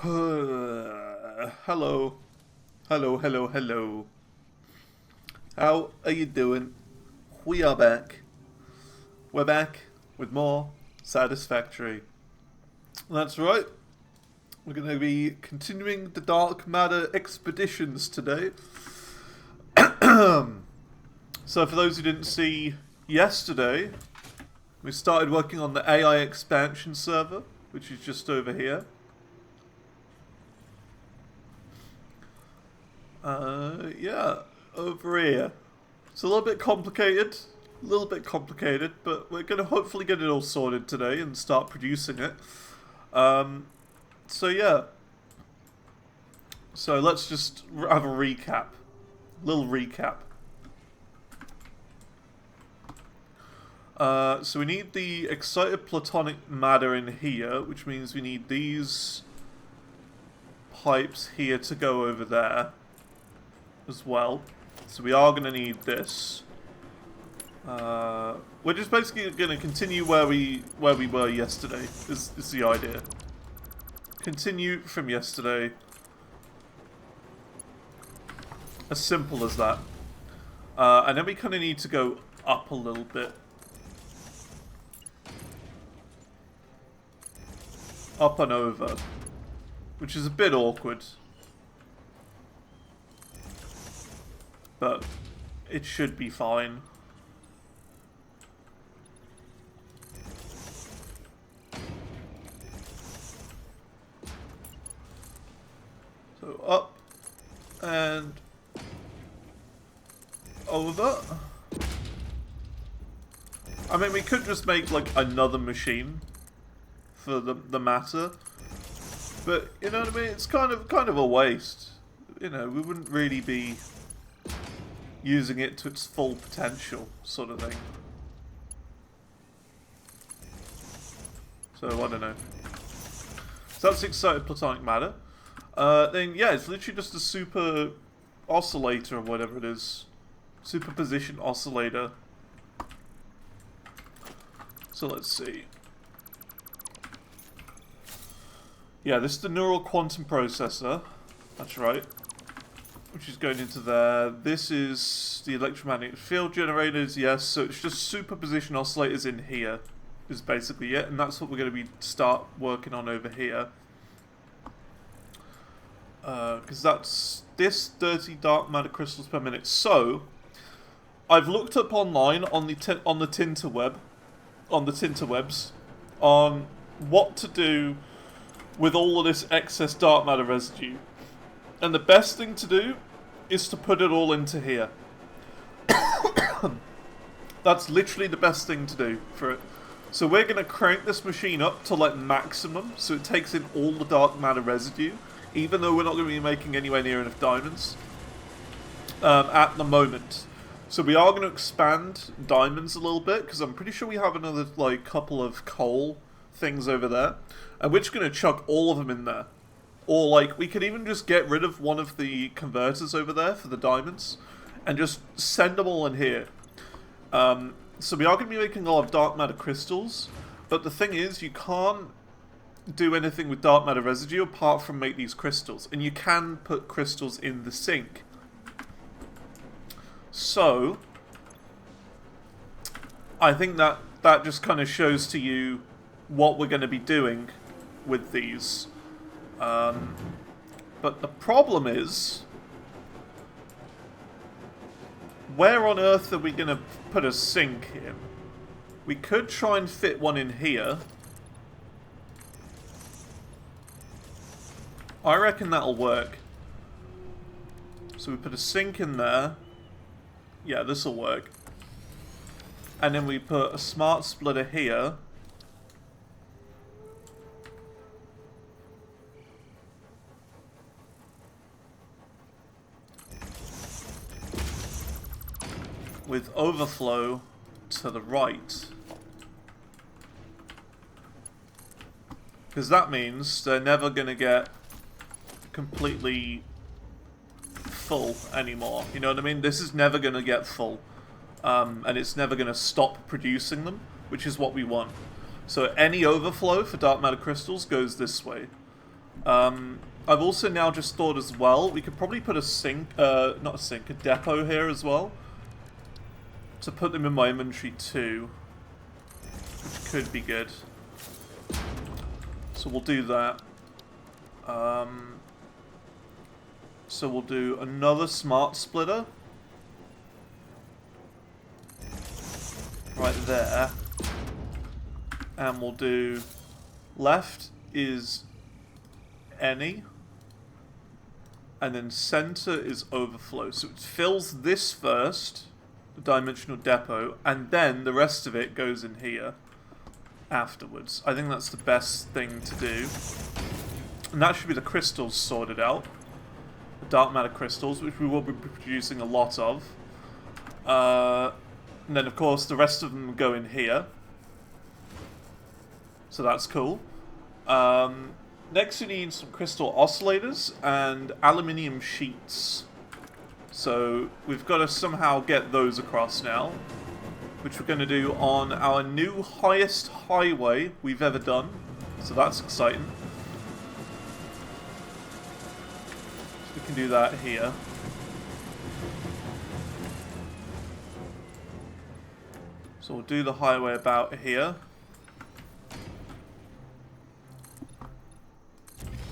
Hello. Hello, hello, hello. How are you doing? We are back. We're back with more Satisfactory. That's right. We're going to be continuing the Dark Matter expeditions today. So for those who didn't see yesterday, we started working on the AI expansion server, which is just over here. Yeah, over here. It's a little bit complicated, but we're going to hopefully get it all sorted today and start producing it. So yeah. So let's just have a recap. Little recap. So we need the excited platonic matter in here, which means we need these pipes here to go over there as well. So we are going to need this. We're just basically going to continue where we were yesterday, is the idea. Continue from yesterday. As simple as that. And then we kind of need to go up a little bit. Up and over. Which is a bit awkward. But it should be fine. So up and over. I mean, we could just make like another machine for the matter, but you know what I mean. It's kind of a waste. You know, we wouldn't really be using it to its full potential, sort of thing. So I don't know. So that's excited platonic matter. Then yeah, it's literally just a super oscillator or whatever it is. Superposition oscillator. So let's see. Yeah, this is the neural quantum processor. That's right. Which is going into there. This is the electromagnetic field generators, yes. So it's just superposition oscillators in here is basically it. And that's what we're going to start working on over here. Because that's this 30 dark matter crystals per minute. So I've looked up online on the tinterwebs on what to do with all of this excess dark matter residue. And the best thing to do is to put it all into here. That's literally the best thing to do for it. So we're going to crank this machine up to like maximum, so it takes in all the dark matter residue, even though we're not going to be making anywhere near enough diamonds at the moment. So we are going to expand diamonds a little bit, because I'm pretty sure we have another like couple of coal things over there, and we're just going to chuck all of them in there. Or like we could even just get rid of one of the converters over there for the diamonds and just send them all in here. So we are going to be making a lot of dark matter crystals, but the thing is, you can't do anything with dark matter residue apart from make these crystals, and you can put crystals in the sink. So I think that just kind of shows to you what we're going to be doing with these. But the problem is, where on earth are we going to put a sink in? We could try and fit one in here. I reckon that'll work. So we put a sink in there. Yeah, this'll work. And then we put a smart splitter here. With overflow to the right. Because that means they're never going to get completely full anymore. You know what I mean? This is never going to get full. And it's never going to stop producing them, which is what we want. So any overflow for dark matter crystals goes this way. I've also now just thought as well, we could probably put a not a sink, a depot here as well. To put them in my inventory too. Which could be good. So we'll do that. So we'll do another smart splitter. Right there. And we'll do left is any. And then center is overflow. So it fills this first, the dimensional depot, and then the rest of it goes in here afterwards. I think that's the best thing to do. And that should be the crystals sorted out. The dark matter crystals, which we will be producing a lot of. And then, of course, the rest of them go in here. So that's cool. Next, we need some crystal oscillators and aluminium sheets. So we've got to somehow get those across now, which we're going to do on our new highest highway we've ever done. So that's exciting. So we can do that here. So we'll do the highway about here.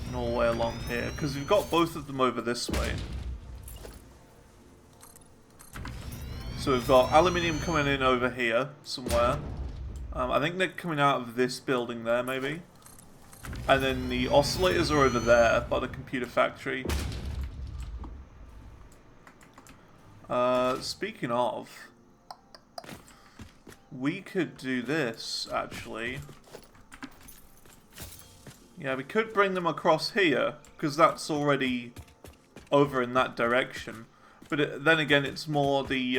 And all the way along here, because we've got both of them over this way. So we've got aluminium coming in over here somewhere. I think they're coming out of this building there, maybe. And then the oscillators are over there by the computer factory. Speaking of, we could do this, actually. Yeah, we could bring them across here, because that's already over in that direction. But then again, it's more the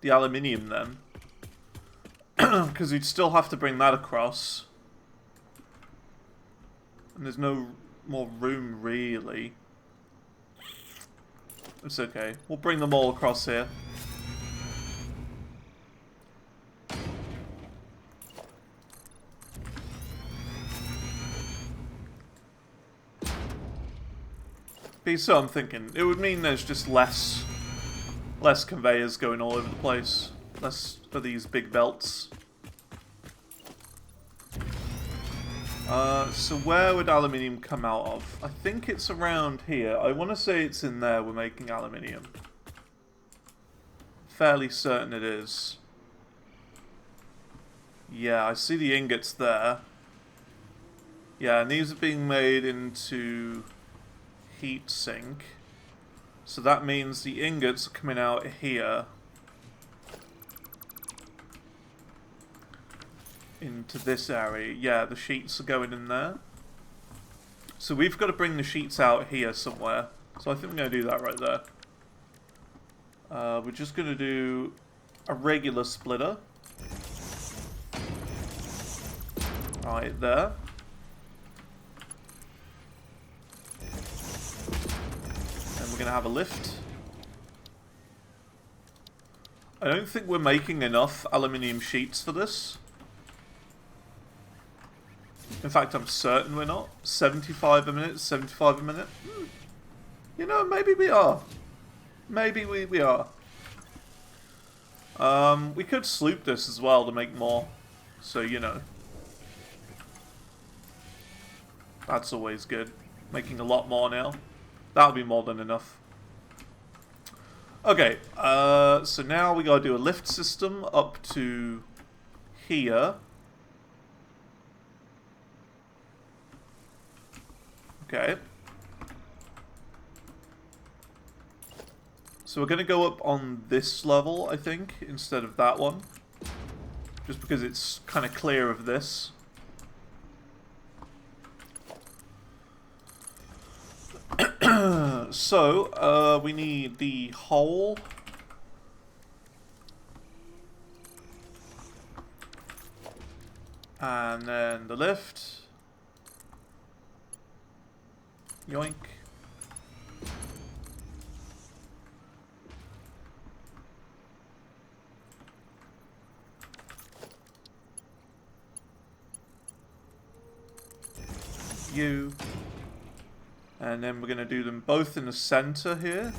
aluminium then. Because we'd still have to bring that across. And there's no more room, really. It's okay. We'll bring them all across here. So I'm thinking, it would mean there's just less conveyors going all over the place. Less of these big belts. So where would aluminium come out of? I think it's around here. I want to say it's in there we're making aluminium. Fairly certain it is. Yeah, I see the ingots there. Yeah, and these are being made into heat sink. So that means the ingots are coming out here. Into this area. Yeah, the sheets are going in there. So we've got to bring the sheets out here somewhere. So I think we're going to do that right there. We're just going to do a regular splitter. Right there. And we're going to have a lift. I don't think we're making enough aluminium sheets for this. In fact, I'm certain we're not. 75 a minute, 75 a minute. You know, maybe we are. Maybe we are. We could sloop this as well to make more. So, you know. That's always good. Making a lot more now. That'll be more than enough. Okay, so now we gotta do a lift system up to here. Okay. So we're going to go up on this level, I think, instead of that one. Just because it's kind of clear of this. So, we need the hole. And then the lift. Yoink. you. And then we're going to do them both in the center here.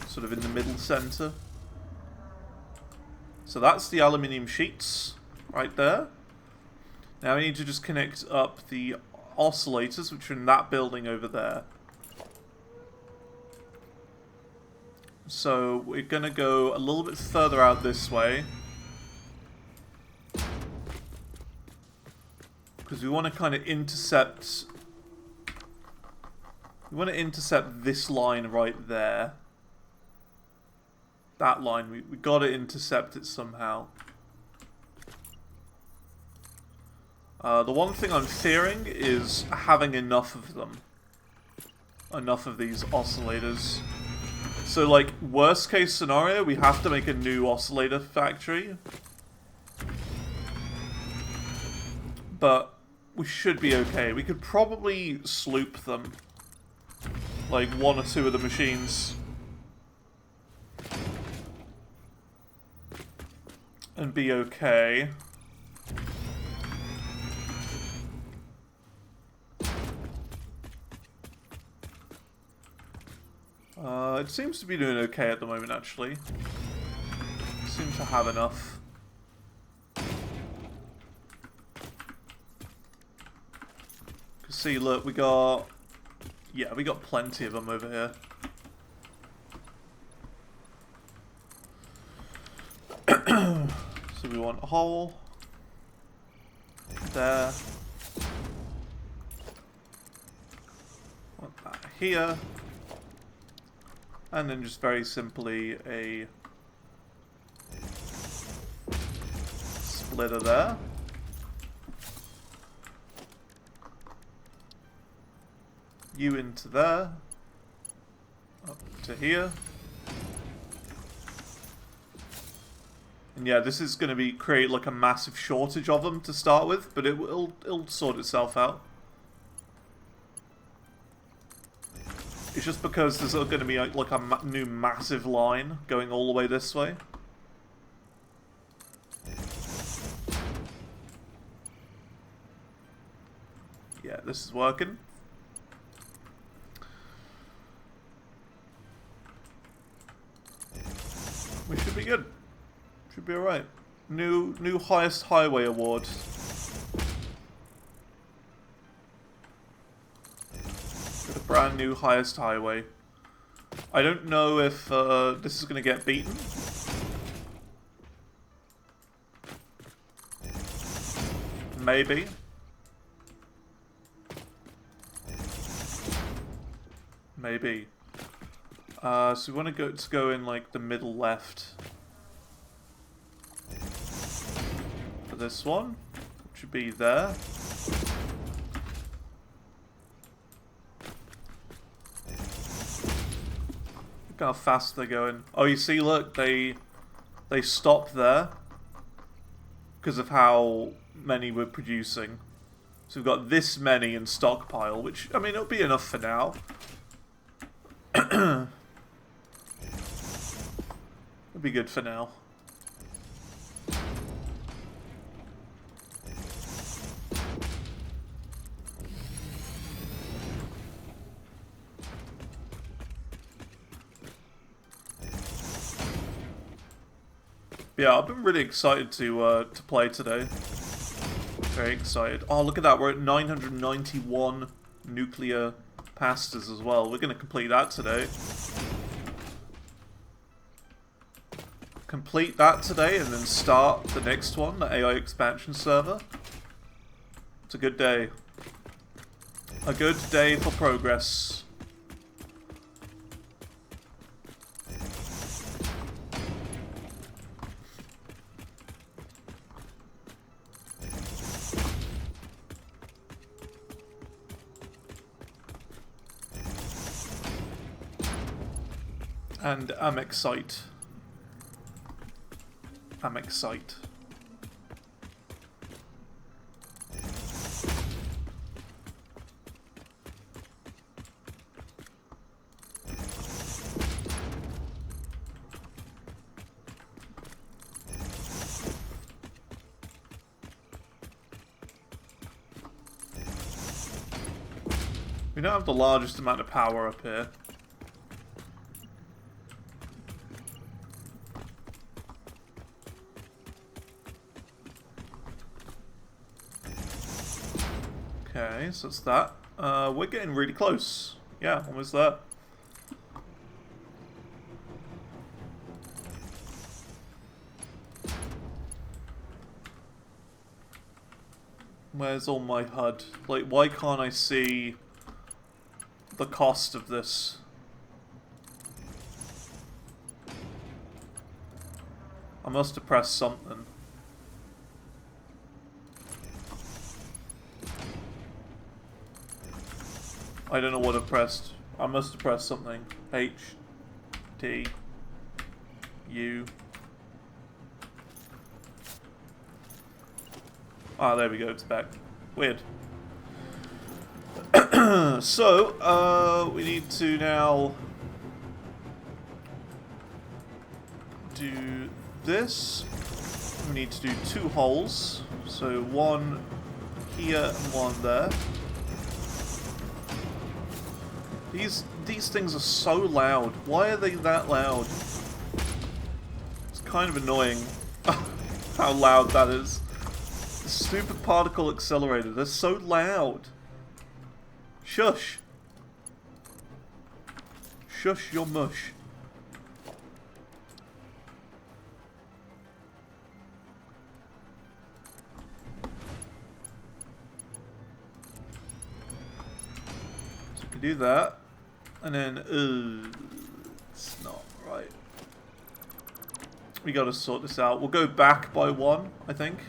Sort of in the middle center. So that's the aluminium sheets right there. Now we need to just connect up the oscillators, which are in that building over there. So we're going to go a little bit further out this way. Because we want to kind of intercept... We want to intercept this line right there. That line, we got to intercept it somehow. The one thing I'm fearing is having enough of them. Enough of these oscillators. So, like, worst case scenario, we have to make a new oscillator factory. But we should be okay. We could probably sloop them. Like, one or two of the machines. And be okay. It seems to be doing okay at the moment, actually. Seems to have enough. See, look, we got... Yeah, we got plenty of them over here. So we want a hole. There. Want that here. And then just very simply a splitter there. You into there. Up to here. And yeah, this is going to create like a massive shortage of them to start with, but it'll sort itself out. It's just because there's going to be like a new massive line going all the way this way. Yeah, this is working. We should be good. Should be alright. New highest highway award. Got a brand new highest highway. I don't know if this is going to get beaten. Maybe. Maybe. So we want to go in like the middle left. For this one. It should be there. Look how fast they're going. Oh, you see, look, they stopped there. Because of how many we're producing. So we've got this many in stockpile, which, I mean, it'll be enough for now. It'll be good for now. Yeah, I've been really excited to play today. Very excited. Oh, look at that. We're at 991 nuclear pastas as well. We're going to complete that today. Complete that today and then start the next one, the AI expansion server. It's a good day. A good day for progress. And I'm excited. I'm excited. We don't have the largest amount of power up here. Okay, so that's that. We're getting really close. Yeah, almost there. Where's all my HUD? Like, why can't I see the cost of this? I must have pressed something. I don't know what I pressed. I must have pressed something. H, T, U. Ah, there we go, it's back. Weird. So, we need to now do this. We need to do 2 holes. So, one here and one there. These things are so loud. Why are they that loud? It's kind of annoying how loud that is. The stupid particle accelerator, they're so loud. Shush. Shush your mush. So we can do that. And then, it's not right. We gotta sort this out. We'll go back by 1, I think.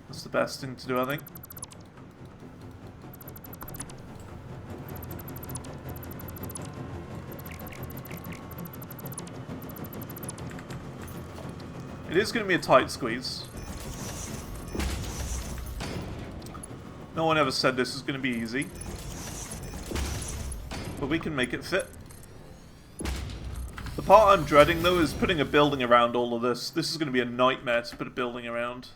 That's the best thing to do, I think. It is going to be a tight squeeze. No one ever said this was going to be easy. But we can make it fit. The part I'm dreading, though, is putting a building around all of this. This is going to be a nightmare to put a building around.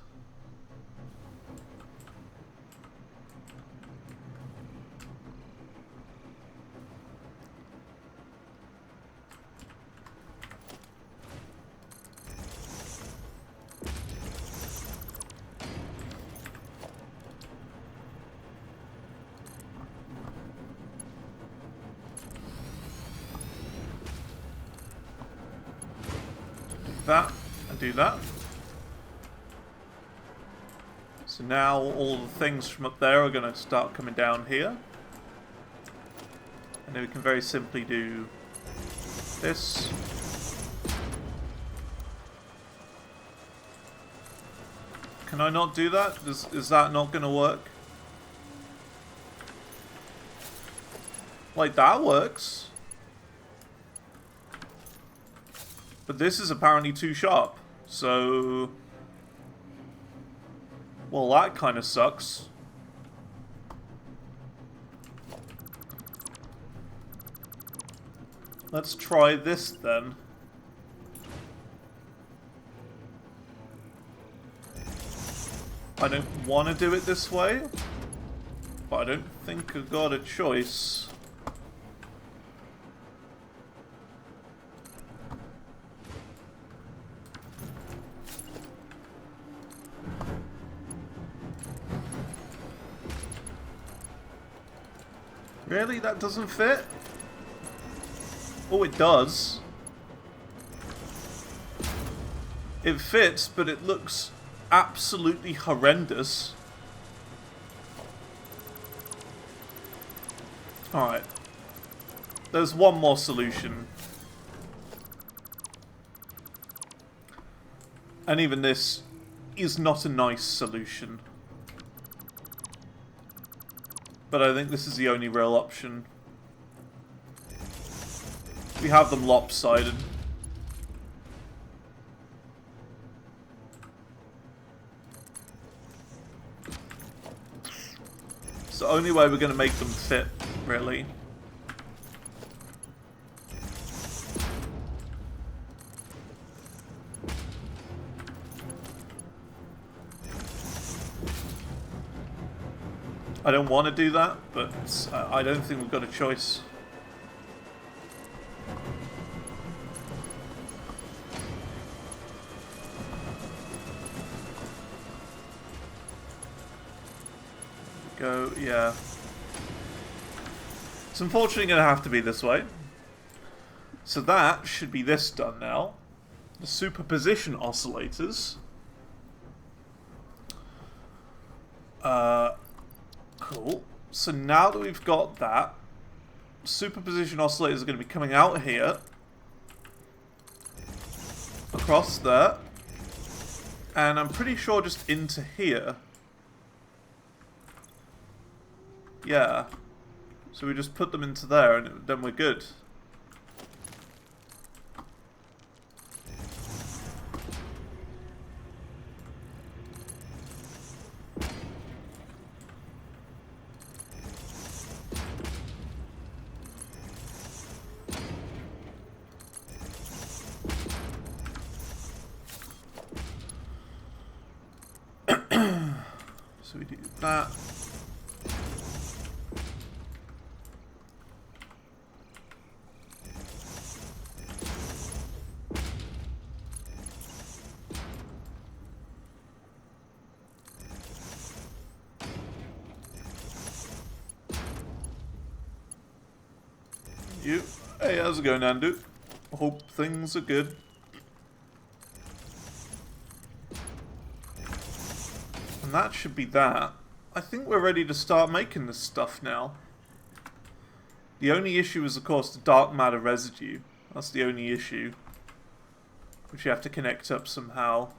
That and do that. So now all the things from up there are going to start coming down here. And then we can very simply do this. Can I not do that? Is that not going to work? Like, that works. But this is apparently too sharp, so... Well, that kind of sucks. Let's try this, then. I don't want to do it this way, but I don't think I've got a choice. Really? That doesn't fit? Oh, it does. It fits, but it looks absolutely horrendous. Alright. There's one more solution. And even this is not a nice solution. But I think this is the only real option. We have them lopsided. It's the only way we're going to make them fit, really. I don't want to do that, but I don't think we've got a choice. Go, yeah. It's unfortunately going to have to be this way. So that should be this done now. The superposition oscillators. Cool. So now that we've got that, superposition oscillators are going to be coming out here, across there, and I'm pretty sure just into here. Yeah. So we just put them into there and then we're good. So we do that. You. Hey, how's it going, Andu? Hope things are good. And that should be that. I think we're ready to start making this stuff now. The only issue is, of course, the dark matter residue. That's the only issue. Which you have to connect up somehow.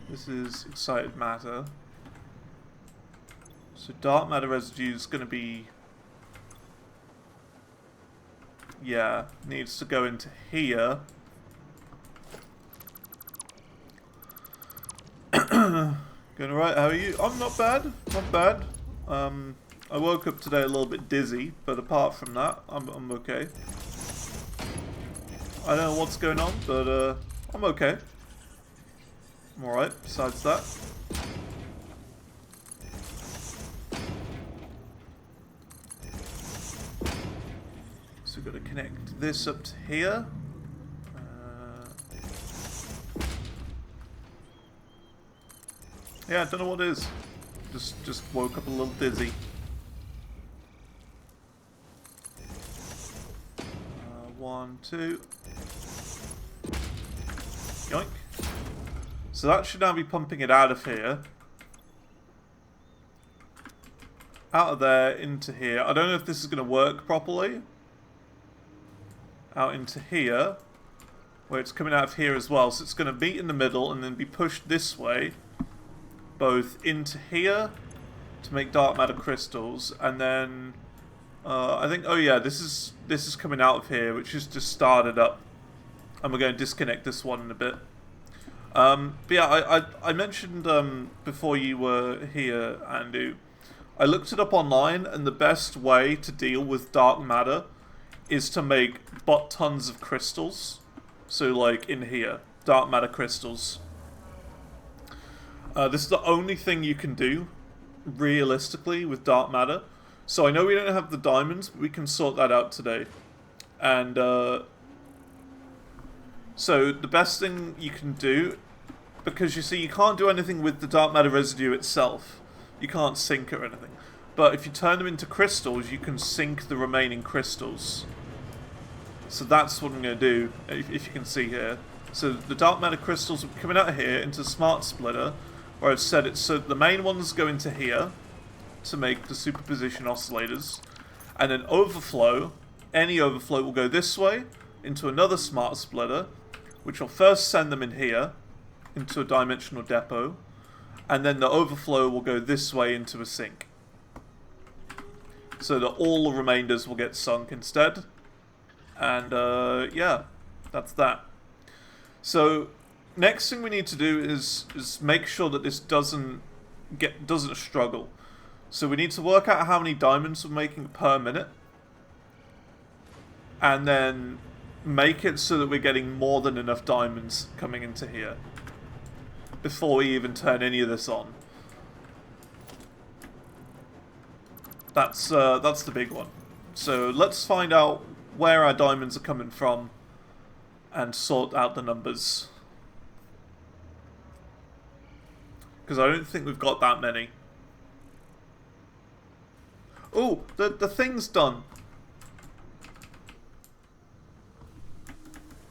This is excited matter. So dark matter residue is going to be... Yeah, needs to go into here. Going alright, how are you? I'm not bad, not bad. I woke up today a little bit dizzy, but apart from that, I'm okay. I don't know what's going on, but I'm okay. I'm alright, besides that. So we've got to connect this up to here. Yeah, I don't know what it is. Just woke up a little dizzy. 1, 2. Yoink. So that should now be pumping it out of here. Out of there, into here. I don't know if this is going to work properly. Out into here. Where it's coming out of here as well. So it's going to meet in the middle and then be pushed this way. Both into here to make dark matter crystals, and then I think, oh yeah, this is coming out of here, which is just started up, and we're going to disconnect this one in a bit. But yeah, I mentioned before you were here, Andu, I looked it up online, and the best way to deal with dark matter is to make tons of crystals. So like in here, dark matter crystals. This is the only thing you can do, realistically, with dark matter. So I know we don't have the diamonds, but we can sort that out today. And, so the best thing you can do, because you see, you can't do anything with the dark matter residue itself. You can't sink it or anything. But if you turn them into crystals, you can sink the remaining crystals. So that's what I'm going to do, if you can see here. So the dark matter crystals will be coming out of here into Smart Splitter, where I've set it so the main ones go into here to make the superposition oscillators, and then overflow, any overflow will go this way into another Smart Splitter, which will first send them in here into a dimensional depot, and then the overflow will go this way into a sink, so that all the remainders will get sunk instead. And yeah, that's that. So next thing we need to do is make sure that this doesn't struggle. So we need to work out how many diamonds we're making per minute, and then make it so that we're getting more than enough diamonds coming into here. before we even turn any of this on. That's the big one. So let's find out where our diamonds are coming from and sort out the numbers. Because I don't think we've got that many. Oh, the thing's done.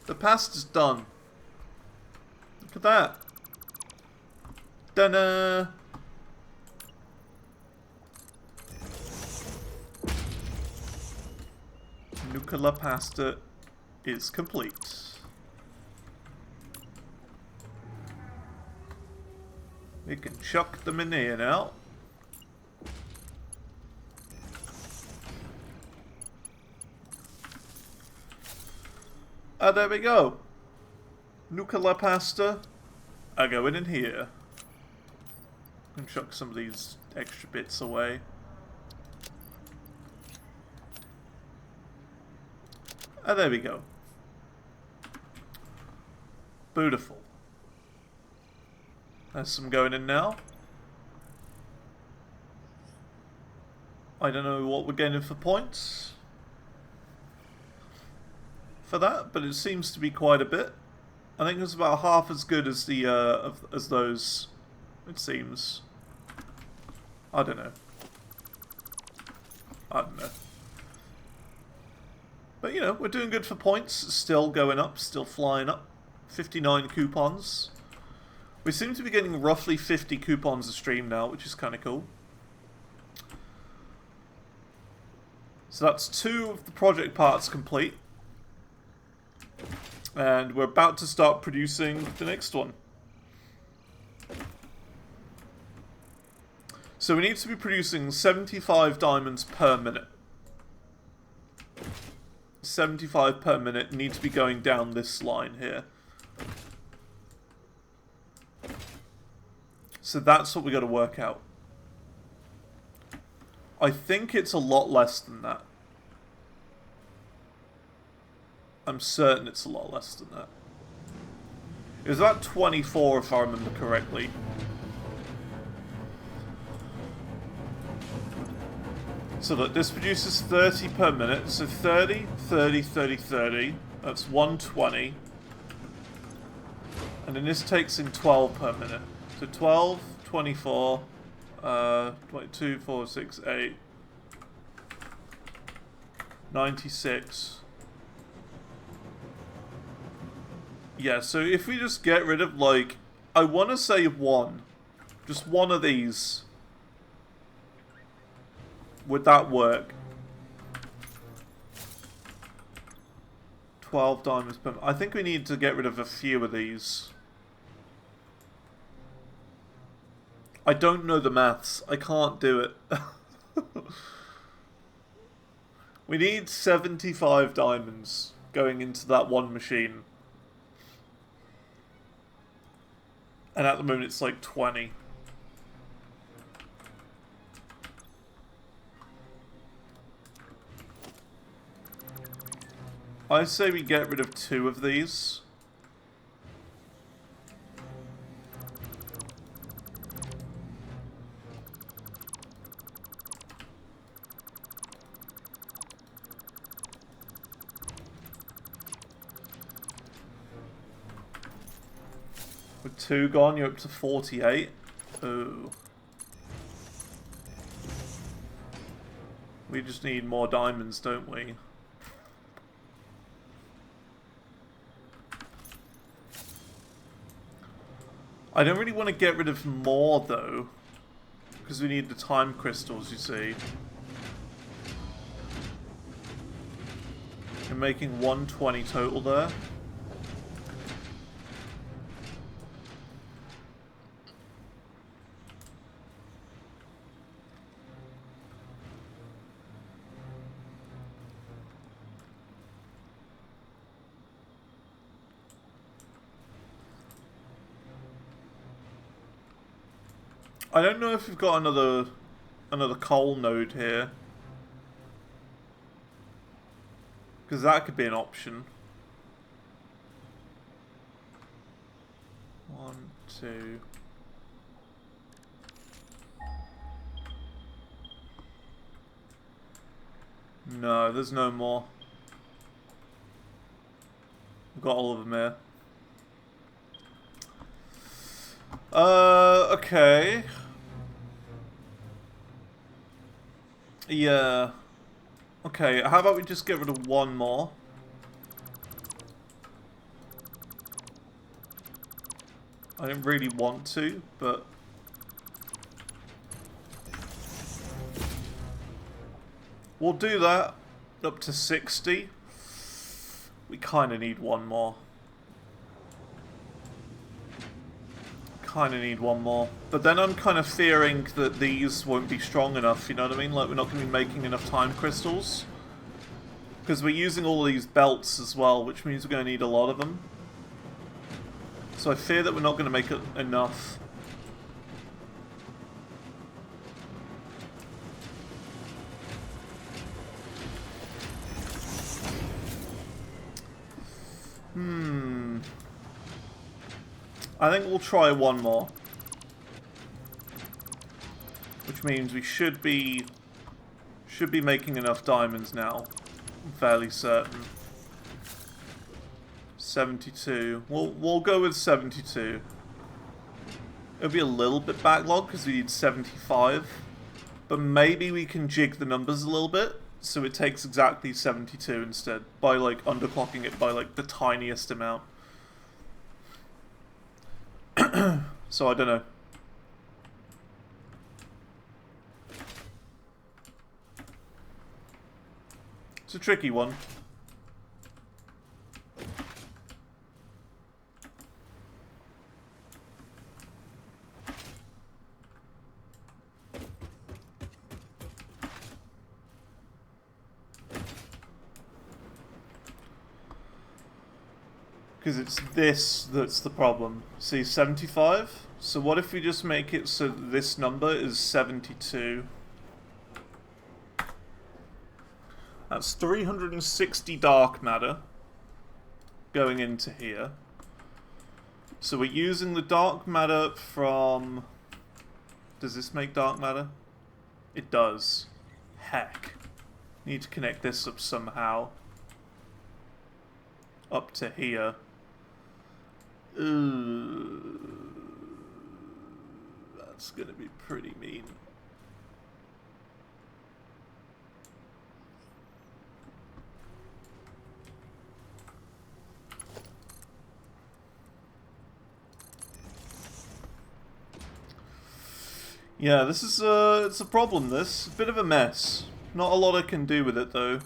The pasta's done. Look at that. Dun-na! Nuclear pasta is complete. We can chuck them in here now. There we go. Nuclear pasta are going in here. And chuck some of these extra bits away. There we go. Beautiful. There's some going in now. I don't know what we're getting for points for that, but it seems to be quite a bit. I think it's about half as good as the as those. It seems. I don't know. But you know, we're doing good for points. Still going up, still flying up. 59 coupons. We seem to be getting roughly 50 coupons a stream now, which is kind of cool. So that's 2 of the project parts complete. And we're about to start producing the next one. So we need to be producing 75 diamonds per minute. 75 per minute need to be going down this line here. So that's what we got to work out. I think it's a lot less than that. I'm certain it's a lot less than that. It was about 24 if I remember correctly. So look, this produces 30 per minute. So 30, 30, 30, 30. That's 120. And then this takes in 12 per minute. So 12, 24, 22, 4, 6, 8, 96. Yeah, so if we just get rid of, like, I want to say one. Just one of these. Would that work? 12 diamonds per... I think we need to get rid of a few of these. I don't know the maths. I can't do it. We need 75 diamonds going into that one machine. And at the moment it's like 20. I say we get rid of 2 of these. With 2 gone, you're up to 48. Ooh. We just need more diamonds, don't we? I don't really want to get rid of more, though. Because we need the time crystals, you see. We're making 120 total there. I don't know if we've got another coal node here. Because that could be an option. 1, 2. No, there's no more. I've got all of them here. Okay. Yeah. Okay, how about we just get rid of one more? I didn't really want to, but... we'll do that. Up to 60. We kind of need one more. Kind of need one more. But then I'm kind of fearing that these won't be strong enough, you know what I mean? Like, we're not going to be making enough time crystals. Because we're using all these belts as well, which means we're going to need a lot of them. So I fear that we're not going to make enough. I think we'll try one more. Which means we should be making enough diamonds now. I'm fairly certain. 72. We'll go with 72. It'll be a little bit backlogged because we need 75. But maybe we can jig the numbers a little bit so it takes exactly 72 instead. By like underclocking it by like the tiniest amount. So I don't know. It's a tricky one. Because it's this that's the problem. See, 75? So what if we just make it so that this number is 72? That's 360 dark matter going into here. So we're using the dark matter from... does this make dark matter? It does. Heck. Need to connect this up somehow. Up to here. That's gonna be pretty mean. Yeah, this is it's a problem, this. A bit of a mess. Not a lot I can do with it, though.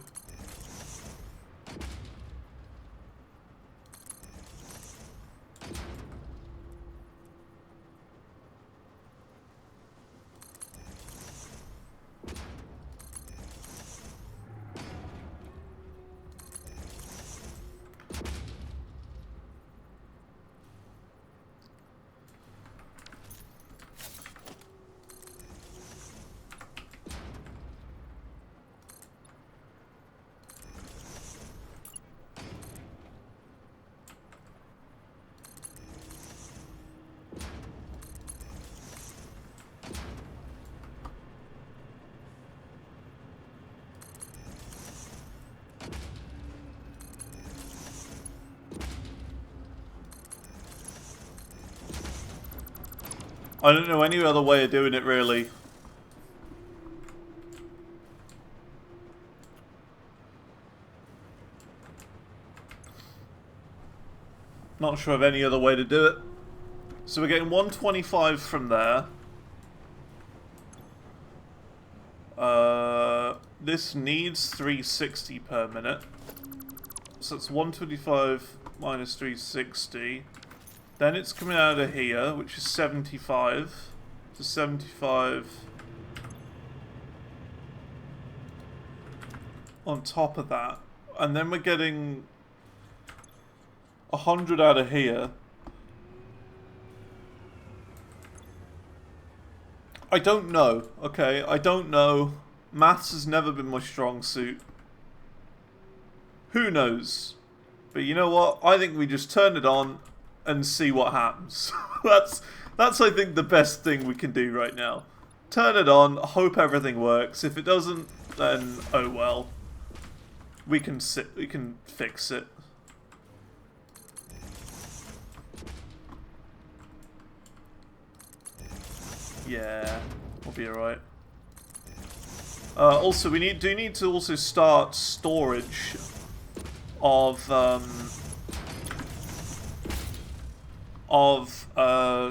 I don't know any other way of doing it, really. Not sure of any other way to do it. So we're getting 125 from there. This needs 360 per minute. So it's 125 minus 360. Then it's coming out of here, which is 75. So 75 on top of that. And then we're getting 100 out of here. I don't know, okay? I don't know. Maths has never been my strong suit. Who knows? But you know what? I think we just turn it on and see what happens. That's I think the best thing we can do right now. Turn it on, hope everything works. If it doesn't, then oh well. We can fix it. Yeah, we'll be alright. Also, we do need to also start storage of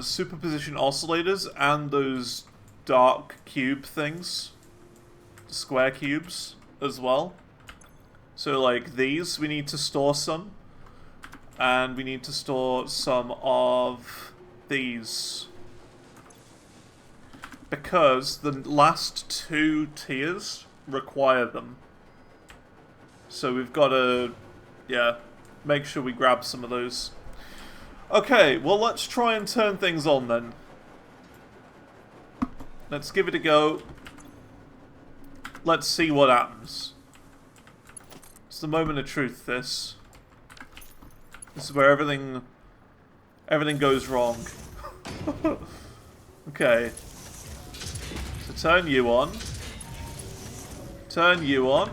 superposition oscillators and those dark cube things, square cubes as well. So like these, we need to store some, and we need to store some of these, because the last two tiers require them. So we've got to, yeah, make sure we grab some of those. Okay, well let's try and turn things on then. Let's give it a go. Let's see what happens. It's the moment of truth, this. This is where everything goes wrong. Okay. So turn you on. Turn you on.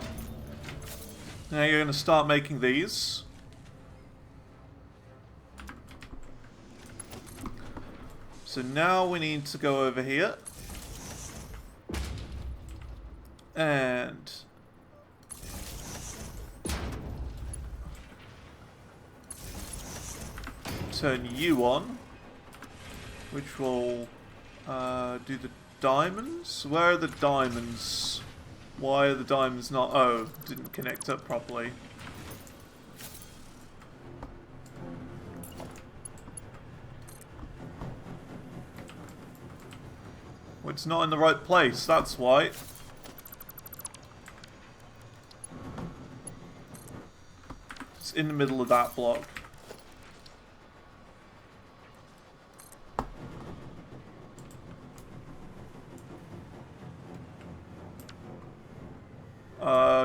Now you're going to start making these. So now we need to go over here. And turn you on, which will do the diamonds. Where are the diamonds? Why are the diamonds not? Oh, didn't connect up properly. Well, it's not in the right place, that's why. It's in the middle of that block.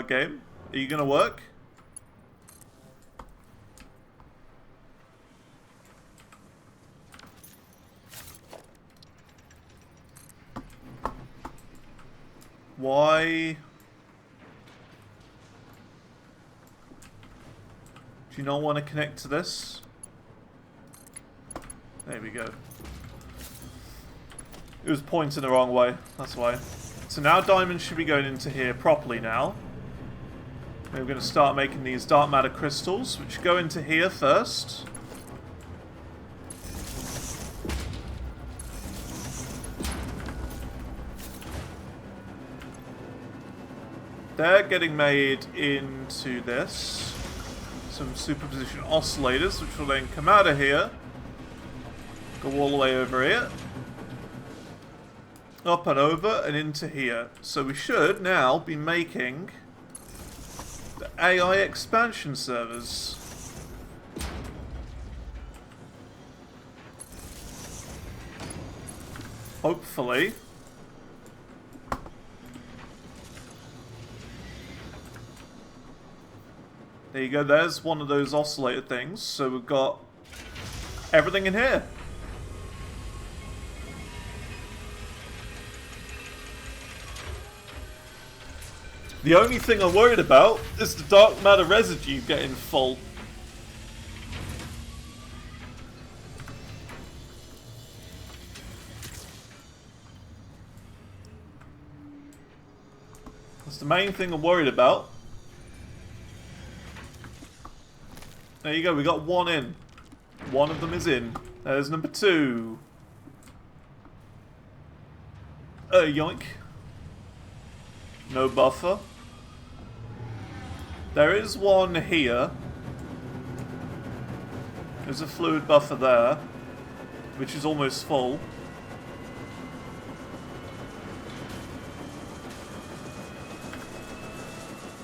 Game, are you gonna work? Why? Do you not want to connect to this? There we go. It was pointing the wrong way, that's why. So now diamonds should be going into here properly now. And we're going to start making these dark matter crystals, which go into here first. They're getting made into this. Some superposition oscillators, which will then come out of here. Go all the way over here. Up and over and into here. So we should now be making the AI expansion servers. Hopefully. There you go, there's one of those oscillator things. So we've got everything in here. The only thing I'm worried about is the dark matter residue getting full. That's the main thing I'm worried about. There you go, we got one in. One of them is in. There's number two. Yoink. No buffer. There is one here. There's a fluid buffer there, which is almost full.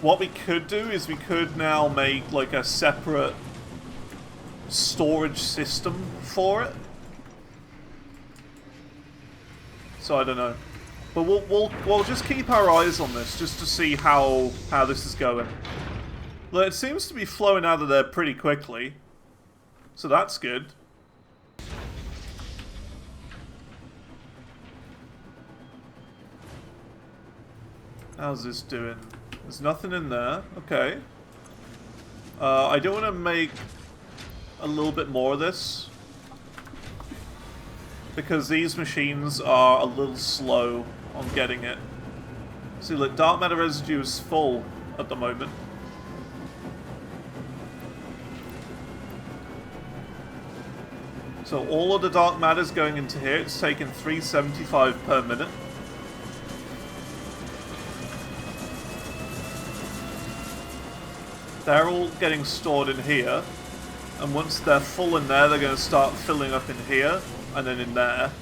What we could do is we could now make like a separate storage system for it. So I don't know. But we'll just keep our eyes on this just to see how this is going. Well, it seems to be flowing out of there pretty quickly, so that's good. How's this doing? There's nothing in there. Okay. I do want to make a little bit more of this, because these machines are a little slow on getting it. See, look, dark matter residue is full at the moment. So all of the dark matter's going into here. It's taking 375 per minute. They're all getting stored in here. And once they're full in there, they're going to start filling up in here. And then in there.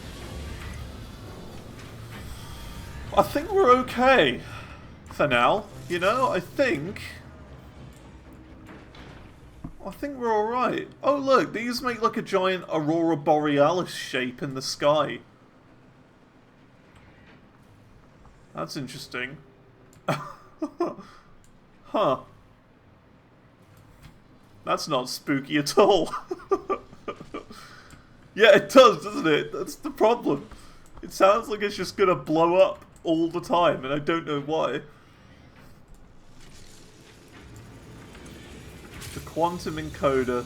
I think we're okay. For now. You know, I think we're alright. Oh look, these make like a giant Aurora Borealis shape in the sky. That's interesting. Huh. That's not spooky at all. Yeah, it does, doesn't it? That's the problem. It sounds like it's just gonna blow up all the time, and I don't know why. The quantum encoder.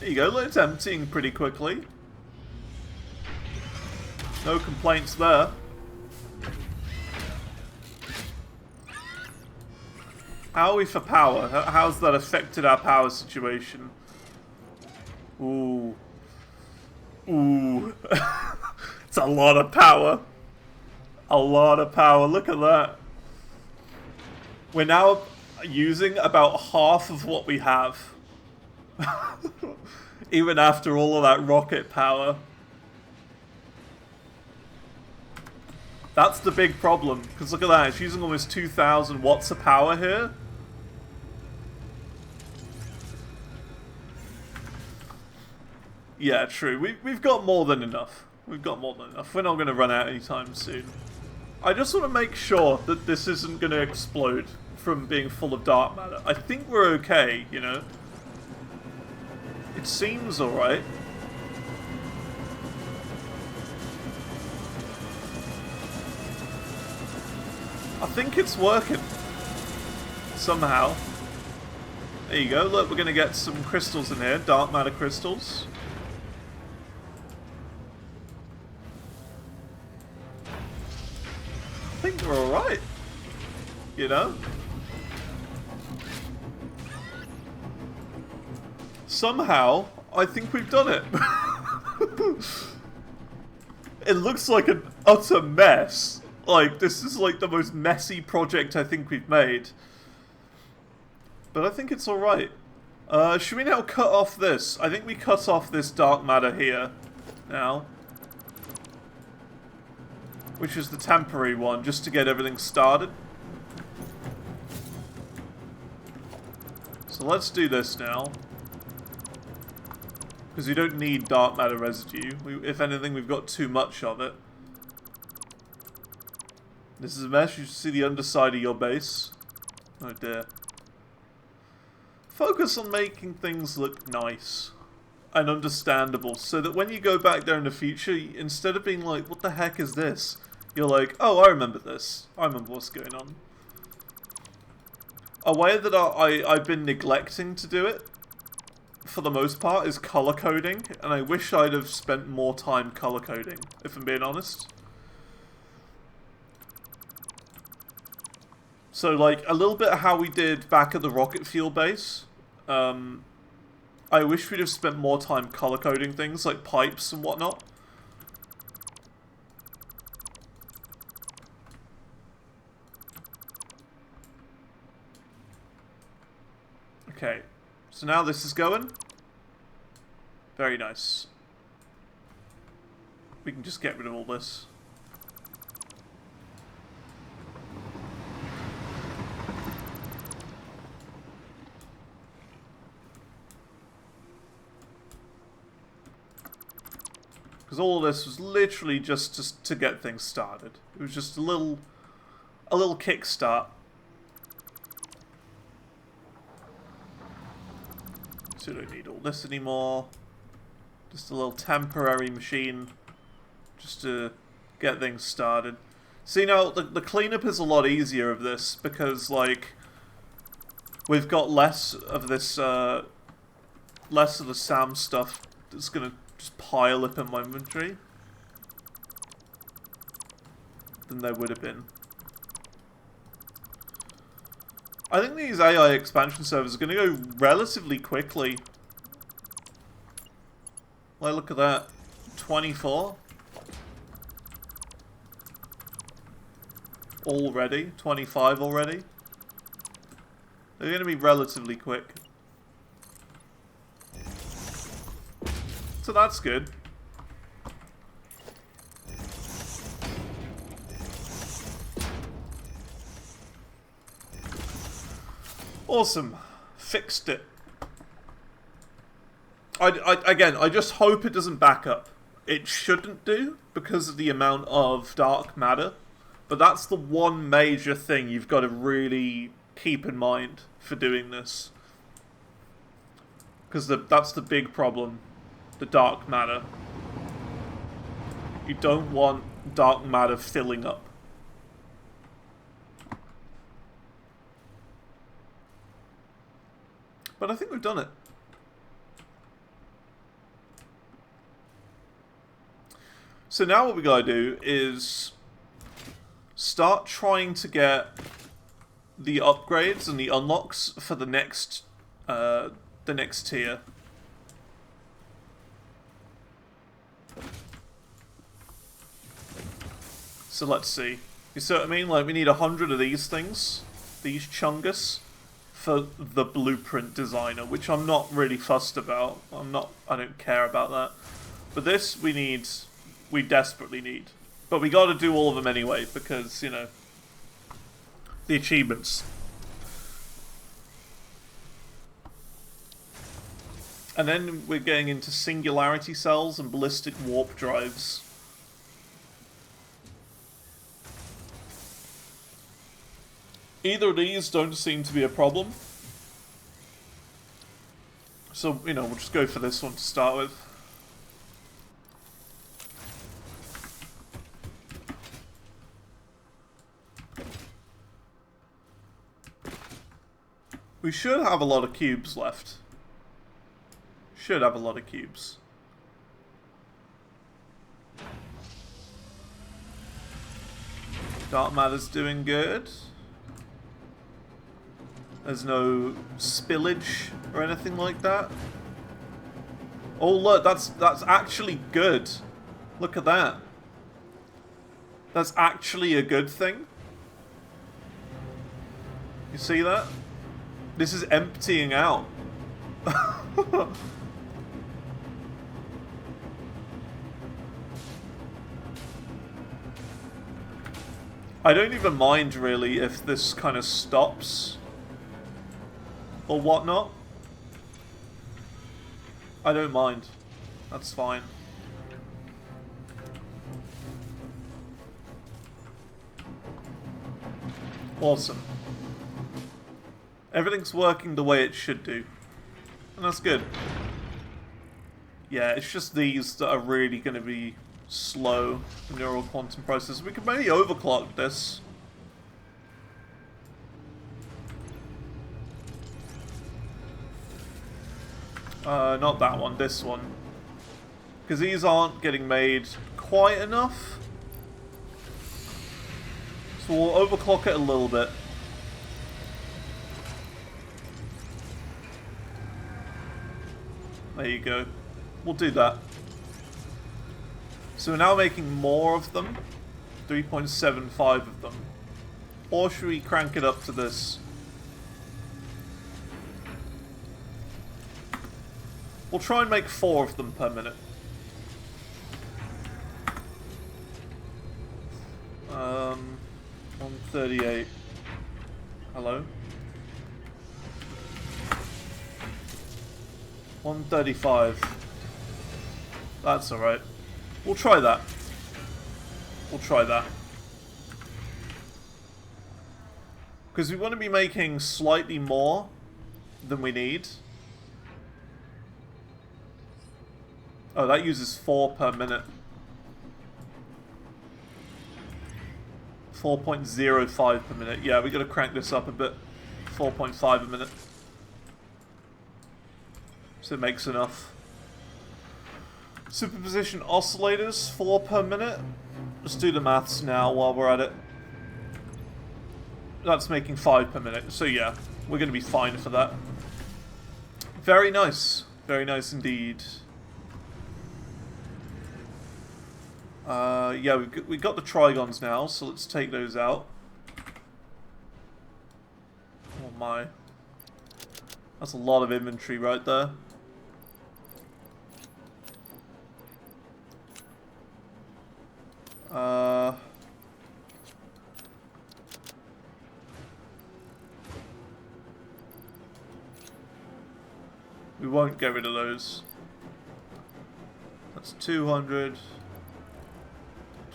There you go, look, it's emptying pretty quickly. No complaints there. How are we for power? How's that affected our power situation? Ooh. Ooh. It's a lot of power. A lot of power, look at that. We're now using about half of what we have. Even after all of that rocket power. That's the big problem, because look at that, it's using almost 2,000 watts of power here. Yeah, true. We've got more than enough. We've got more than enough. We're not going to run out anytime soon. I just want to make sure that this isn't going to explode from being full of dark matter. I think we're okay, you know. It seems alright. I think it's working. Somehow. There you go. Look, we're going to get some crystals in here. Dark matter crystals. I think we're alright. You know? Somehow, I think we've done it. It looks like an utter mess. Like, this is like the most messy project I think we've made. But I think it's alright. Should we now cut off this? I think we cut off this dark matter here. Now. Which is the temporary one, just to get everything started. So let's do this now. Because we don't need dark matter residue. If anything, we've got too much of it. This is a mess. You should see the underside of your base. Oh dear. Focus on making things look nice and understandable, so that when you go back there in the future, instead of being like, what the heck is this? You're like, oh, I remember this. I remember what's going on. A way that I've been neglecting to do it, for the most part, is color coding, and I wish I'd have spent more time color coding, if I'm being honest. So, like, a little bit of how we did back at the rocket fuel base. I wish we'd have spent more time color coding things, like pipes and whatnot. Okay, so now this is going. Very nice. We can just get rid of all this. Because all of this was literally just to get things started. It was just a little kickstart. So we don't need all this anymore. Just a little temporary machine, just to get things started. See, now, the cleanup is a lot easier of this, because, like, we've got less of this, less of the SAM stuff that's gonna just pile up in my inventory than there would have been. I think these AI expansion servers are gonna go relatively quickly. Like, look at that. 24? Already? 25 already? They're going to be relatively quick. So that's good. Awesome. Fixed it. Again, I just hope it doesn't back up. It shouldn't do, because of the amount of dark matter. But that's the one major thing you've got to really keep in mind for doing this. Because that's the big problem. The dark matter. You don't want dark matter filling up. But I think we've done it. So now what we gotta do is start trying to get the upgrades and the unlocks for the next tier. So let's see. You see what I mean? Like, we need 100 of these things, these chungus, for the blueprint designer, which I'm not really fussed about. I don't care about that. But this we desperately need. But we gotta do all of them anyway, because, you know, the achievements. And then we're getting into singularity cells and ballistic warp drives. Either of these don't seem to be a problem. So, you know, we'll just go for this one to start with. We should have a lot of cubes left. Should have a lot of cubes. Dark matter's doing good. There's no spillage or anything like that. Oh look, that's actually good. Look at that. That's actually a good thing. You see that? This is emptying out. I don't even mind really if this kind of stops or whatnot. I don't mind. That's fine. Awesome. Everything's working the way it should do. And that's good. Yeah, it's just these that are really going to be slow neural quantum processors. We could maybe overclock this. Not that one, this one. Because these aren't getting made quite enough. So we'll overclock it a little bit. There you go. We'll do that. So we're now making more of them. 3.75 of them. Or should we crank it up to this? We'll try and make 4 of them per minute. 138. Hello? 135. That's alright. We'll try that. We'll try that. Because we want to be making slightly more than we need. Oh, that uses 4 per minute. 4.05 per minute. Yeah, we got to crank this up a bit. 4.5 a minute. So it makes enough. Superposition oscillators, 4 per minute. Let's do the maths now while we're at it. That's making 5 per minute. So yeah, we're going to be fine for that. Very nice. Very nice indeed. Yeah, we got the trigons now, so let's take those out. Oh my. That's a lot of inventory right there. We won't get rid of those. That's 200.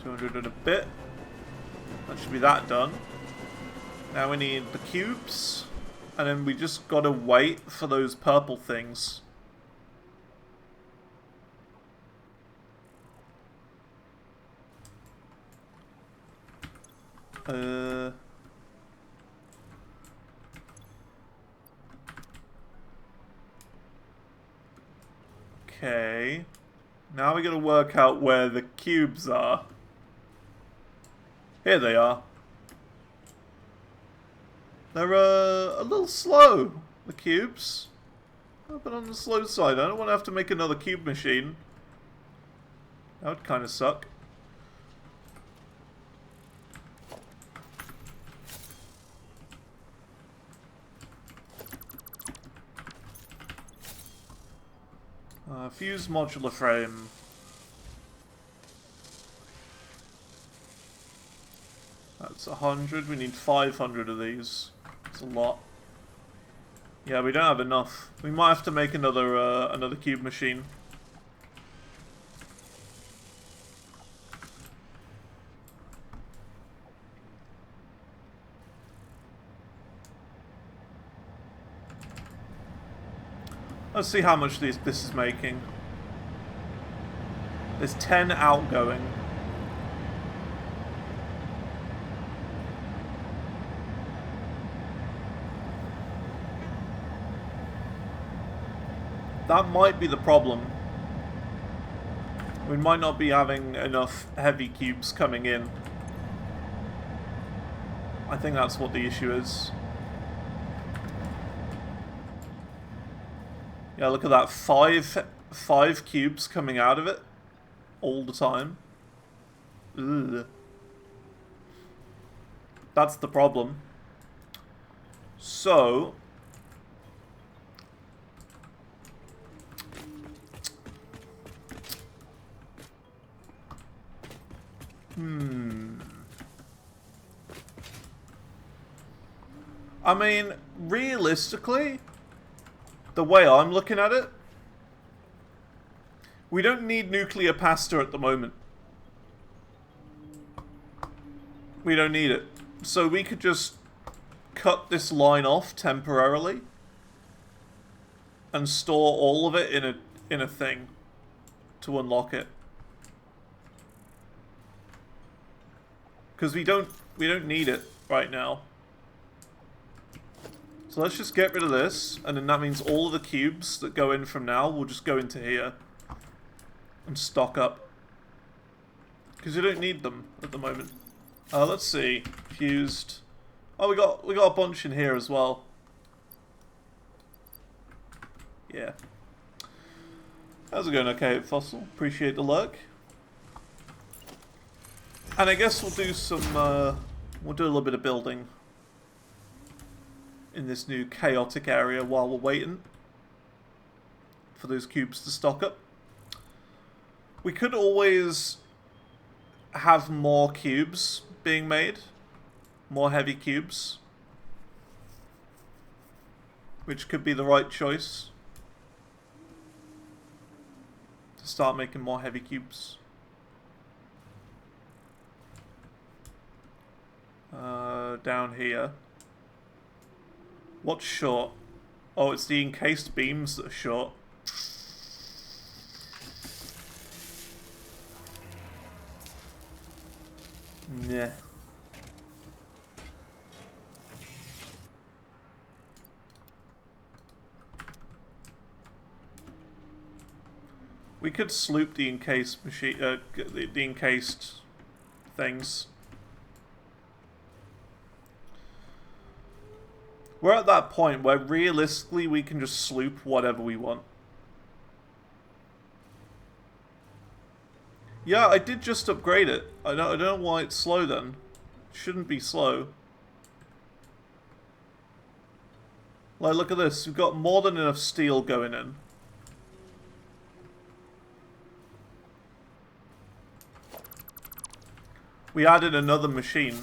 200 and a bit. That should be that done. Now we need the cubes. And then we just gotta wait for those purple things. Okay. Now we gotta work out where the cubes are. Here they are. They're a little slow, the cubes. A bit on the slow side. I don't want to have to make another cube machine. That would kind of suck. Fuse modular frame. That's 100. We need 500 of these. That's a lot. Yeah, we don't have enough. We might have to make another cube machine. Let's see how much this is making. There's 10 outgoing. That might be the problem. We might not be having enough heavy cubes coming in. I think that's what the issue is. Yeah, look at that. Five cubes coming out of it all the time. Ugh. That's the problem. So I mean, realistically, the way I'm looking at it, we don't need nuclear pasta at the moment. We don't need it. So we could just cut this line off temporarily and store all of it in a thing to unlock it. Because we don't need it right now. So let's just get rid of this, and then that means all of the cubes that go in from now will just go into here and stock up. Because you don't need them at the moment. Let's see. Fused. Oh, we got a bunch in here as well. Yeah. How's it going? Okay, Fossil. Appreciate the lurk. And I guess we'll do some. We'll do a little bit of building in this new chaotic area while we're waiting for those cubes to stock up. We could always have more cubes being made, more heavy cubes, which could be the right choice to start making more heavy cubes. Down here. What's short? Oh, it's the encased beams that are short. Nah. We could sloop the encased machine, the encased things. We're at that point where realistically we can just sloop whatever we want. Yeah, I did just upgrade it. I don't know why it's slow then. It shouldn't be slow. Like, look at this. We've got more than enough steel going in. We added another machine.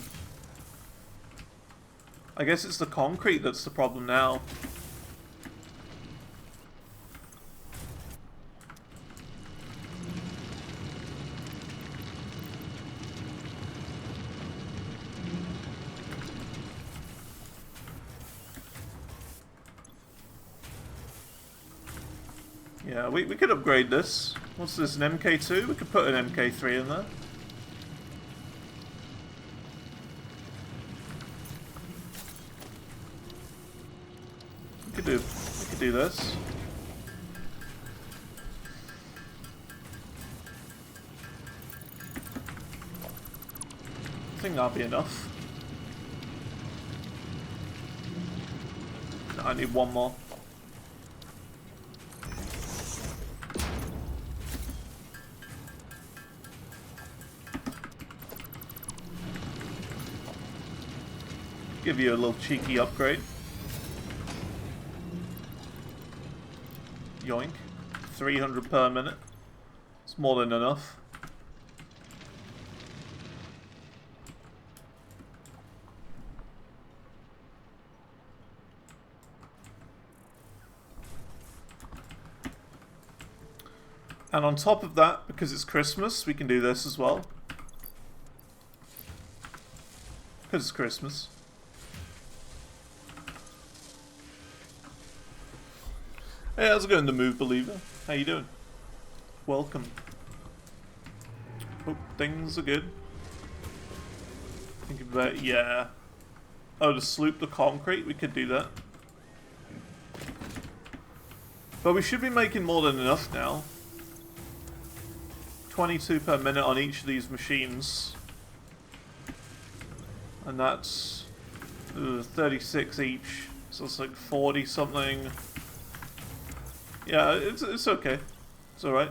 I guess it's the concrete that's the problem now. Yeah, we could upgrade this. What's this, an MK2? We could put an MK3 in there. We could do this. I think that'll be enough. I need one more. Give you a little cheeky upgrade. Yoink. 300 per minute. It's more than enough. And on top of that, because it's Christmas, we can do this as well. Because it's Christmas. Hey, how's it going, the Move Believer? How you doing? Welcome. Hope things are good. Think about, yeah. Oh, to sloop the concrete, we could do that. But we should be making more than enough now. 22 per minute on each of these machines. And that's 36 each. So it's like 40 something. Yeah, it's okay. It's alright.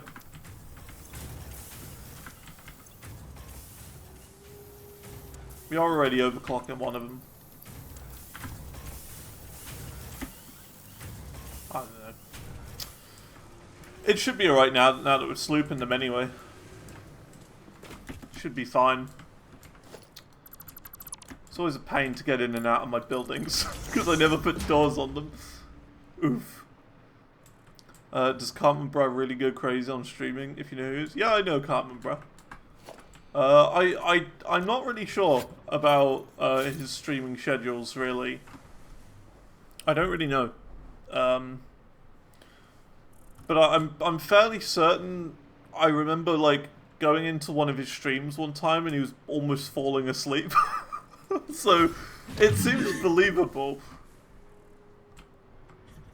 We are already overclocking one of them. I don't know. It should be alright now that we're slooping them anyway. Should be fine. It's always a pain to get in and out of my buildings because I never put doors on them. Oof. Does Cartman Bro really go crazy on streaming, if you know who he is? Yeah, I know Cartman Bro. I'm not really sure about his streaming schedules, really. I don't really know. But I'm fairly certain I remember, like, going into one of his streams one time and he was almost falling asleep. So, it seems believable.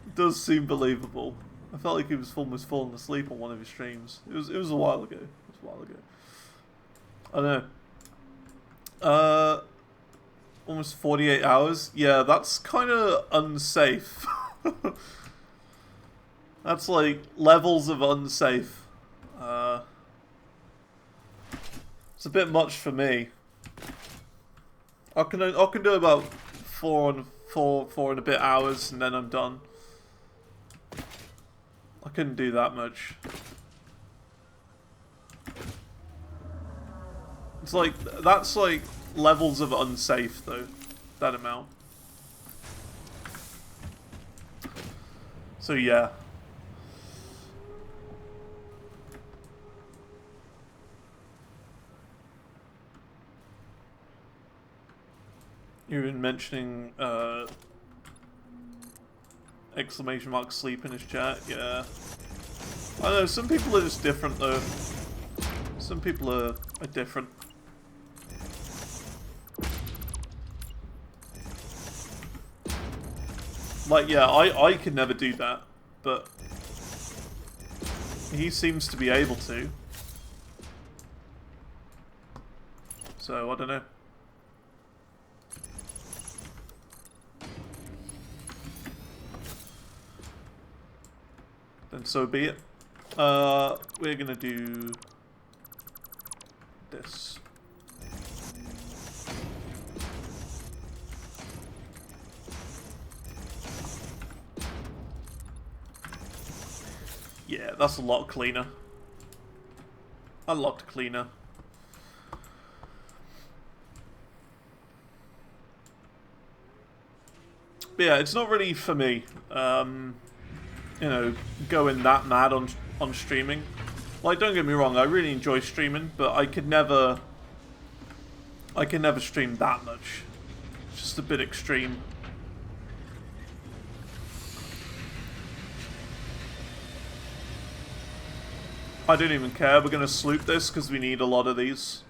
It does seem believable. I felt like he was almost falling asleep on one of his streams. It was a while ago. I don't know. Almost 48 hours? Yeah, that's kind of unsafe. That's like levels of unsafe. It's a bit much for me. I can do about four and a bit hours and then I'm done. I couldn't do that much. It's like, that's like levels of unsafe though, that amount. So yeah. You've been mentioning exclamation mark sleep in his chat, yeah. I don't know, some people are just different though. Some people are different. Like, yeah, I could never do that, but he seems to be able to. So, I don't know. Then so be it. We're gonna do this. Yeah, that's a lot cleaner. A lot cleaner. But yeah, it's not really for me. You know, going that mad on streaming. Like, don't get me wrong, I really enjoy streaming, but I could never stream that much. It's just a bit extreme. I don't even care, we're gonna sloop this because we need a lot of these.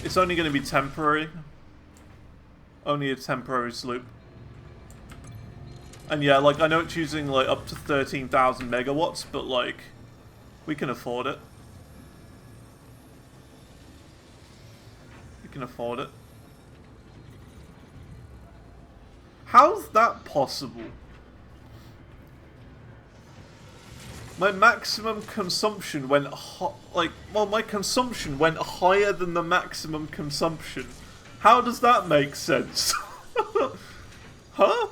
It's only gonna be temporary. Only a temporary sloop. And yeah, like, I know it's using, like, up to 13,000 megawatts, but, like, we can afford it. We can afford it. How's that possible? My maximum consumption went my consumption went higher than the maximum consumption. How does that make sense? Huh?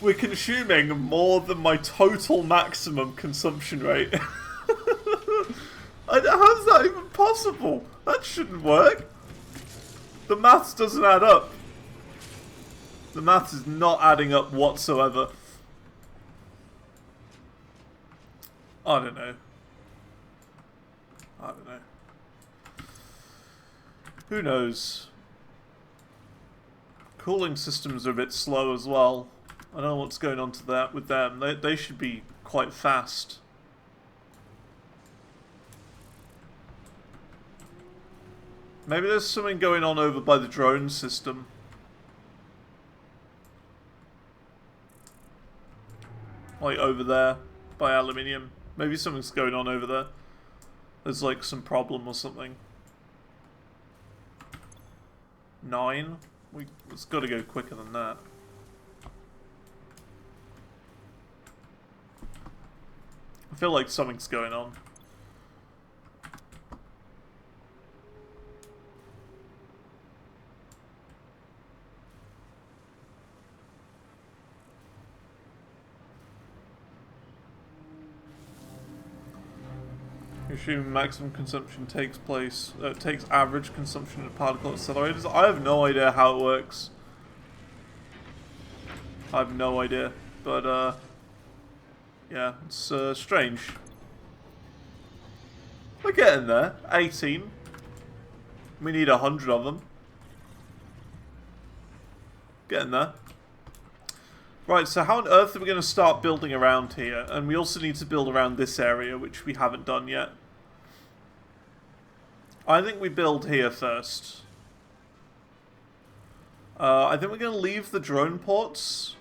We're consuming more than my total maximum consumption rate. How's that even possible? That shouldn't work. The maths doesn't add up. The maths is not adding up whatsoever. I don't know. I don't know. Who knows? Cooling systems are a bit slow as well. I don't know what's going on to that with them. They should be quite fast. Maybe there's something going on over by the drone system. Like over there, by aluminium. Maybe something's going on over there. There's like some problem or something. 9? It's got to go quicker than that. I feel like something's going on. Assuming maximum consumption takes average consumption of particle accelerators. I have no idea how it works. I have no idea, but yeah, it's strange. We're getting there. 18. We need 100 of them. Getting there. Right, so how on earth are we going to start building around here? And we also need to build around this area, which we haven't done yet. I think we build here first. I think we're going to leave the drone ports.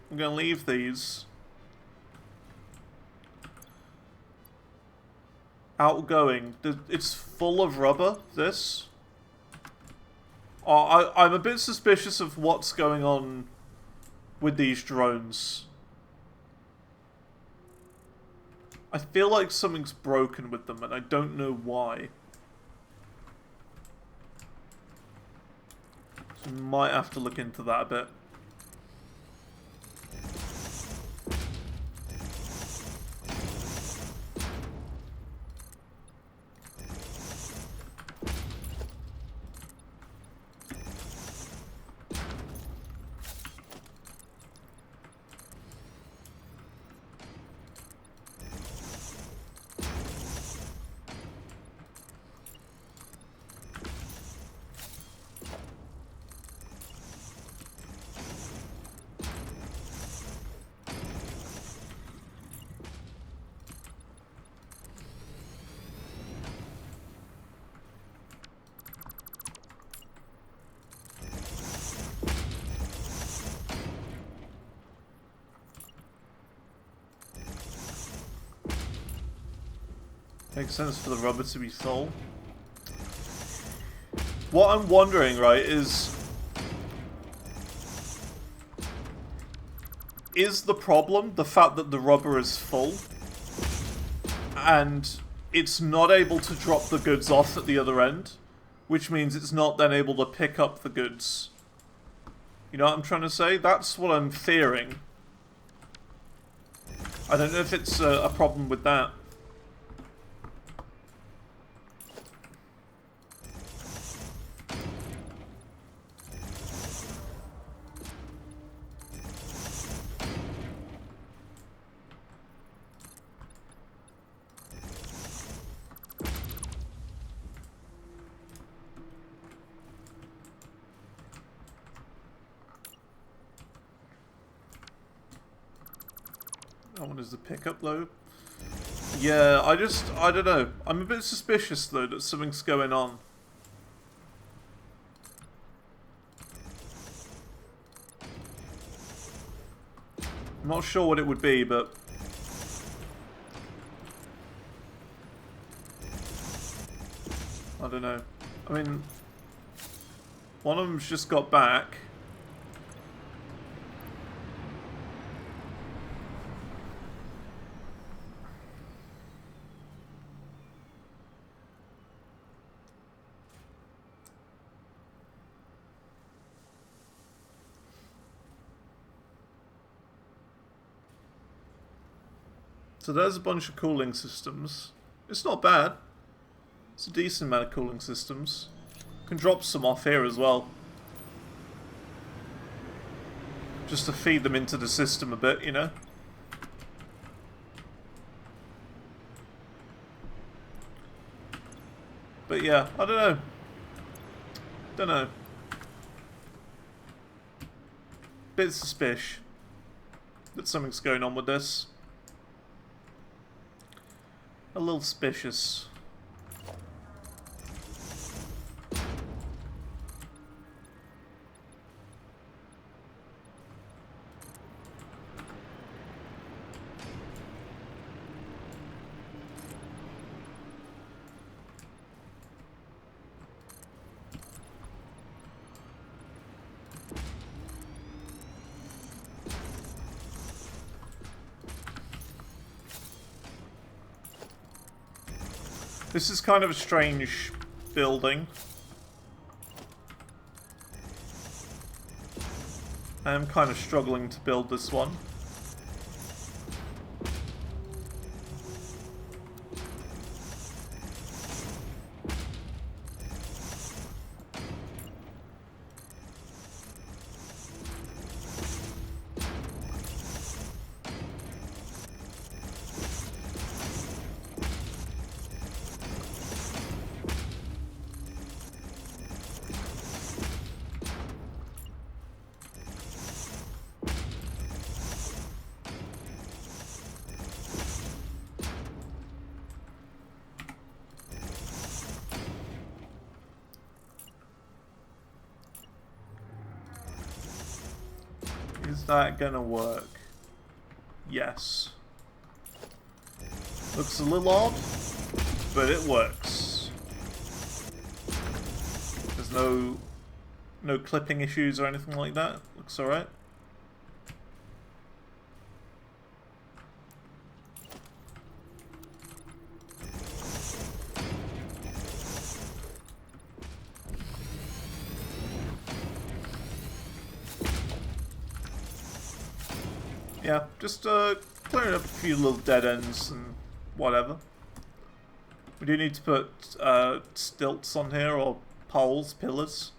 I'm going to leave these. Outgoing. It's full of rubber, this. I'm a bit suspicious of what's going on with these drones. I feel like something's broken with them, and I don't know why. So might have to look into that a bit. Makes sense for the rubber to be full. What I'm wondering, right, is the problem the fact that the rubber is full and it's not able to drop the goods off at the other end, which means it's not then able to pick up the goods? You know what I'm trying to say? That's what I'm fearing. I don't know if it's a problem with that. That one is the pickup though. Yeah, I don't know. I'm a bit suspicious though that something's going on. I'm not sure what it would be, but I don't know. I mean, one of them's just got back. So there's a bunch of cooling systems. It's not bad. It's a decent amount of cooling systems. Can drop some off here as well. Just to feed them into the system a bit, you know? But yeah, I don't know. Don't know. Bit suspicious that something's going on with this. A little suspicious. This is kind of a strange building. I am kind of struggling to build this one. Is that gonna work? Yes. Looks a little odd, but it works. There's no clipping issues or anything like that. Looks alright. Yeah, just clearing up a few little dead ends and whatever. We do need to put stilts on here, or poles, pillars.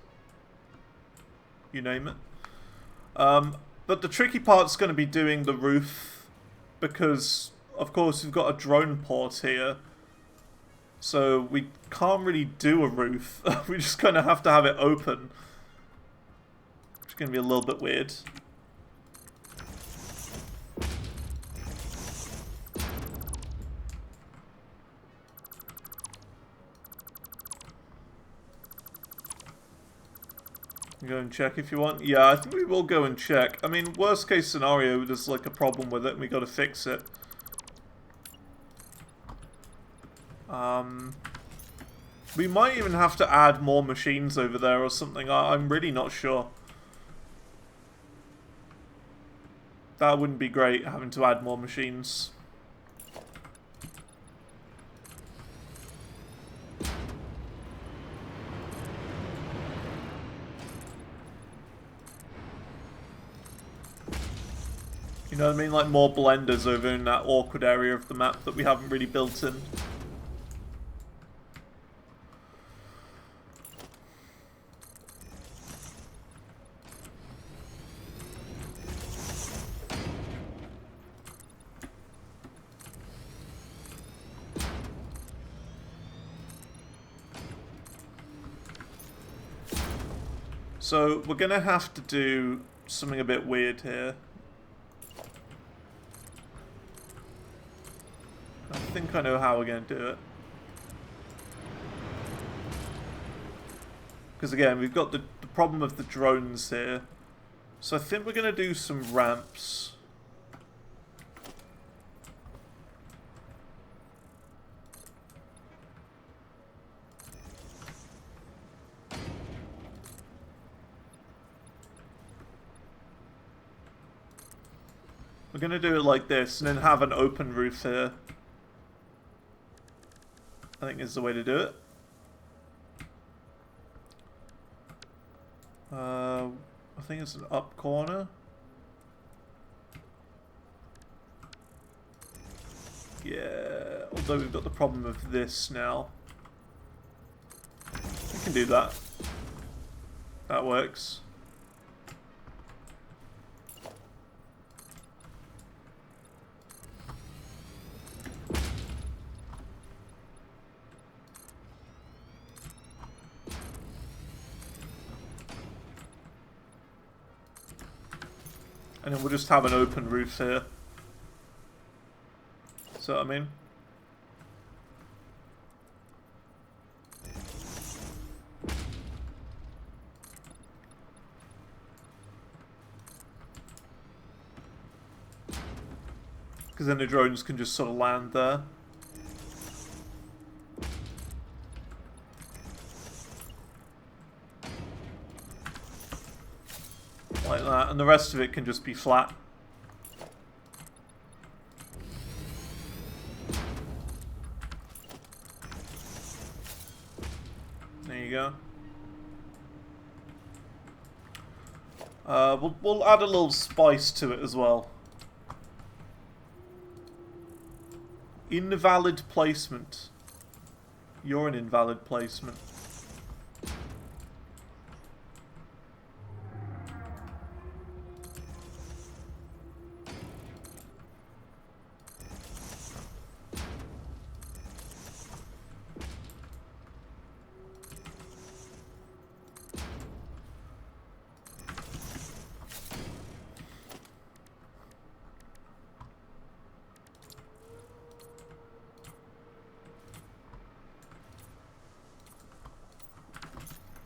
You name it. But the tricky part's going to be doing the roof, because, of course, we've got a drone port here. So we can't really do a roof. We just kind of have to have it open. Which is going to be a little bit weird. Go and check if you want. Yeah, I think we will go and check. I mean, worst case scenario, there's like a problem with it and we gotta fix it. We might even have to add more machines over there or something. I'm really not sure. That wouldn't be great, having to add more machines. You know what I mean? Like more blenders over in that awkward area of the map that we haven't really built in. So we're going to have to do something a bit weird here. I think I know how we're going to do it. Because again, we've got the problem of the drones here. So I think we're going to do some ramps. We're going to do it like this and then have an open roof here. I think is the way to do it. I think it's an up corner. Yeah, although we've got the problem of this now. We can do that. That works. And then we'll just have an open roof here. So, I mean... Because then the drones can just sort of land there. Like that, and the rest of it can just be flat. There you go. We'll add a little spice to it as well. Invalid placement. You're an invalid placement.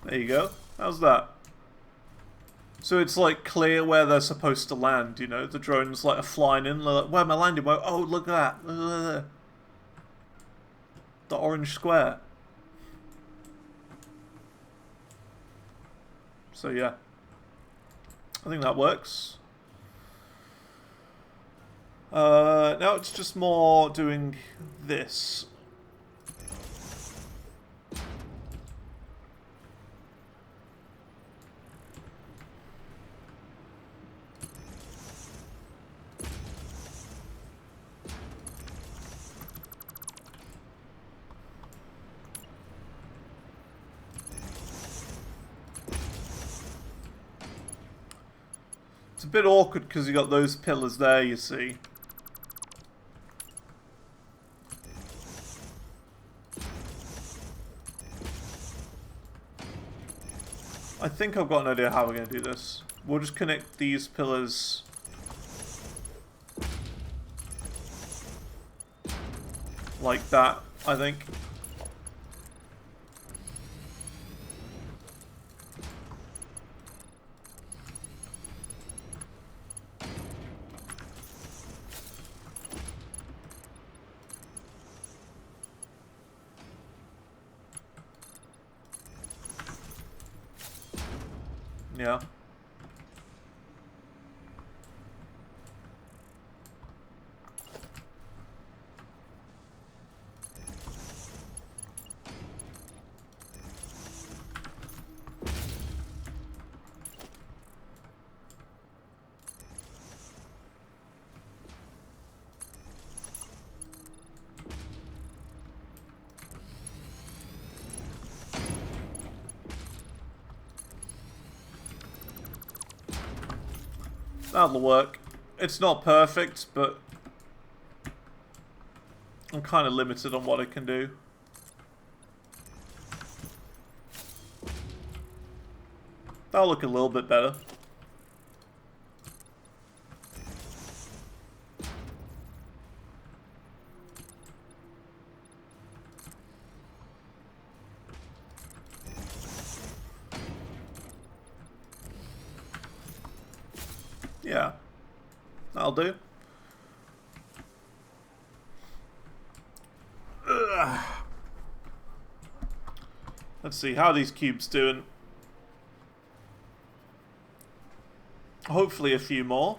There you go. How's that? So it's like clear where they're supposed to land, you know? The drones like are flying in, they're like, where am I landing? Where? Oh, look at that. The orange square. So yeah. I think that works. Now it's just more doing this. It's a bit awkward because you got those pillars there, you see. I think I've got an idea how we're going to do this. We'll just connect these pillars like that, I think. Yeah. That'll work. It's not perfect, but I'm kind of limited on what I can do. That'll look a little bit better. Yeah. That'll do. Ugh. Let's see how these cubes doing. Hopefully a few more.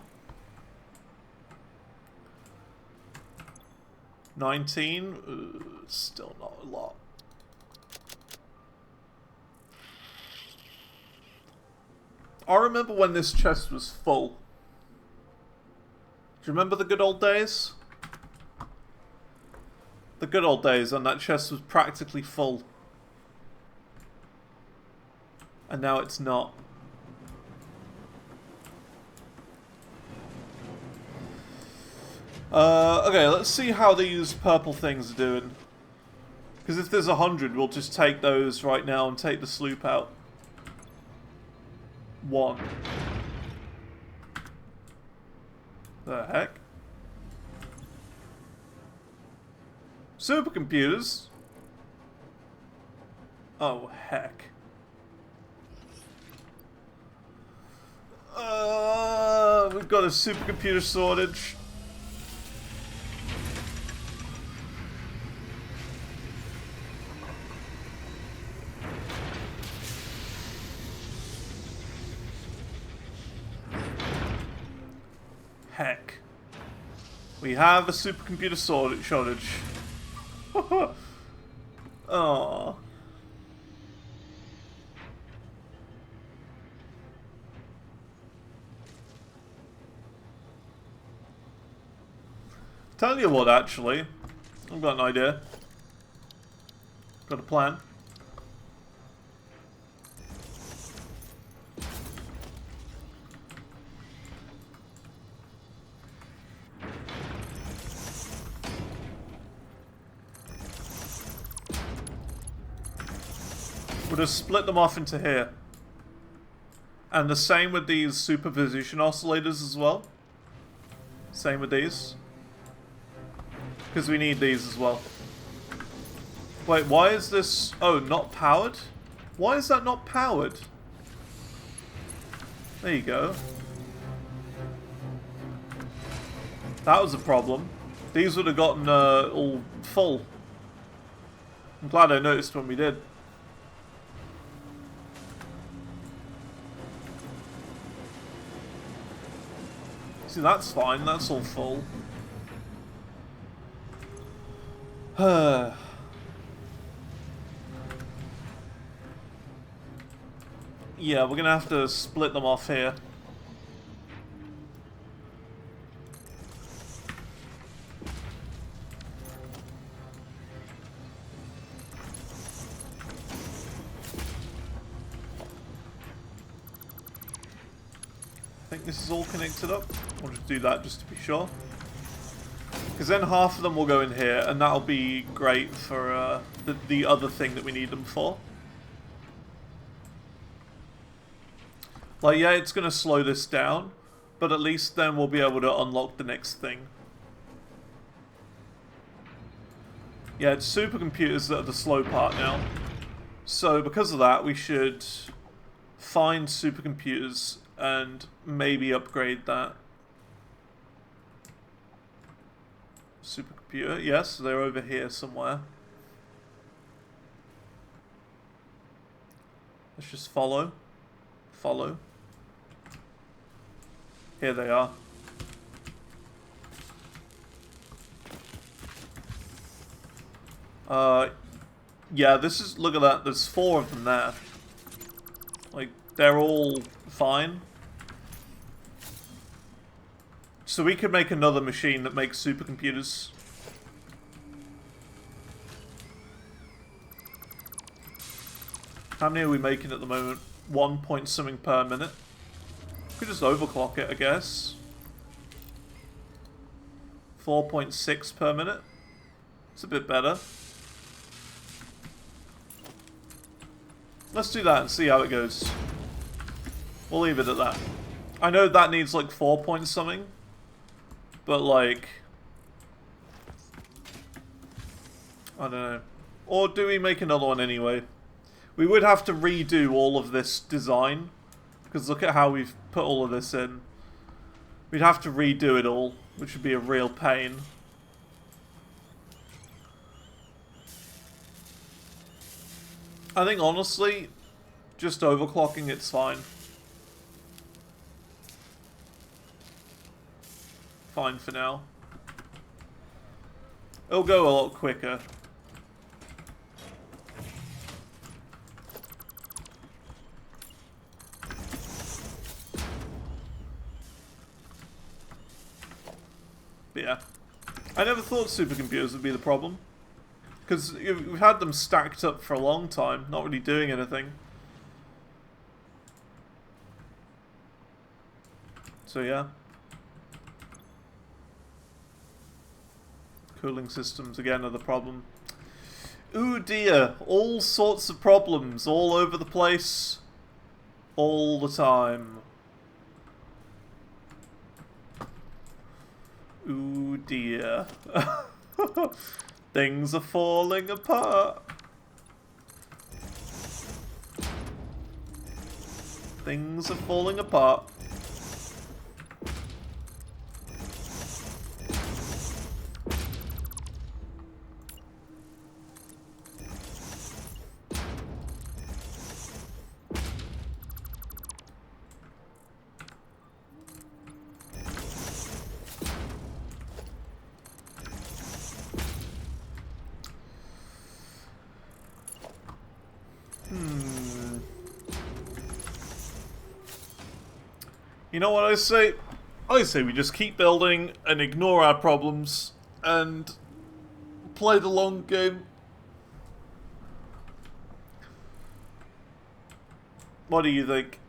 19. Still not a lot. I remember when this chest was full. Do you remember the good old days? The good old days when that chest was practically full. And now it's not. Okay, let's see how these purple things are doing. Because if there's 100, we'll just take those right now and take the sloop out. 1. The heck? Supercomputers? Oh, heck. We've got a supercomputer shortage. Heck. We have a supercomputer shortage. Oh. Tell you what, actually. I've got an idea. Got a plan. We'll just split them off into here. And the same with these superposition oscillators as well. Same with these. Because we need these as well. Wait, why is this... Oh, not powered? Why is that not powered? There you go. That was a problem. These would have gotten all full. I'm glad I noticed when we did. See, that's fine. That's all full. Yeah, we're gonna have to split them off here. I think this is all connected up. We'll just do that just to be sure. Because then half of them will go in here, and that'll be great for the other thing that we need them for. Like, yeah, it's going to slow this down, but at least then we'll be able to unlock the next thing. Yeah, it's supercomputers that are the slow part now. So because of that, we should find supercomputers and maybe upgrade that. Supercomputer, yes, they're over here somewhere. Let's just follow. Follow. Here they are. Yeah, this is, look at that, there's 4 of them there. Like, they're all fine. So we could make another machine that makes supercomputers. How many are we making at the moment? 1 point something per minute. Could just overclock it, I guess. 4.6 per minute. It's a bit better. Let's do that and see how it goes. We'll leave it at that. I know that needs like 4 point something. But like... I don't know. Or do we make another one anyway? We would have to redo all of this design. Because look at how we've put all of this in. We'd have to redo it all, which would be a real pain. I think honestly, just overclocking it's fine. Fine for now. It'll go a lot quicker. But yeah. I never thought supercomputers would be the problem. Because we've had them stacked up for a long time, not really doing anything. So yeah. Cooling systems, again, are the problem. Ooh dear, all sorts of problems all over the place. All the time. Ooh dear. Things are falling apart. Things are falling apart. You know what I say? I say we just keep building and ignore our problems and play the long game. What do you think?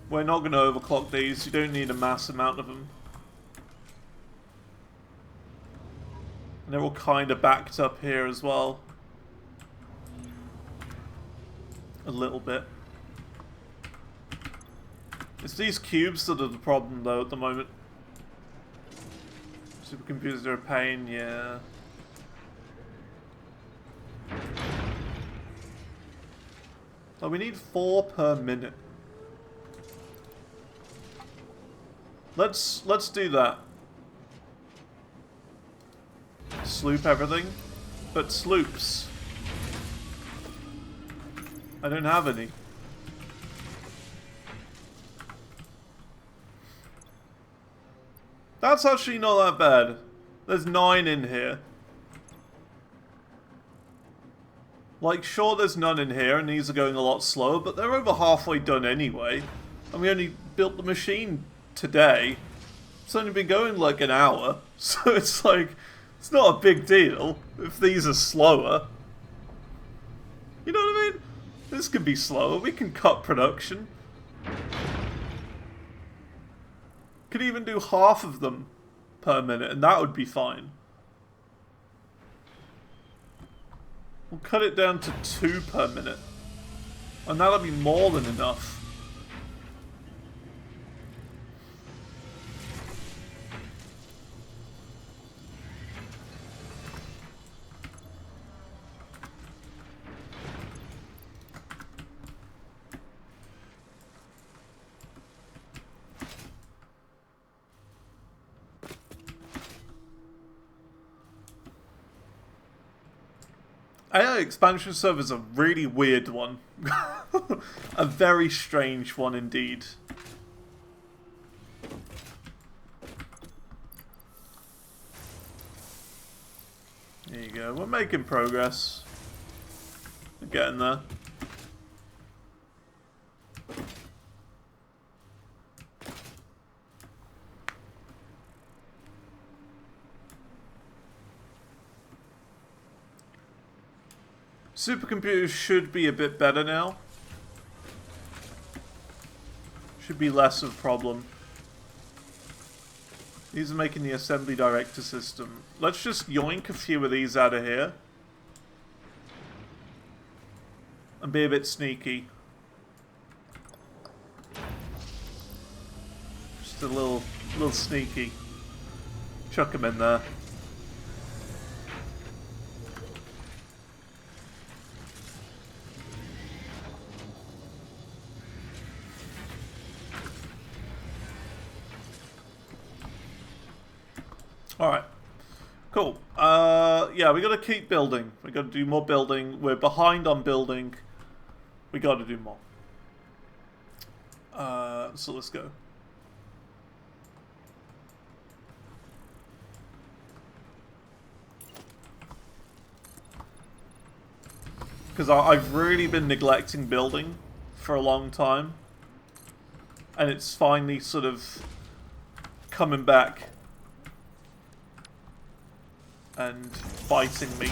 We're not going to overclock these. You don't need a mass amount of them. And they're all kind of backed up here as well. A little bit. It's these cubes that are the problem, though, at the moment. Supercomputers are a pain, yeah. Oh, we need 4 per minute. Let's do that. Sloop everything, but sloops. I don't have any. That's actually not that bad. There's 9 in here. Like, sure, there's none in here, and these are going a lot slower, but they're over halfway done anyway. And we only built the machine today. It's only been going like an hour, so it's like, it's not a big deal if these are slower. You know what I mean? This could be slower. We can cut production. Could even do half of them per minute, and that would be fine. We'll cut it down to 2 per minute. And that'll be more than enough. AI expansion server is a really weird one. A very strange one indeed. There you go. We're making progress. We're getting there. Supercomputers should be a bit better now. Should be less of a problem. These are making the assembly director system. Let's just yoink a few of these out of here. And be a bit sneaky. Just a little sneaky. Chuck them in there. Alright. Cool. Yeah, we gotta keep building. We gotta do more building. We're behind on building. We gotta do more. So let's go. Because I've really been neglecting building for a long time. And it's finally sort of coming back and biting me.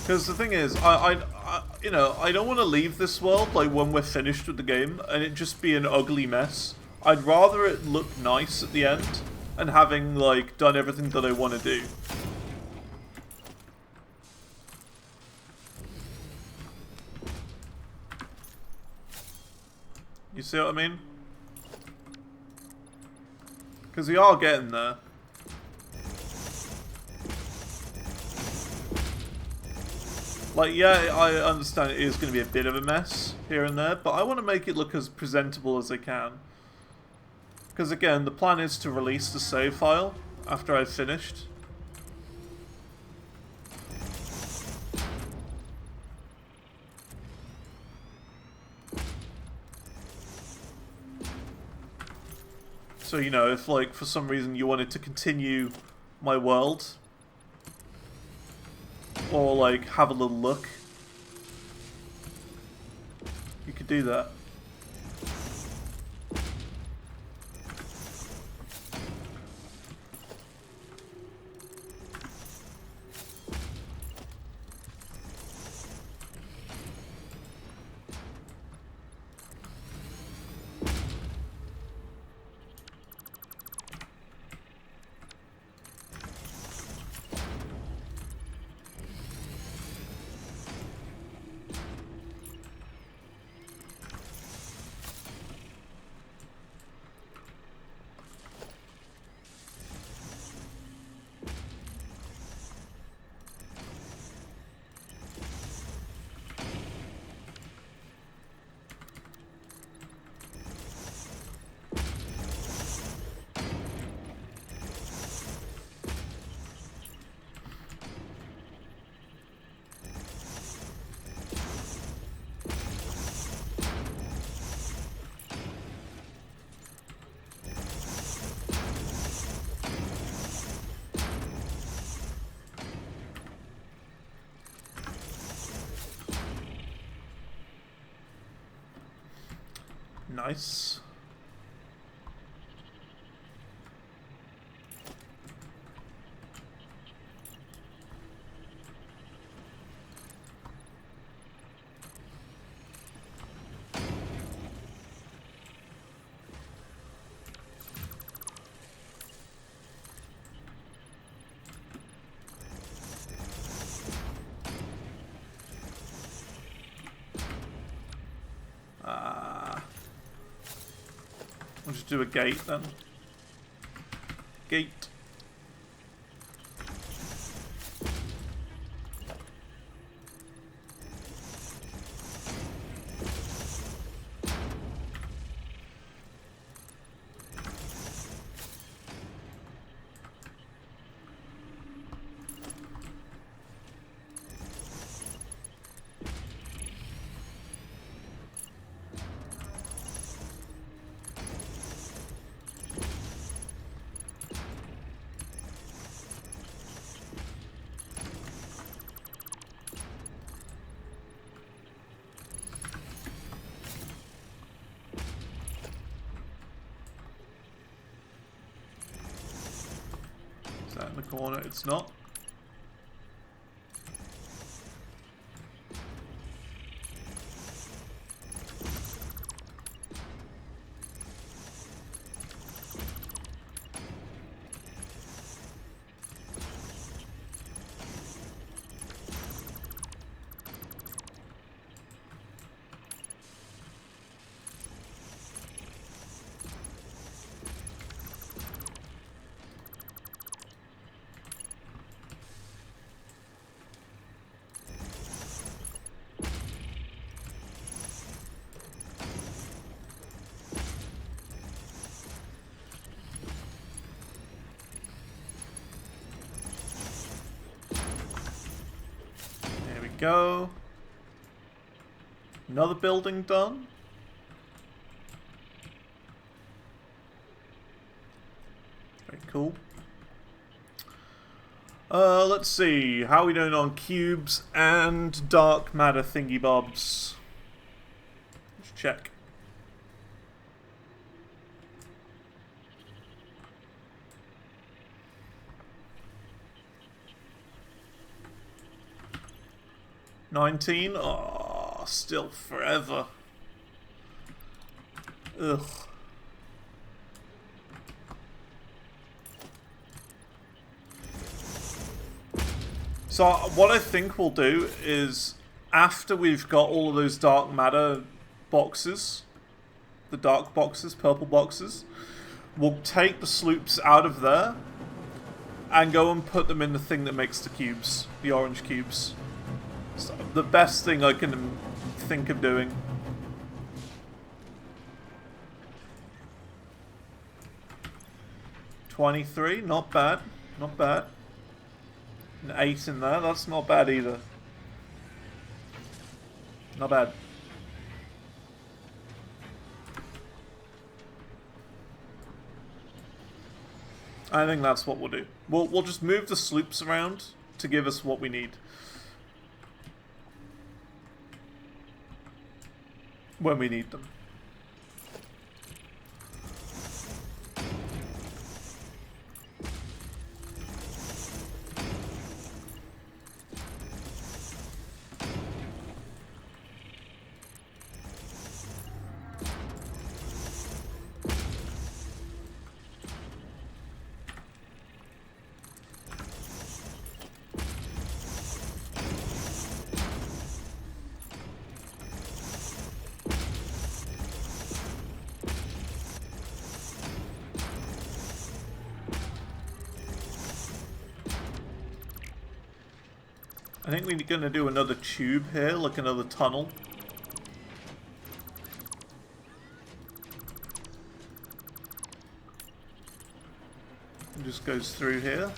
Because the thing is, you know, I don't want to leave this world like when we're finished with the game and it just be an ugly mess. I'd rather it look nice at the end and having like done everything that I want to do. You see what I mean? Because we are getting there. Like, yeah, I understand it is going to be a bit of a mess here and there, but I want to make it look as presentable as I can. Because again, the plan is to release the save file after I've finished. So, you know, if like for some reason you wanted to continue my world, or like have a little look, you could do that. Nice. We'll just do a gate then. Gate. in the corner. It's not. Go. Another building done. Very cool. Let's see. How are we doing on cubes and dark matter thingy bobs? Let's check. $19? Oh, still forever. Ugh. So what I think we'll do is, after we've got all of those dark matter boxes, the dark boxes, purple boxes, we'll take the sloops out of there and go and put them in the thing that makes the cubes, the orange cubes. So the best thing I can think of doing. $23, not bad, not bad. An 8 in there, that's not bad either. Not bad. I think that's what we'll do. We'll just move the sloops around to give us what we need. When we need them. I think we're going to do another tube here, like another tunnel. It just goes through here.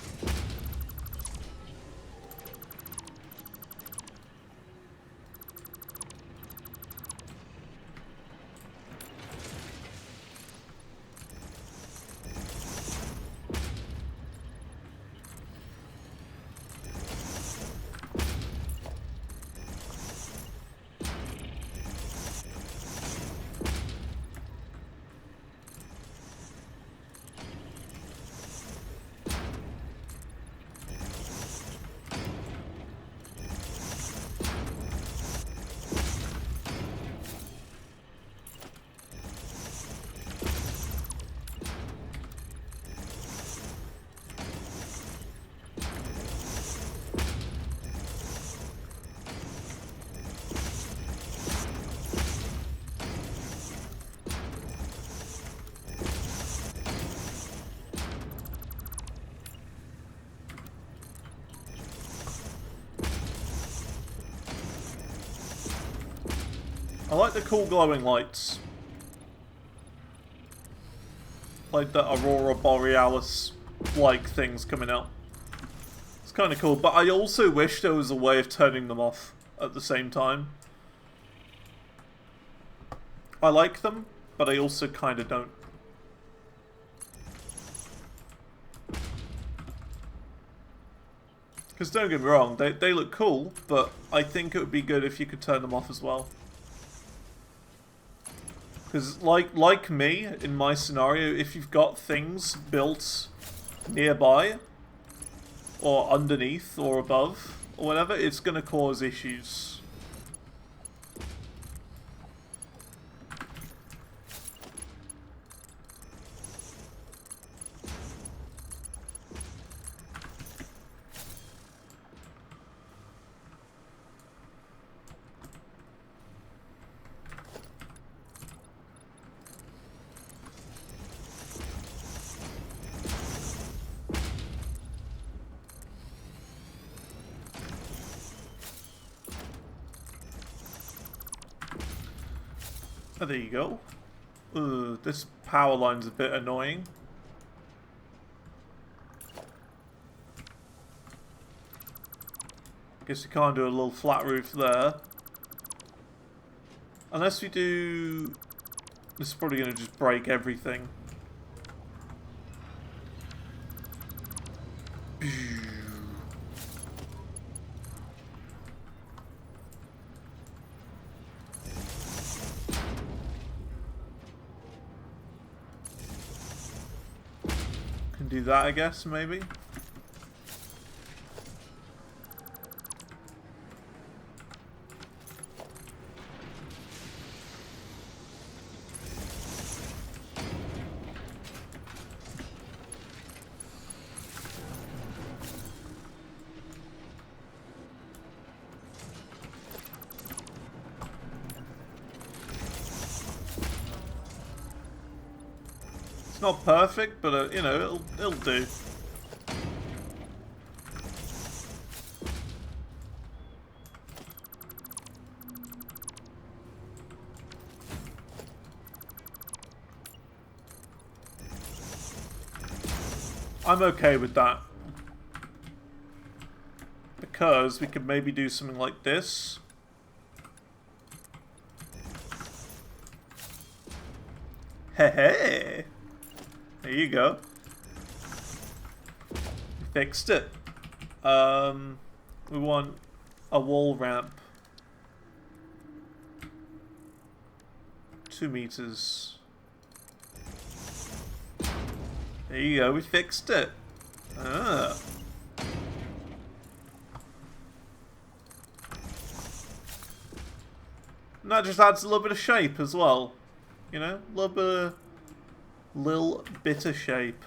I like the cool glowing lights. Like the Aurora Borealis-like things coming out. It's kind of cool, but I also wish there was a way of turning them off at the same time. I like them, but I also kind of don't. Because don't get me wrong, they look cool, but I think it would be good if you could turn them off as well. Because like me, in my scenario, if you've got things built nearby, or underneath or above or whatever, it's going to cause issues. Oh, there you go. Ugh, this power line's a bit annoying. Guess we can't do a little flat roof there. Unless we do... This is probably going to just break everything. Can do that, I guess, maybe. It's not perfect, but you know, it'll do. I'm okay with that. Because we could maybe do something like this. Hey, hey. There you go. We fixed it. We want a wall ramp. 2 meters. There you go, we fixed it. Ah. And that just adds a little bit of shape as well. You know, a little bit of shape.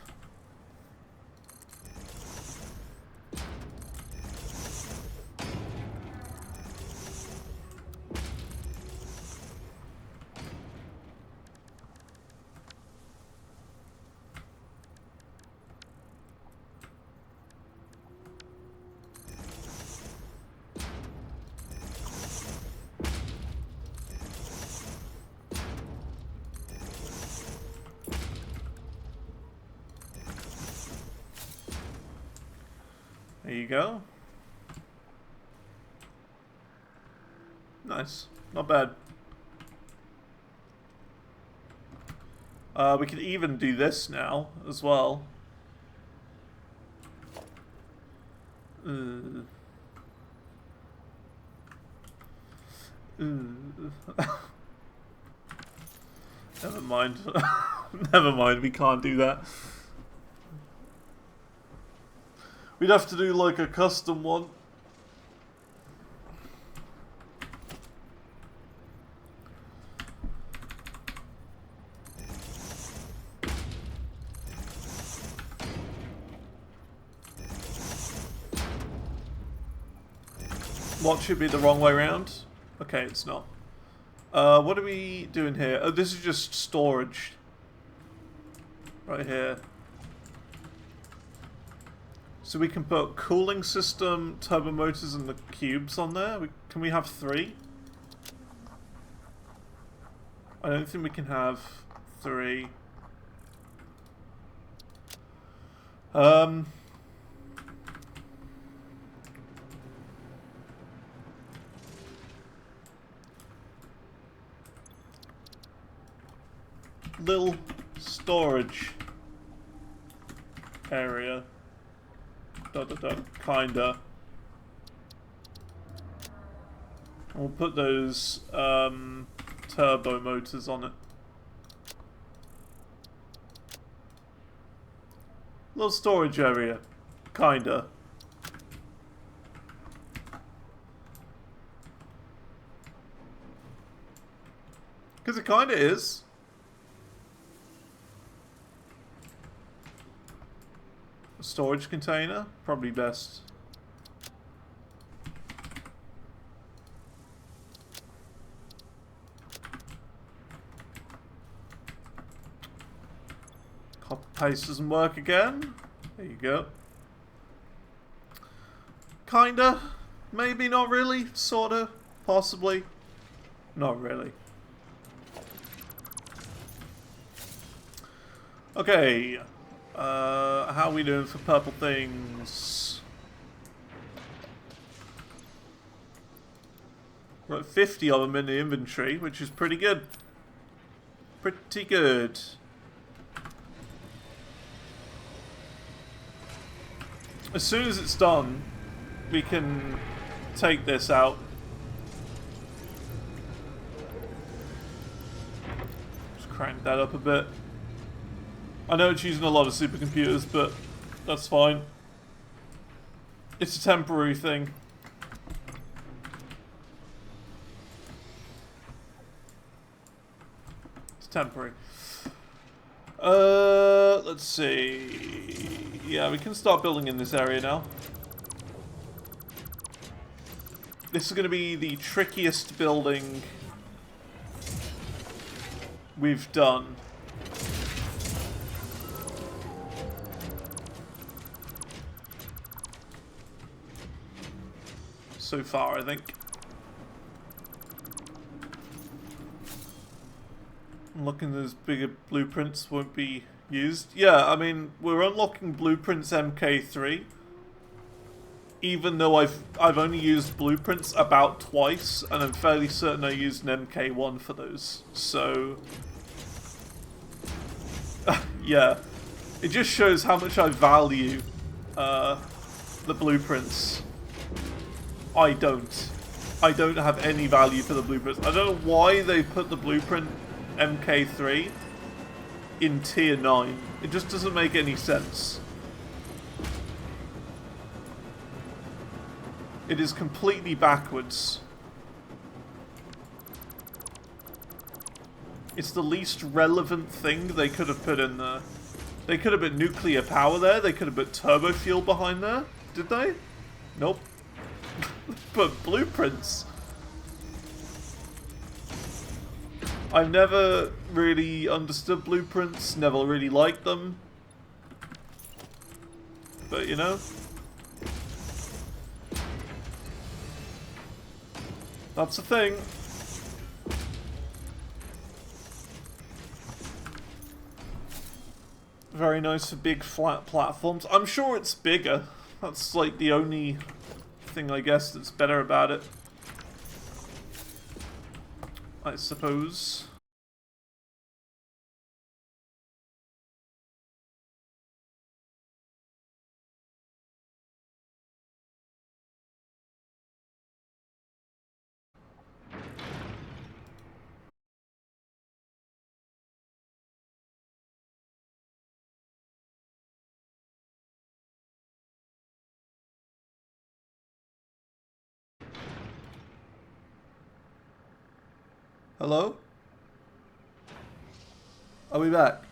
There you go. Nice. Not bad. We could even do this now as well. Never mind. Never mind, we can't do that. We'd have to do like a custom one. What should be the wrong way around? Okay, it's not. What are we doing here? Oh, this is just storage. Right here. So we can put cooling system, turbo motors, and the cubes on there. Can we have 3? I don't think we can have 3. Little storage area. Kinda. We'll put those turbo motors on it. Little storage area. Kinda. Because it kind of is. A storage container, probably best. Copy paste doesn't work again. There you go. Kinda. Maybe not really. Sorta. Possibly. Not really. Okay. How are we doing for purple things? We're at 50 of them in the inventory, which is pretty good. Pretty good. As soon as it's done, we can take this out. Just crank that up a bit. I know it's using a lot of supercomputers, but that's fine. It's a temporary thing. It's temporary. Let's see. Yeah, we can start building in this area now. This is going to be the trickiest building we've done. So far, I think. Unlocking those bigger blueprints won't be used. Yeah, I mean, we're unlocking blueprints MK3. Even though I've only used blueprints about twice, and I'm fairly certain I used an MK1 for those. So yeah. It just shows how much I value the blueprints. I don't have any value for the blueprints. I don't know why they put the blueprint MK3 in tier 9. It just doesn't make any sense. It is completely backwards. It's the least relevant thing they could have put in there. They could have put nuclear power there. They could have put turbo fuel behind there. Did they? Nope. But blueprints. I've never really understood blueprints. Never really liked them. But you know. That's the thing. Very nice for big flat platforms. I'm sure it's bigger. That's like the only thing I guess that's better about it. I suppose. Hello? Are we back?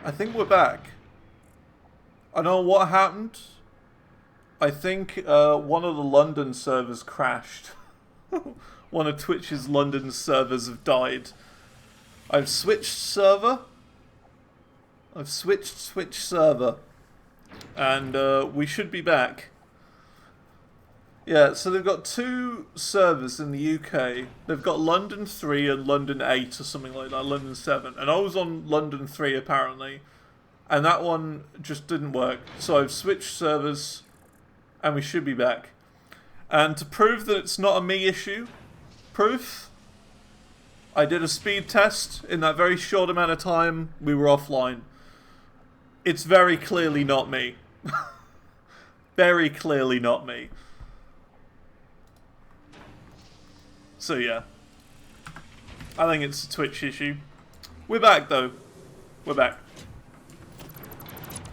I think we're back. I don't know what happened. I think one of the London servers crashed. One of Twitch's London servers have died. I've switched server. I've switched Switch server. And we should be back. Yeah, so they've got two servers in the UK. They've got London 3 and London 8 or something like that, London 7. And I was on London 3 apparently. And that one just didn't work. So I've switched servers and we should be back. And to prove that it's not a me issue, proof, I did a speed test. In that very short amount of time, we were offline. It's very clearly not me. Very clearly not me. So yeah, I think it's a Twitch issue. We're back though. We're back.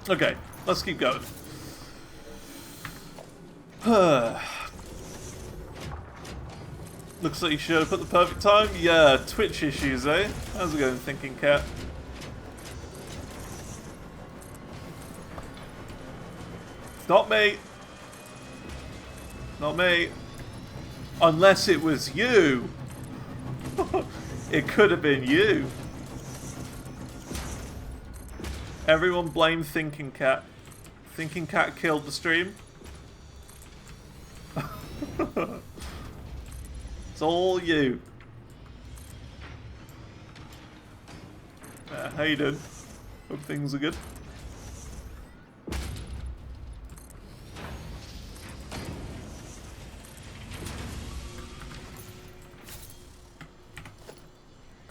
Okay, let's keep going. Looks like you showed up at the perfect time. Yeah, Twitch issues, eh? How's it going, Thinking Cat? Not me. Not me. Unless it was you. It could have been you. Everyone blame Thinking Cat. Thinking Cat killed the stream. It's all you. How you doing? Hope things are good.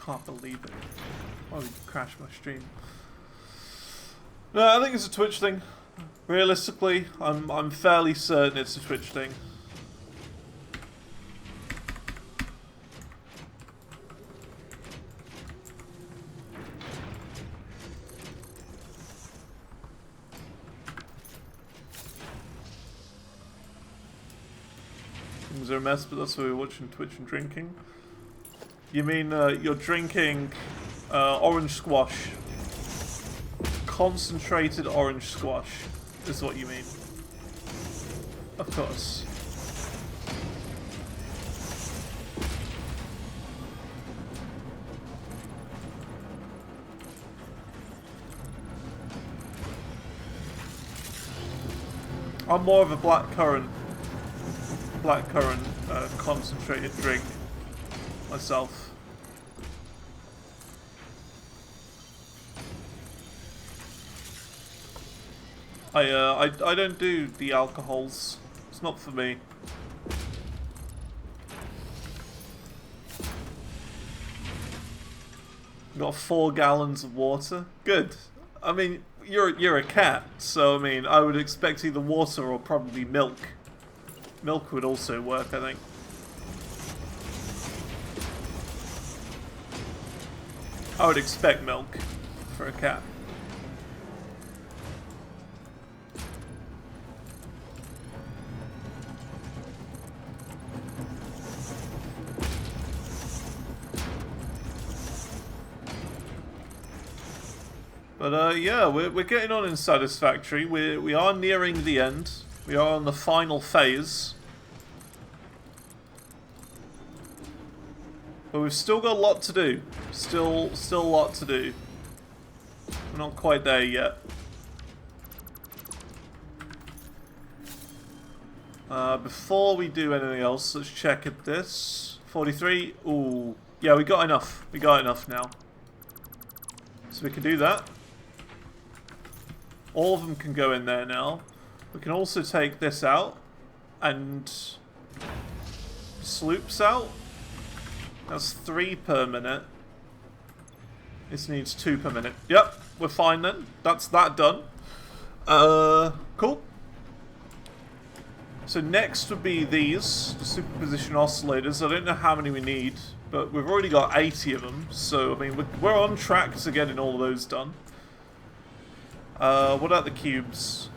Can't believe it. Why would you crash my stream? No, I think it's a Twitch thing. Realistically, I'm fairly certain it's a Twitch thing. Things are a mess, but that's why we're watching Twitch and drinking. You mean you're drinking orange squash? Concentrated orange squash is what you mean. Of course. I'm more of a blackcurrant concentrated drink myself. I don't do the alcohols. It's not for me. Got 4 gallons of water. Good. I mean, you're a cat, so I mean, I would expect either water or probably milk. Milk would also work, I think. I would expect milk for a cat. But yeah, we're getting on in Satisfactory. We are nearing the end. We are on the final phase. But we've still got a lot to do. Still a lot to do. We're not quite there yet. Before we do anything else, let's check at this. 43. Ooh. Yeah, we got enough. We got enough now. So we can do that. All of them can go in there now. We can also take this out. And sloops out. That's 3 per minute. This needs 2 per minute. Yep, we're fine then. That's that done. Cool. So next would be these, the superposition oscillators. I don't know how many we need, but we've already got 80 of them. So, I mean, we're on track to getting all of those done. What about the cubes?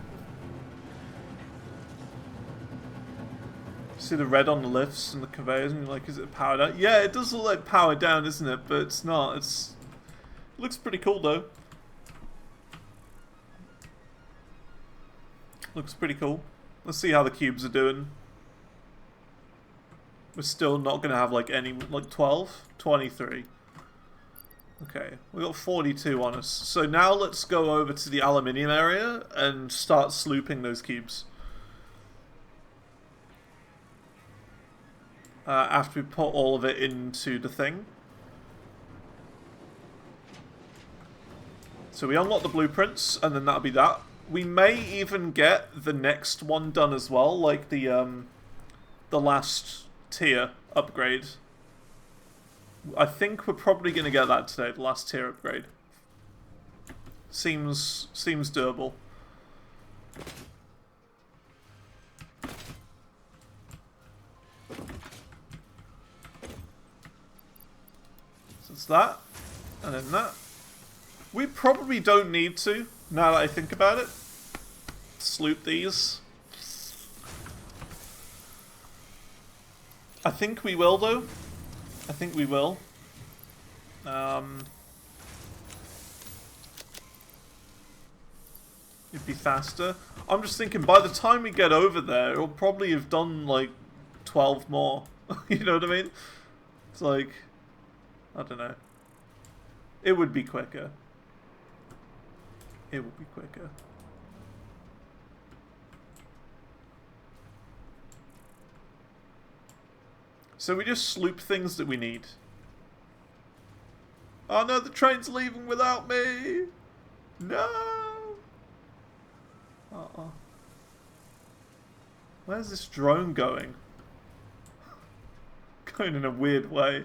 See the red on the lifts and the conveyors, and you're like, is it powered out? Yeah, it does look like powered down, isn't it? But it's not. It looks pretty cool, though. Looks pretty cool. Let's see how the cubes are doing. We're still not going to have, like, any... Like, 12? 23. Okay, we got 42 on us. So now let's go over to the aluminium area and start slooping those cubes. After we put all of it into the thing. So we unlock the blueprints, and then that'll be that. We may even get the next one done as well, like the last tier upgrade. I think we're probably going to get that today, the last tier upgrade. Seems doable. So it's that, and then that. We probably don't need to, now that I think about it. Sloop these. I think we will, though. I think we will. It'd be faster. I'm just thinking, by the time we get over there, it'll probably have done, like, 12 more. You know what I mean? It's like, I don't know. It would be quicker. It would be quicker. So we just sloop things that we need. Oh no, the train's leaving without me! No! Uh-uh. Where's this drone going? Going in a weird way.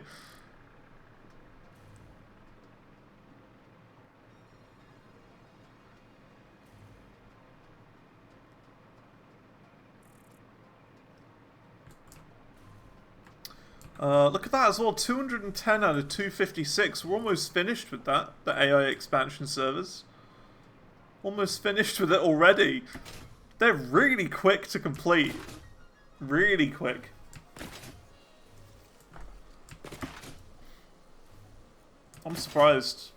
Look at that as well, 210 out of 256. We're almost finished with that, the AI expansion servers. Almost finished with it already. They're really quick to complete. Really quick. I'm surprised.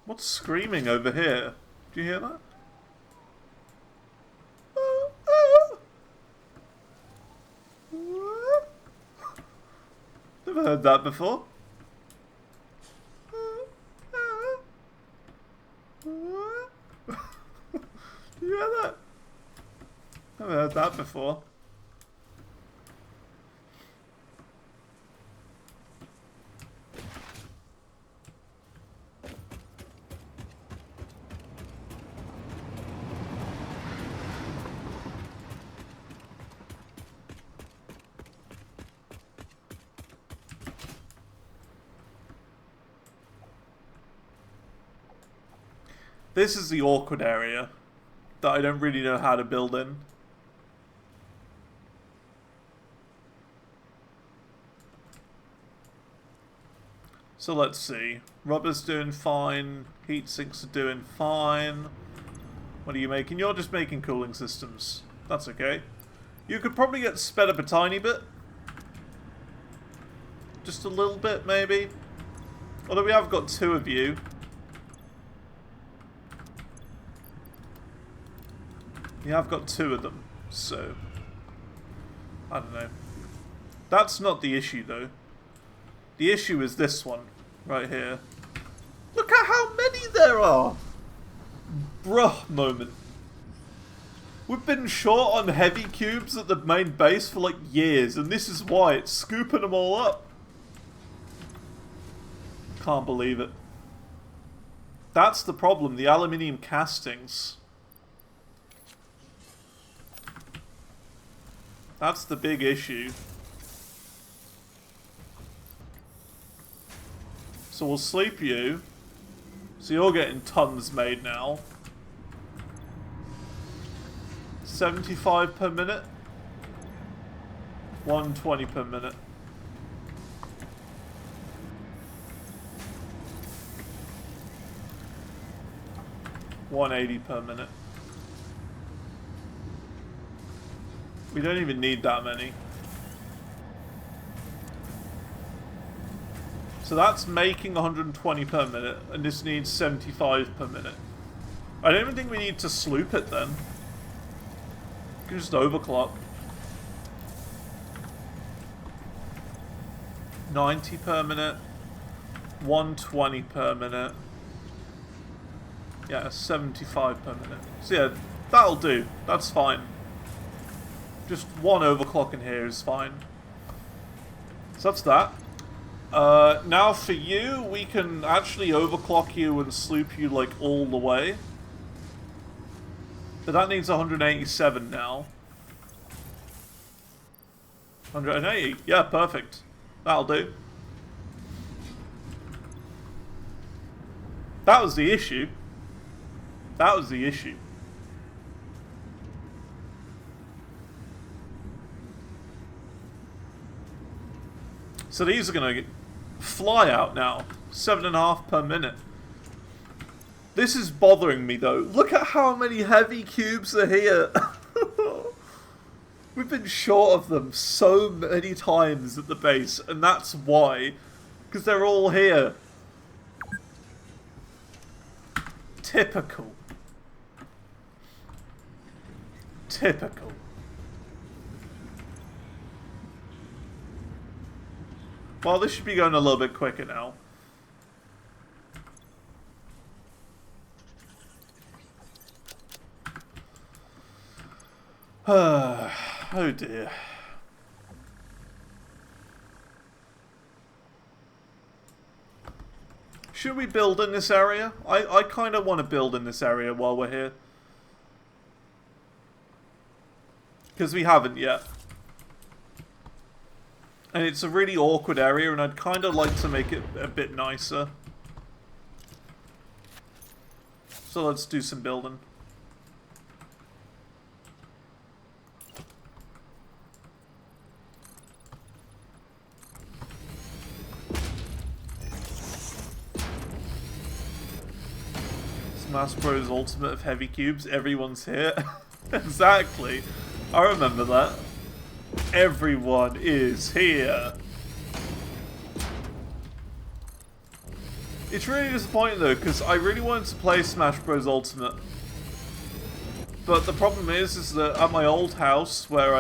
What's screaming over here? Do you hear that? Never heard that before. Do you hear that? Never heard that before. This is the awkward area that I don't really know how to build in. So let's see. Rubber's doing fine. Heat sinks are doing fine. What are you making? You're just making cooling systems. That's okay. You could probably get sped up a tiny bit. Just a little bit, maybe. Although we have got two of you. You have got two of them, so I don't know. That's not the issue, though. The issue is this one, right here. Look at how many there are! Bruh moment. We've been short on heavy cubes at the main base for like years, and this is why. It's scooping them all up. Can't believe it. That's the problem, the aluminium castings. That's the big issue. So we'll sleep you. So you're getting tons made now. 75 per minute. 120 per minute. $180 per minute. We don't even need that many. So that's making 120 per minute, and this needs 75 per minute. I don't even think we need to sloop it then. We can just overclock. 90 per minute. 120 per minute. Yeah, 75 per minute. So yeah, that'll do. That's fine. Just one overclock in here is fine. So that's that. Now for you, we can actually overclock you and sloop you like all the way. But that needs 187 now. 180. Yeah, perfect. That'll do. That was the issue. That was the issue. So these are going to fly out now. 7.5 per minute. This is bothering me though. Look at how many heavy cubes are here. We've been short of them so many times at the base, and that's why. Because they're all here. Typical. Typical. Well, this should be going a little bit quicker now. Oh dear. Should we build in this area? I kind of want to build in this area while we're here. Because we haven't yet. And it's a really awkward area, and I'd kind of like to make it a bit nicer. So let's do some building. Smash Bros. Ultimate of heavy cubes. Everyone's here. Exactly. I remember that. Everyone is here. It's really disappointing though, because I really wanted to play Smash Bros. Ultimate. But the problem is that at my old house, where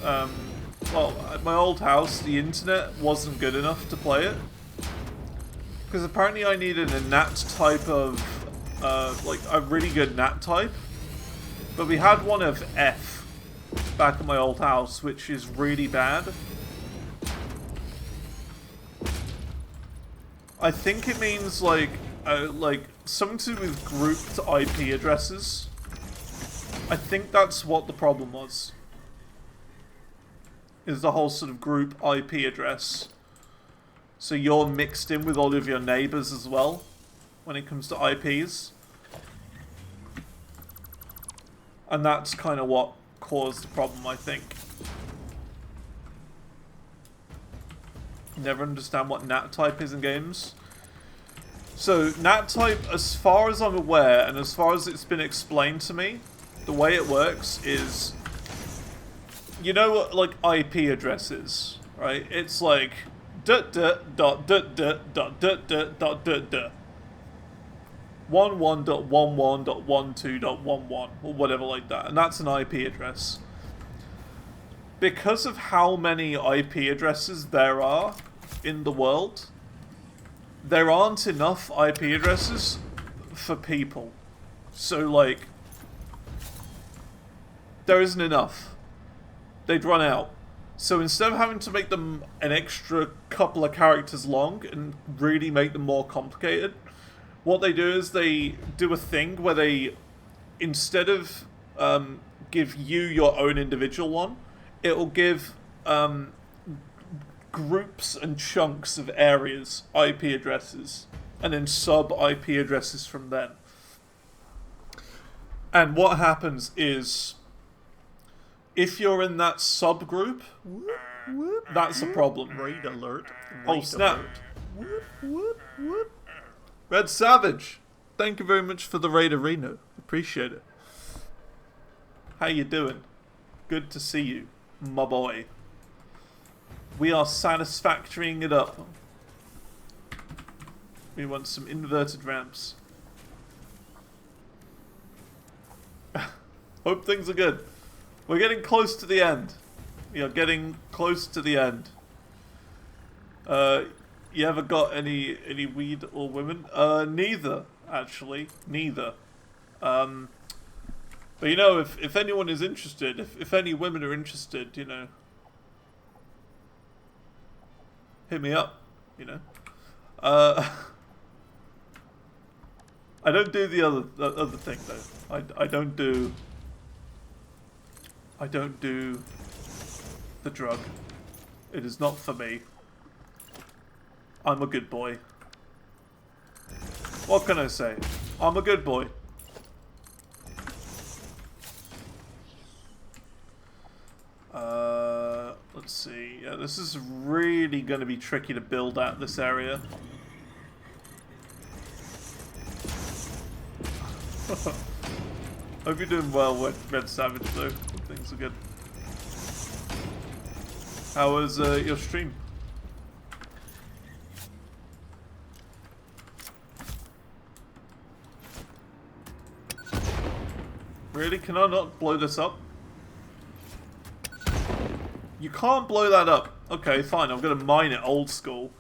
well, at my old house, the internet wasn't good enough to play it. Because apparently I needed a NAT type of, like a really good NAT type. But we had one of F back at my old house, which is really bad. I think it means like something to do with grouped IP addresses. I think that's what the problem was. Is the whole sort of group IP address. So you're mixed in with all of your neighbors as well when it comes to IPs. And that's kind of what caused the problem, I think. Never understand what NAT type is in games. So NAT type, as far as I'm aware, and as far as it's been explained to me, the way it works is, you know what, like IP addresses, right? It's like dot dot dot dot dot dot dot dot dot dot dot 11.11.12.11 or whatever like that, and that's an IP address. Because of how many IP addresses there are in the world, there aren't enough IP addresses for people. So like, there isn't enough. They'd run out. So instead of having to make them an extra couple of characters long and really make them more complicated, what they do is they do a thing where they, instead of give you your own individual one, it will give groups and chunks of areas IP addresses, and then sub-IP addresses from them. And what happens is, if you're in that subgroup, that's a problem. Raid alert. Oh snap. Red Savage, thank you very much for the raid arena. Appreciate it. How you doing? Good to see you, my boy. We are satisfactorying it up. We want some inverted ramps. Hope things are good. We're getting close to the end. We are getting close to the end. You ever got any weed or women? Neither, actually. Neither. But you know, if anyone is interested, if any women are interested, you know, hit me up, you know. I don't do the other thing though. I don't do the drug. It is not for me. I'm a good boy. What can I say? I'm a good boy. Let's see. Yeah, this is really going to be tricky to build at this area. Hope you're doing well with Red Savage, though. Things are good. How was your stream? Really? Can I not blow this up? You can't blow that up. Okay, fine. I'm going to mine it old school.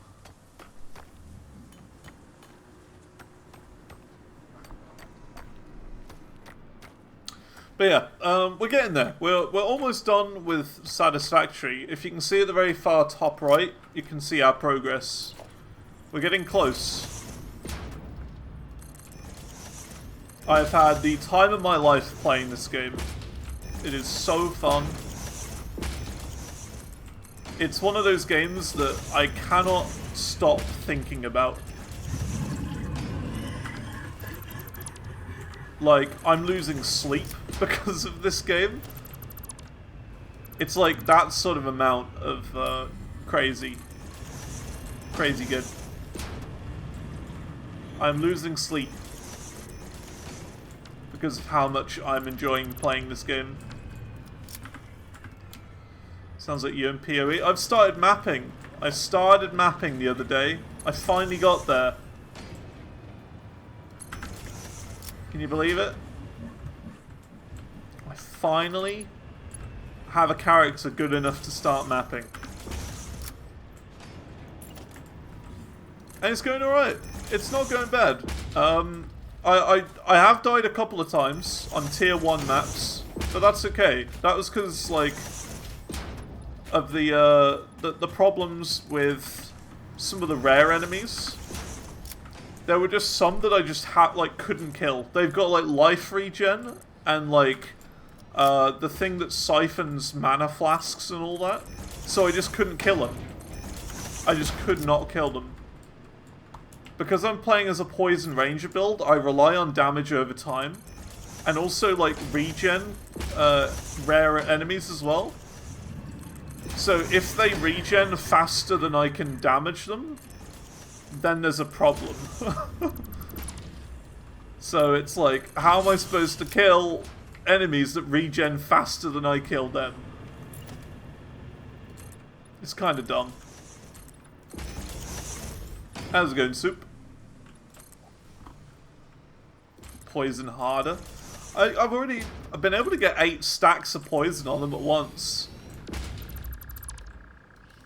But yeah, we're getting there. We're almost done with Satisfactory. If you can see at the very far top right, you can see our progress. We're getting close. I've had the time of my life playing this game. It is so fun. It's one of those games that I cannot stop thinking about. Like, I'm losing sleep because of this game. It's like that sort of amount of crazy. Crazy good. I'm losing sleep because of how much I'm enjoying playing this game. Sounds like you and PoE. I've started mapping. I started mapping the other day. I finally got there. Can you believe it? I finally have a character good enough to start mapping. And it's going alright. It's not going bad. I have died a couple of times on tier 1 maps, but that's okay. That was because, like, of the problems with some of the rare enemies. There were just some that I just couldn't kill. They've got like life regen and like the thing that siphons mana flasks and all that. So I just couldn't kill them. I just could not kill them. Because I'm playing as a poison ranger build, I rely on damage over time. And also like regen rare enemies as well. So if they regen faster than I can damage them, then there's a problem. So it's like, how am I supposed to kill enemies that regen faster than I kill them? It's kind of dumb. How's it going, Soup? Poison harder. I've been able to get 8 stacks of poison on them at once.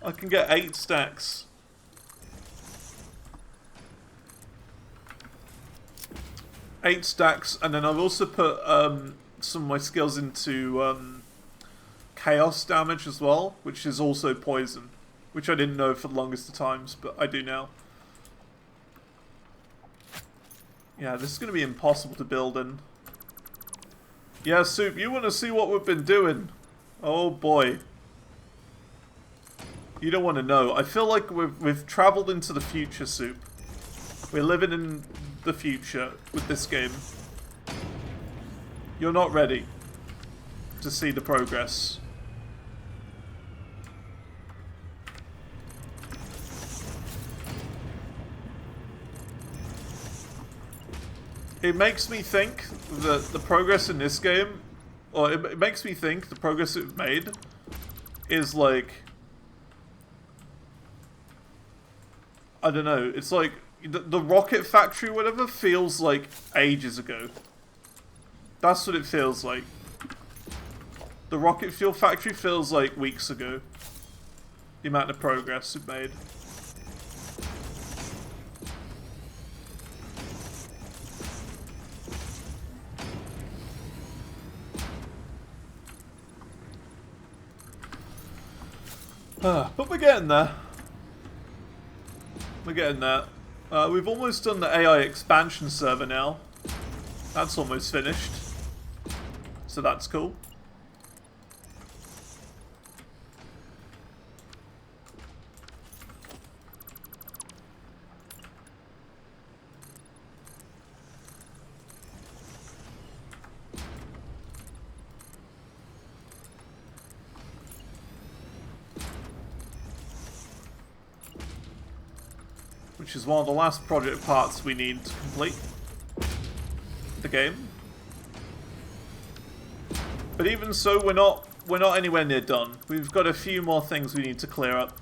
I can get 8 stacks. Eight stacks, and then I've also put some of my skills into chaos damage as well, which is also poison, which I didn't know for the longest of times, but I do now. Yeah, this is going to be impossible to build in. Yeah, Soup, you want to see what we've been doing? Oh boy. You don't want to know. I feel like we've travelled into the future, Soup. We're living in the future with this game. You're not ready to see the progress. It makes me think that the progress in this game, or it makes me think the progress it made is like, I don't know, it's like the Rocket Factory, whatever, feels like ages ago. That's what it feels like. The Rocket Fuel Factory feels like weeks ago. The amount of progress it made. But we're getting there. We're getting there. We've almost done the AI expansion server now. That's almost finished. So that's cool. which is one of the last project parts we need to complete the game. But even so, we're not anywhere near done. We've got a few more things we need to clear up.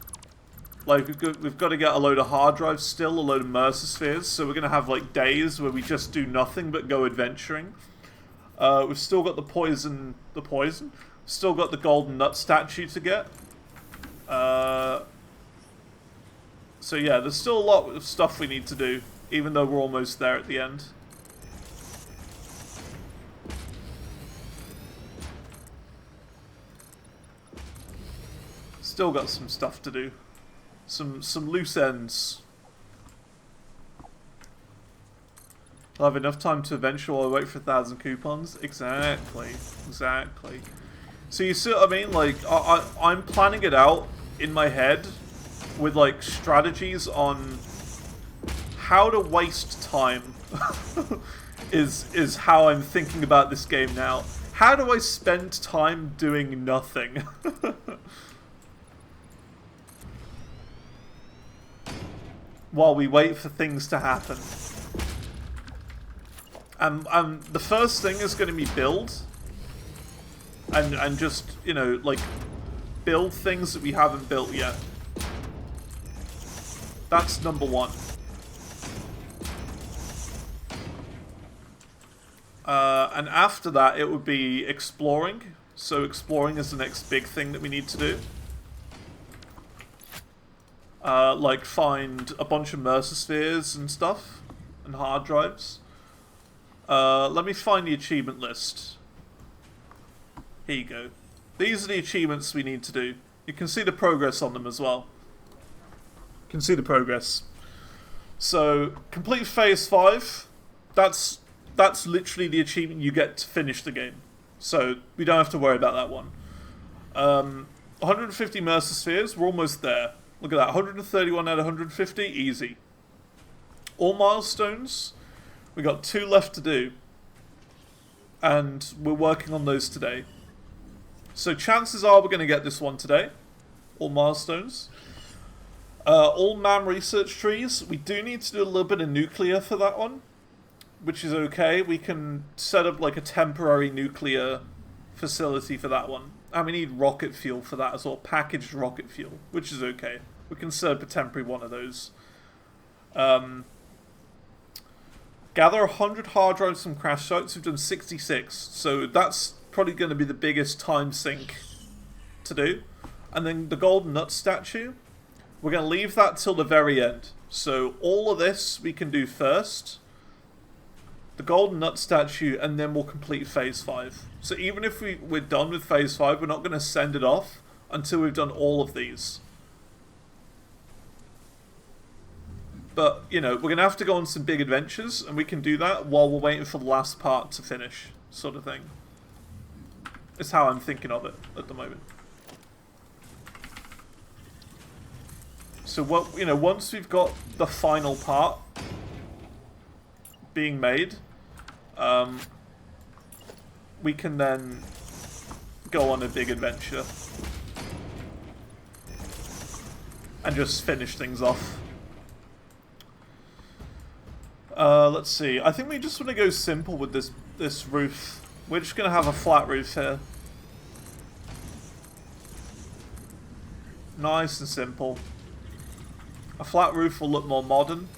Like, we've got to get a load of hard drives still, a load of Mercer spheres, so we're going to have, like, days where we just do nothing but go adventuring. We've still got the poison. Still got the golden nut statue to get. So yeah, there's still a lot of stuff we need to do, even though we're almost there at the end. Still got some stuff to do. Some loose ends. I'll have enough time to adventure while I wait for 1,000 coupons. Exactly. So you see what I mean? Like, I'm planning it out in my head with, like, strategies on how to waste time. is how I'm thinking about this game now. How do I spend time doing nothing? While we wait for things to happen. The first thing is going to be build. And just, you know, like, build things that we haven't built yet. That's number one. And after that, it would be exploring. So exploring is the next big thing that we need to do. Like, find a bunch of Mercer spheres and stuff. And hard drives. Let me find the achievement list. Here you go. These are the achievements we need to do. You can see the progress on them as well. You can see the progress. So, complete Phase 5. That's literally the achievement you get to finish the game. So, we don't have to worry about that one. 150 Mercer spheres, we're almost there. Look at that, 131 out of 150, easy. All milestones, we got 2 left to do. And we're working on those today. So chances are we're going to get this one today. All milestones. All MAM research trees, we do need to do a little bit of nuclear for that one. Which is okay, we can set up like a temporary nuclear facility for that one. And we need rocket fuel for that as well, packaged rocket fuel, which is okay. We can set up a temporary one of those. Gather 100 hard drives from crash sites. We've done 66, so that's probably going to be the biggest time sink to do. And then the golden nut statue, we're going to leave that till the very end. So all of this we can do first. The golden nut statue, and then we'll complete Phase 5. So even if we're done with Phase 5, we're not going to send it off until we've done all of these. But, you know, we're going to have to go on some big adventures, and we can do that while we're waiting for the last part to finish, sort of thing. It's how I'm thinking of it at the moment. So, what, you know, once we've got the final part being made, we can then go on a big adventure and just finish things off. Let's see. I think we just want to go simple with this roof. We're just going to have a flat roof here. Nice and simple. A flat roof will look more modern.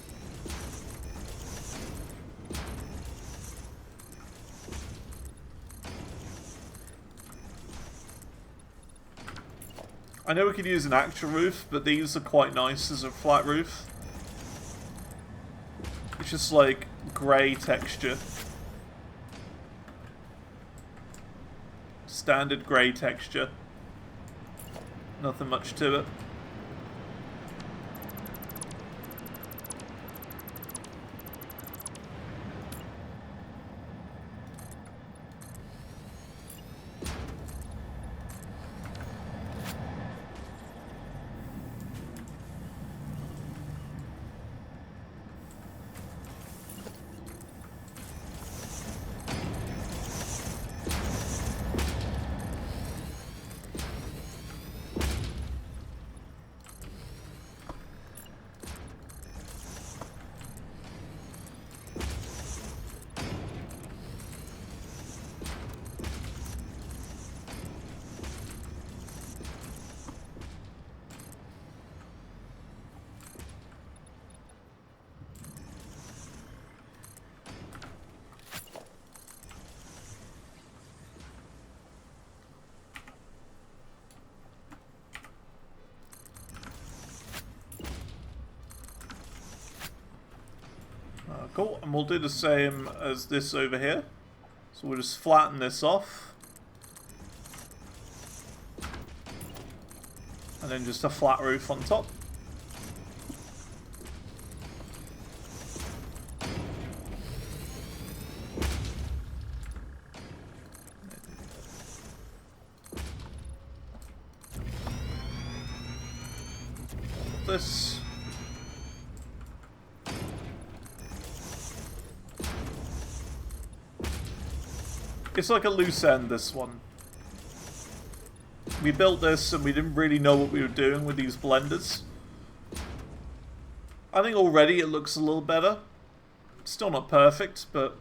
I know we could use an actual roof, but these are quite nice as a flat roof. It's just like grey texture. Standard grey texture. Nothing much to it. Cool, and we'll do the same as this over here. So we'll just flatten this off. And then just a flat roof on top. This. It's like a loose end, this one. We built this and we didn't really know what we were doing with these blenders. I think already it looks a little better. It's still not perfect, but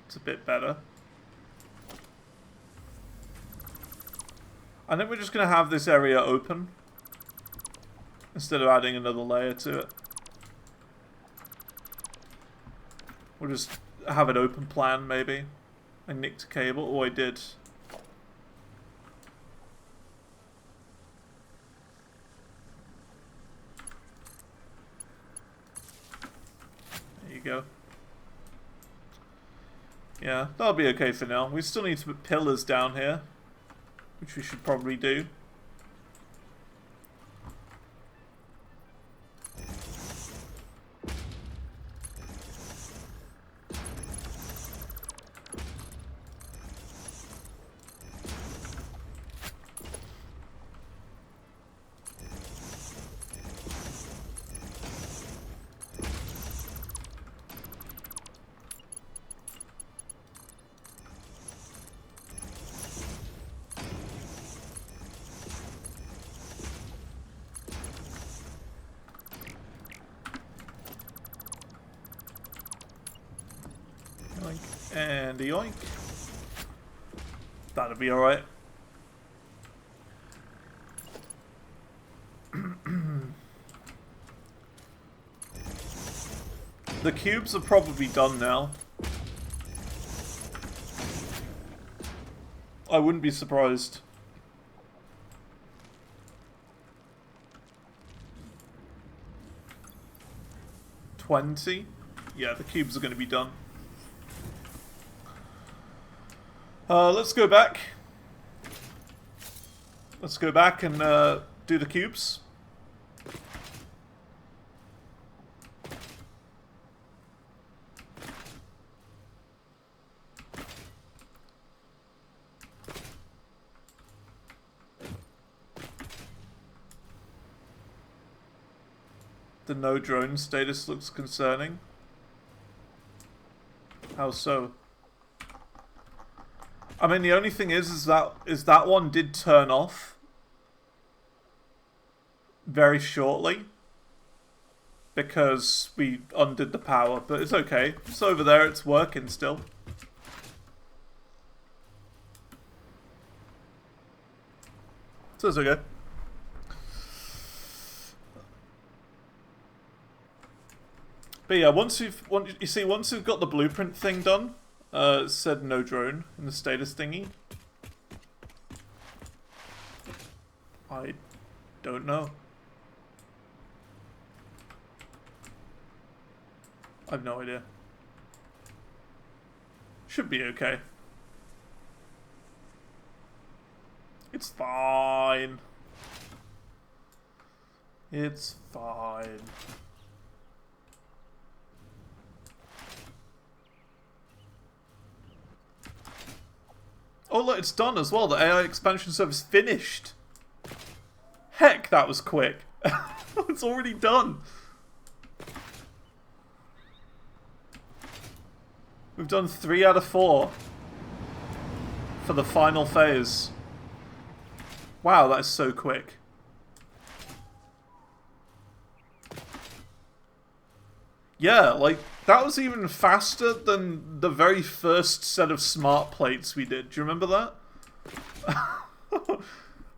it's a bit better. I think we're just going to have this area open instead of adding another layer to it. We'll just have an open plan, maybe. I nicked a cable. Oh, I did. There you go. Yeah, that'll be okay for now. We still need to put pillars down here, which we should probably do. And a yoink. That'll be alright. The cubes are probably done now. I wouldn't be surprised. $20? Yeah, the cubes are going to be done. Let's go back. Let's go back and do the cubes. The no drone status looks concerning. How so? I mean, the only thing is that one did turn off very shortly because we undid the power, but it's okay. It's over there, it's working still. So it's okay. But yeah, once we've got the blueprint thing done, it said no drone in the status thingy. I don't know. I've no idea. Should be okay. It's fine. It's fine. Oh look, it's done as well. The AI expansion service finished. Heck, that was quick. It's already done. We've done 3 out of 4 for the final phase. Wow, that is so quick. Yeah, like, that was even faster than the very first set of smart plates we did. Do you remember that?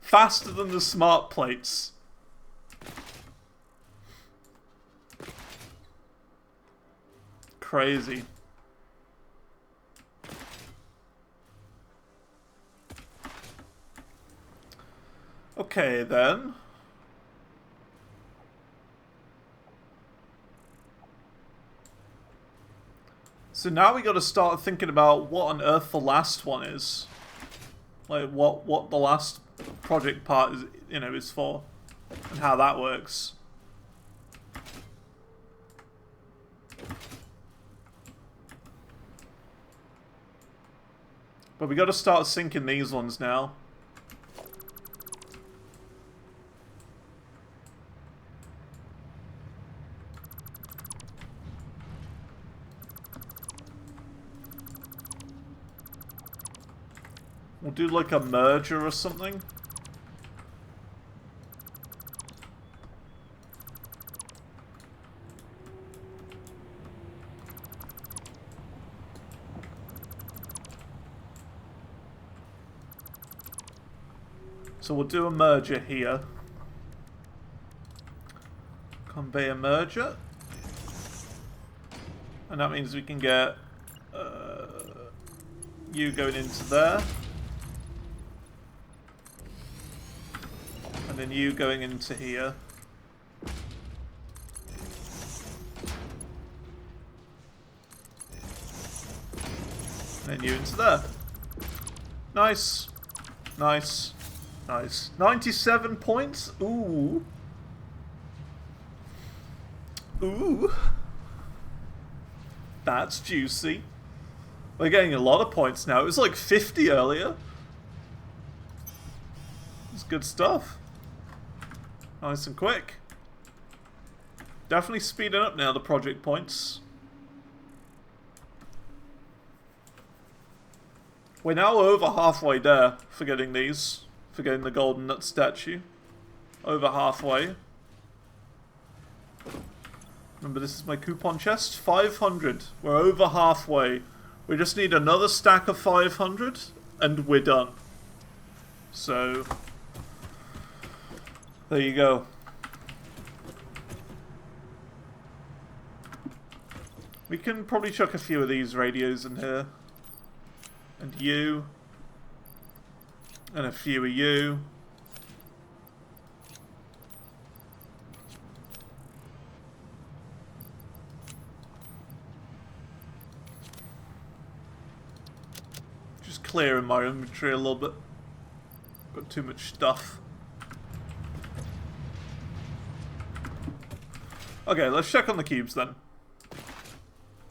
Faster than the smart plates. Crazy. Okay, then. So now we got to start thinking about what on earth the last one is. Like what the last project part is, is for, and how that works. But we got to start syncing these ones now. We'll do like a merger or something. So we'll do a merger here. Conveyor merger. And that means we can get you going into there. And then you going into here. And then you into there. Nice. Nice. Nice. 97 points? Ooh. Ooh. That's juicy. We're getting a lot of points now. It was like 50 earlier. It's good stuff. Nice and quick. Definitely speeding up now, the project points. We're now over halfway there for getting these. For getting the golden nut statue. Over halfway. Remember, this is my coupon chest. 500. We're over halfway. We just need another stack of 500 and we're done. So, there you go. We can probably chuck a few of these radios in here. And you. And a few of you. Just clearing my inventory a little bit. Got too much stuff. Okay, let's check on the cubes then.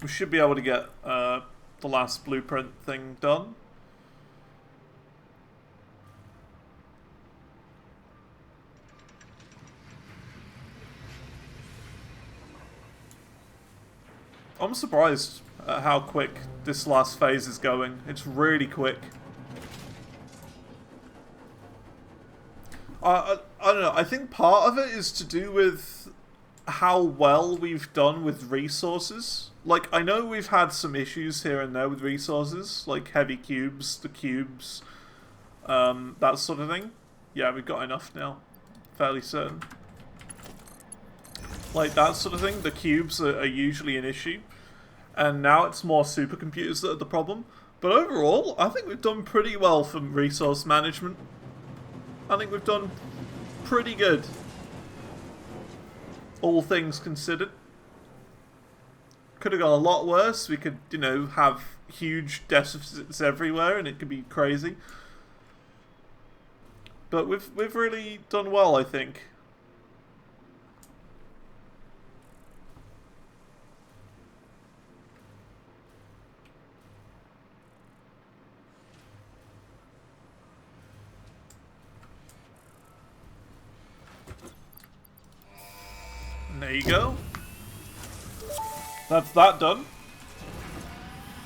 We should be able to get the last blueprint thing done. I'm surprised at how quick this last phase is going. It's really quick. I don't know, I think part of it is to do with how well we've done with resources. Like, I know we've had some issues here and there with resources, like heavy cubes, the cubes, that sort of thing. Yeah, we've got enough now, fairly certain. Like that sort of thing, the cubes are usually an issue. And now it's more supercomputers that are the problem. But overall, I think we've done pretty well for resource management. I think we've done pretty good. All things considered. Could have gone a lot worse. We could, have huge deficits everywhere and it could be crazy. But we've really done well, I think. There you go. That's that done.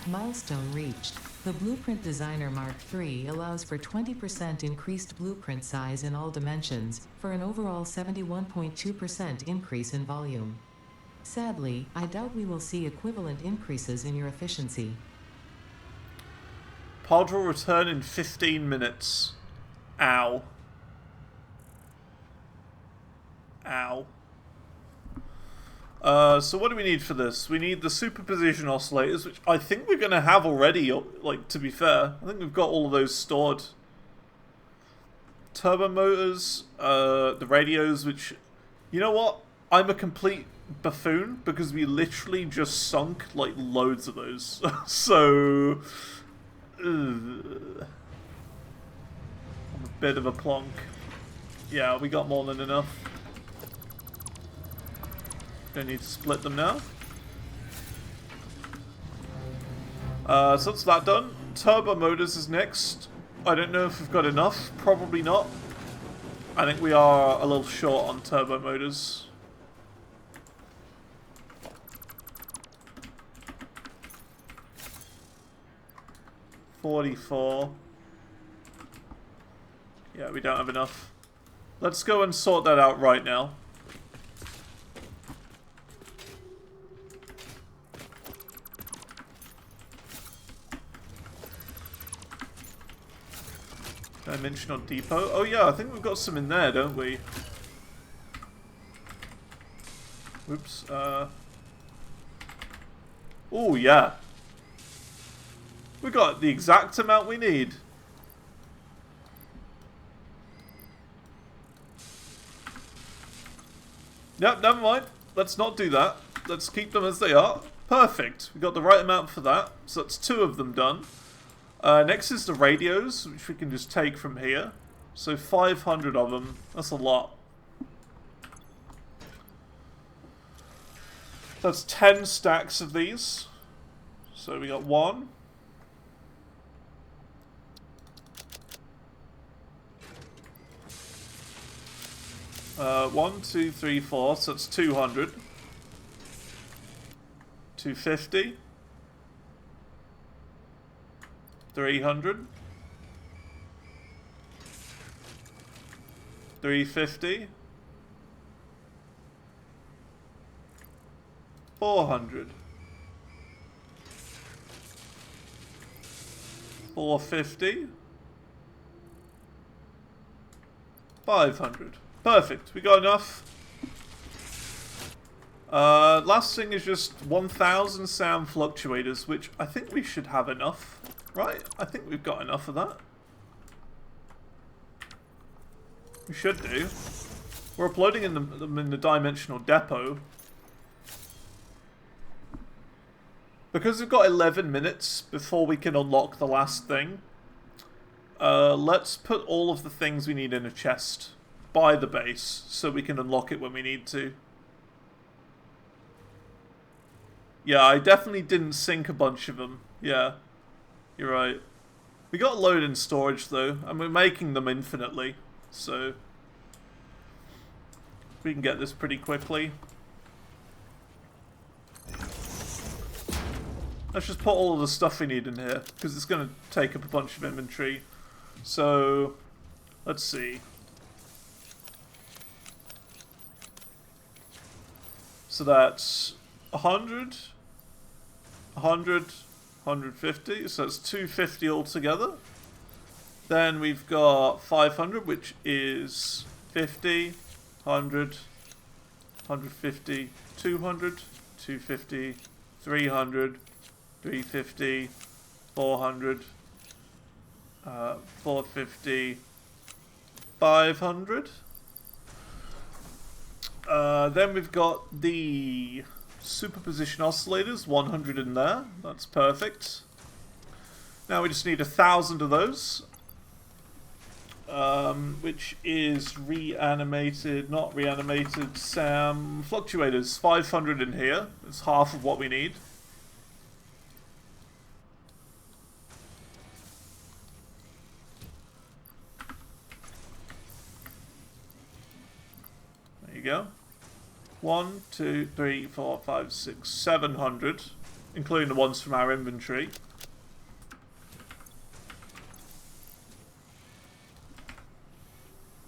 Milestone reached. The Blueprint Designer Mark III allows for 20% increased blueprint size in all dimensions, for an overall 71.2% increase in volume. Sadly, I doubt we will see equivalent increases in your efficiency. Pod will return in 15 minutes. Ow. Ow. So what do we need for this? We need the superposition oscillators, which I think we're going to have already, like, to be fair. I think we've got all of those stored. Turbo motors, the radios, which, you know what? I'm a complete buffoon because we literally just sunk like loads of those. So I'm a bit of a plonk. Yeah, we got more than enough. Don't need to split them now. So that's that done. Turbo motors is next. I don't know if we've got enough. Probably not. I think we are a little short on turbo motors. $44. Yeah, we don't have enough. Let's go and sort that out right now. Dimensional depot. Oh yeah, I think we've got some in there, don't we? Whoops. Oh yeah. We got the exact amount we need. Yep, never mind. Let's not do that. Let's keep them as they are. Perfect. We got the right amount for that. So that's 2 of them done. Next is the radios, which we can just take from here. So 500 of them. That's a lot. That's 10 stacks of these. So we got 1. One, two, three, four. So that's 200. 250. 300. 350. 400. 450. 500. Perfect. We got enough. Last thing is just 1,000 sound fluctuators, which I think we should have enough. Right? I think we've got enough of that. We should do. We're uploading them in the dimensional depot. Because we've got 11 minutes before we can unlock the last thing, let's put all of the things we need in a chest by the base so we can unlock it when we need to. Yeah, I definitely didn't sink a bunch of them. Yeah, you're right. We got a load in storage though, and we're making them infinitely, so we can get this pretty quickly. Let's just put all of the stuff we need in here, because it's going to take up a bunch of inventory. So, let's see. So that's 100, 100, 150, so that's 250 altogether. Then we've got 500, which is 50, 100, 150, 200, 250, 300, 350, 400, 450, 500. Then we've got the superposition oscillators, 100 in there. That's perfect. Now we just need 1,000 of those, which is reanimated, not reanimated, SAM fluctuators. 500 in here. It's half of what we need. There you go. 1, 2, 3, 4, 5, 6, 700, including the ones from our inventory.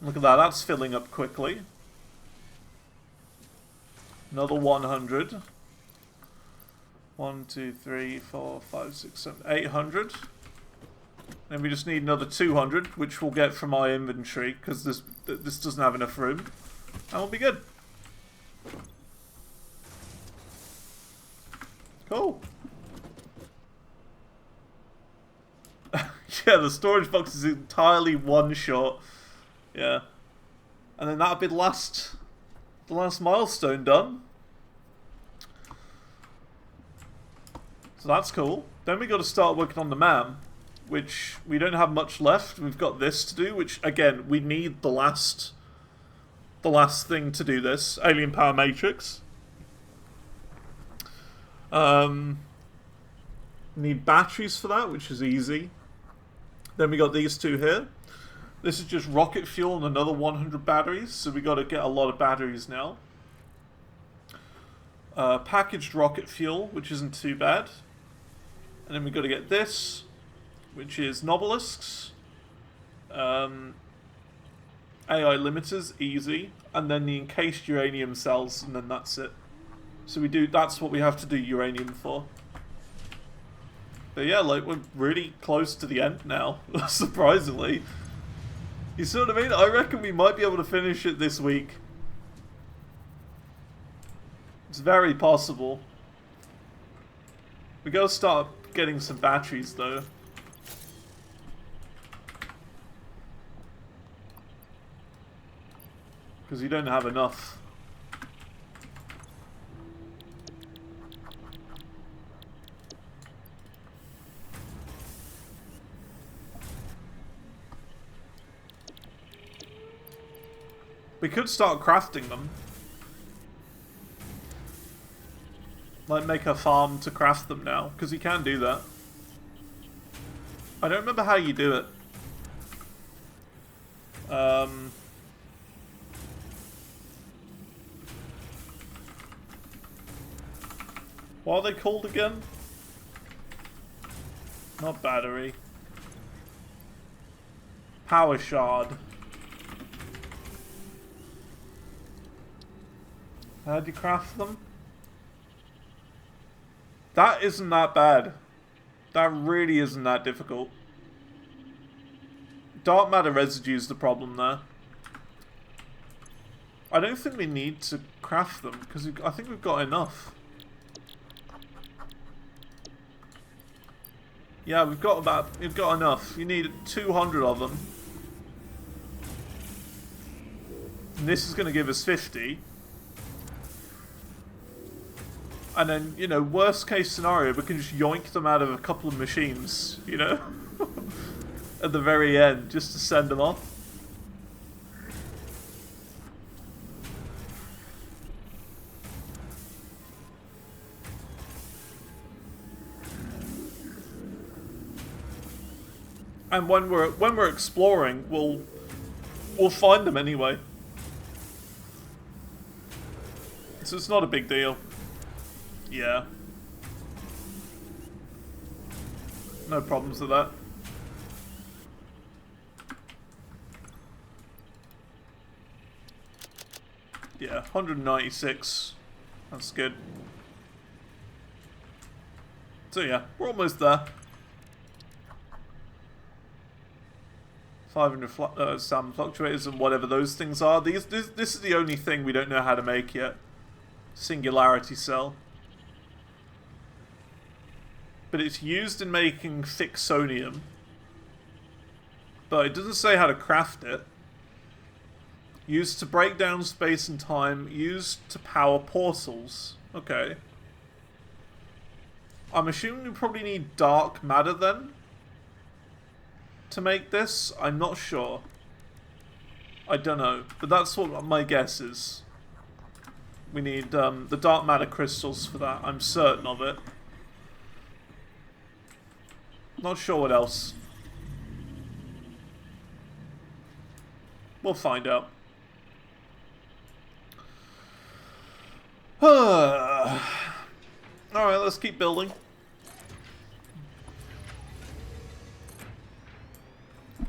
Look at that, that's filling up quickly. Another 100. 1, 2, 3, 4, 5, 6, 7, 800. Then we just need another 200, which we'll get from our inventory, because this doesn't have enough room. And we'll be good. Cool. Yeah, the storage box is entirely one shot. Yeah. And then that'll be the last milestone done. So that's cool. Then we got to start working on the MAM, which we don't have much left. We've got this to do, which again we need the last thing to do this, Alien Power Matrix. Need batteries for that, which is easy. Then we got these two here. This is just rocket fuel and another 100 batteries, so we got to get a lot of batteries now. Packaged rocket fuel, which isn't too bad. And then we got to get this, which is Nobelisks. AI limiters, easy. And then the encased uranium cells, and then that's it. So that's what we have to do uranium for. But yeah, like, we're really close to the end now, surprisingly. You see what I mean? I reckon we might be able to finish it this week. It's very possible. We gotta start getting some batteries, though. Because you don't have enough. We could start crafting them. Like, make a farm to craft them now, because you can do that. I don't remember how you do it. What are they called again? Not battery. Power shard. How do you craft them? That isn't that bad. That really isn't that difficult. Dark matter residue is the problem there. I don't think we need to craft them, because I think we've got enough. Yeah, we've got enough. You need 200 of them. And this is going to give us 50. And then, you know, worst case scenario, we can just yoink them out of a couple of machines, you know? At the very end, just to send them off. And when we're exploring, we'll find them anyway. So it's not a big deal. Yeah. No problems with that. Yeah, 196. That's good. So yeah, we're almost there. 500 salmon fluctuators and whatever those things are. This is the only thing we don't know how to make yet. Singularity cell. But it's used in making fixonium. But it doesn't say how to craft it. Used to break down space and time. Used to power portals. Okay. I'm assuming we probably need dark matter then? To make this? I'm not sure. I don't know. But that's what my guess is. We need the dark matter crystals for that. I'm certain of it. Not sure what else. We'll find out. Alright, let's keep building.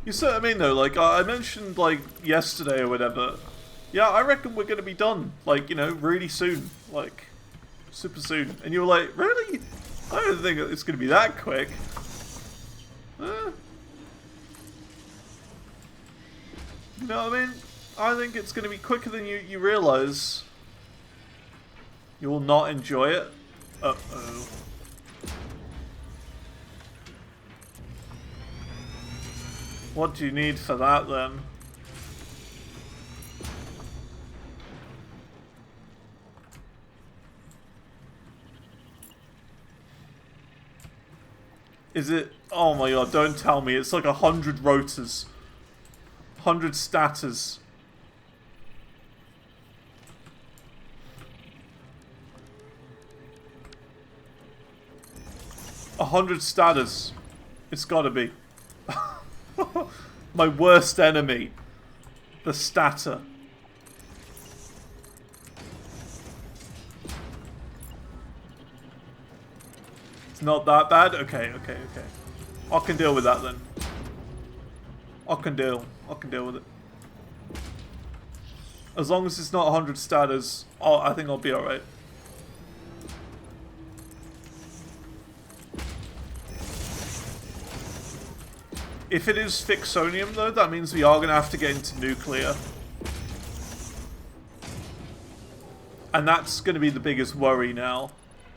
You see what I mean though, like, I mentioned, like, yesterday or whatever. Yeah, I reckon we're gonna be done, like, you know, really soon. Like, super soon. And you were like, really? I don't think it's gonna be that quick. You know what I mean? I think it's gonna be quicker than you realise. You will not enjoy it. Uh-oh. What do you need for that, then? Is it? Oh my god, don't tell me. It's like 100 rotors. 100 statters. A 100 statters. It's gotta be. My worst enemy. The statter. It's not that bad? Okay. I can deal with that then. I can deal with it. As long as it's not 100 statters, I think I'll be alright. If it is Fixonium though, that means we are going to have to get into nuclear. And that's going to be the biggest worry now,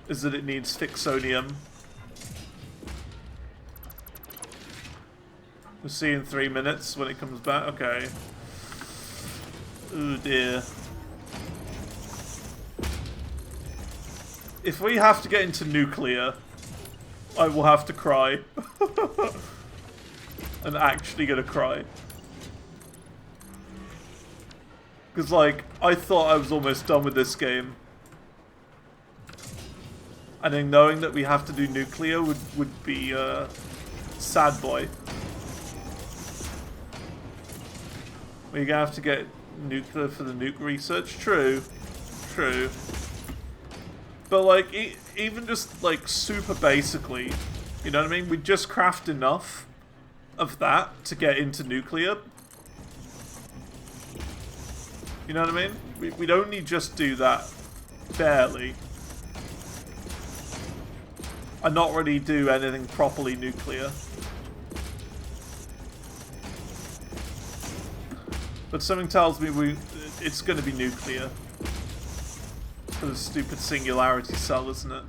is that it needs Fixonium. We'll see in 3 minutes when it comes back. Okay. Oh dear. If we have to get into nuclear, I will have to cry. I'm actually gonna cry. Because, like, I thought I was almost done with this game. And then knowing that we have to do nuclear would be, sad boy. We're gonna have to get nuclear for the nuke research. True. But, like, even just, like, super basically, you know what I mean? We just craft enough of that to get into nuclear. You know what I mean? We'd only just do that barely. And not really do anything properly nuclear. But something tells me it's going to be nuclear. For the stupid singularity cell, isn't it?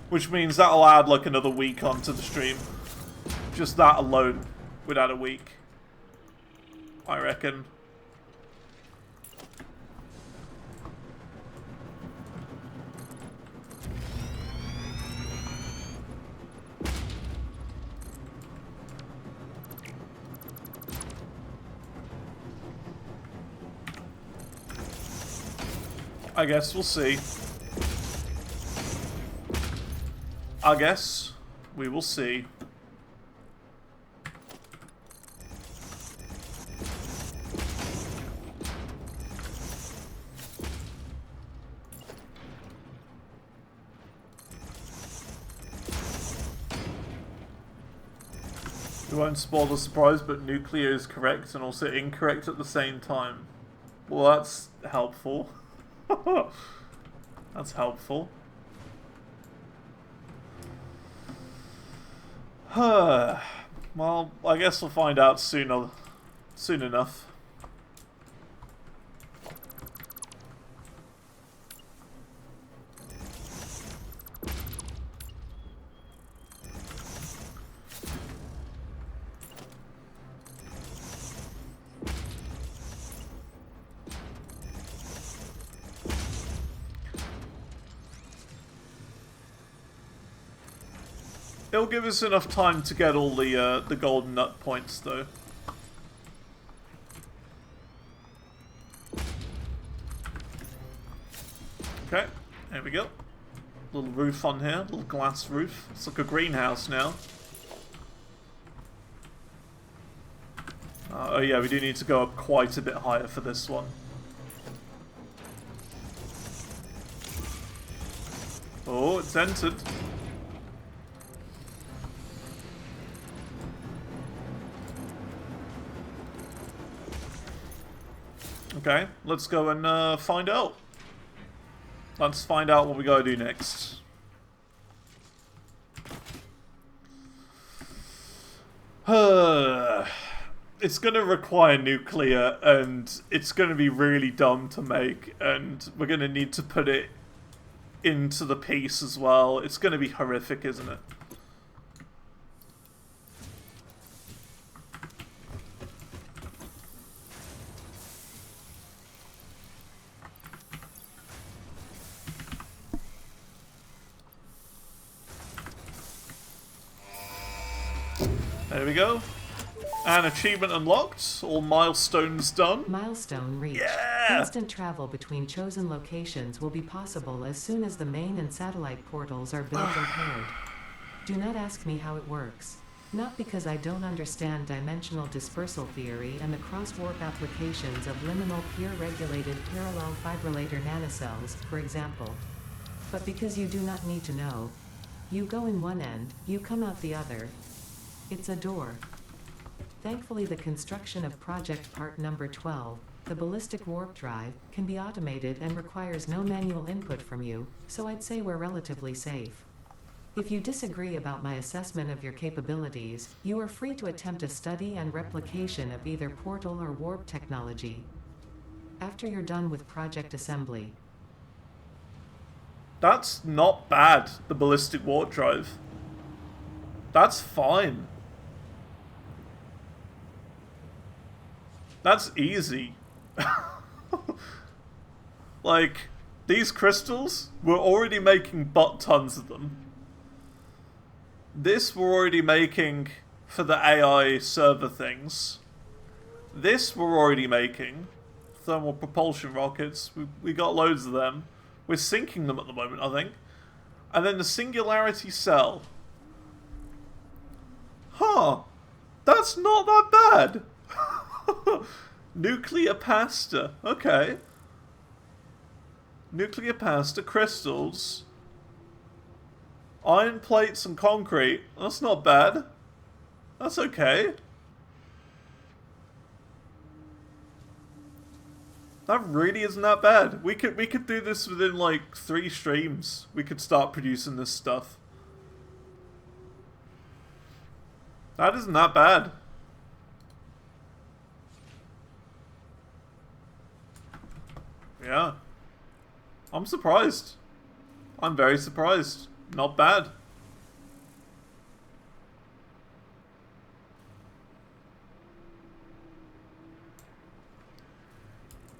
Which means that'll add like another week onto the stream. Just that alone would add a week, I reckon. I guess we'll see. I guess we will see. We won't spoil the surprise, but nuclear is correct and also incorrect at the same time. Well, that's helpful. That's helpful. Well, I guess we'll find out soon enough. It'll give us enough time to get all the golden nut points, though. Okay, there we go. Little roof on here, little glass roof. It's like a greenhouse now. Oh yeah, we do need to go up quite a bit higher for this one. Oh, it's entered. Okay, let's go and find out. Let's find out what we gotta do next. It's gonna require nuclear, and it's gonna be really dumb to make, and we're gonna need to put it into the piece as well. It's gonna be horrific, isn't it? There we go. And achievement unlocked. All milestones done. Milestone reached. Yeah! Instant travel between chosen locations will be possible as soon as the main and satellite portals are built and paired. Do not ask me how it works. Not because I don't understand dimensional dispersal theory and the cross-warp applications of liminal peer-regulated parallel fibrillator nanocells, for example. But because you do not need to know. You go in one end, you come out the other. It's a door. Thankfully, the construction of project part number 12, the ballistic warp drive, can be automated and requires no manual input from you, so I'd say we're relatively safe. If you disagree about my assessment of your capabilities, you are free to attempt a study and replication of either portal or warp technology. After you're done with project assembly. That's not bad, the ballistic warp drive. That's fine. That's easy. Like, these crystals, we're already making butt tons of them. This we're already making for the AI server things. This we're already making. Thermal propulsion rockets, we got loads of them. We're sinking them at the moment, I think. And then the singularity cell. Huh. That's not that bad. Nuclear pasta. Okay. Nuclear pasta, crystals. Iron plates and concrete. That's not bad. That's okay. That really isn't that bad. We could do this within like 3 streams. We could start producing this stuff. That isn't that bad. Yeah. I'm surprised. I'm very surprised. Not bad.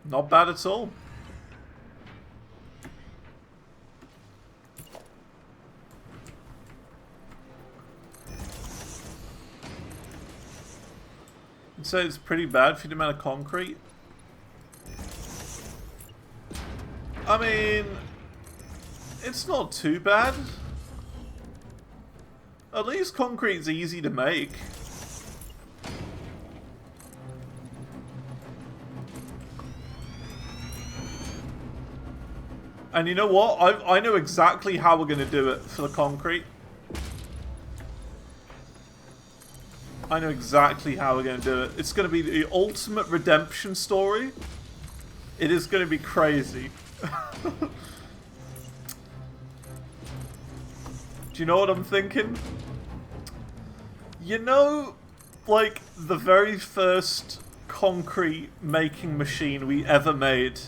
Not bad at all. I'd say it's pretty bad for the amount of concrete. I mean, it's not too bad. At least concrete's easy to make. And you know what? I know exactly how we're going to do it for the concrete. I know exactly how we're going to do it. It's going to be the ultimate redemption story. It is going to be crazy. Do you know what I'm thinking? You know, like, the very first concrete making machine we ever made?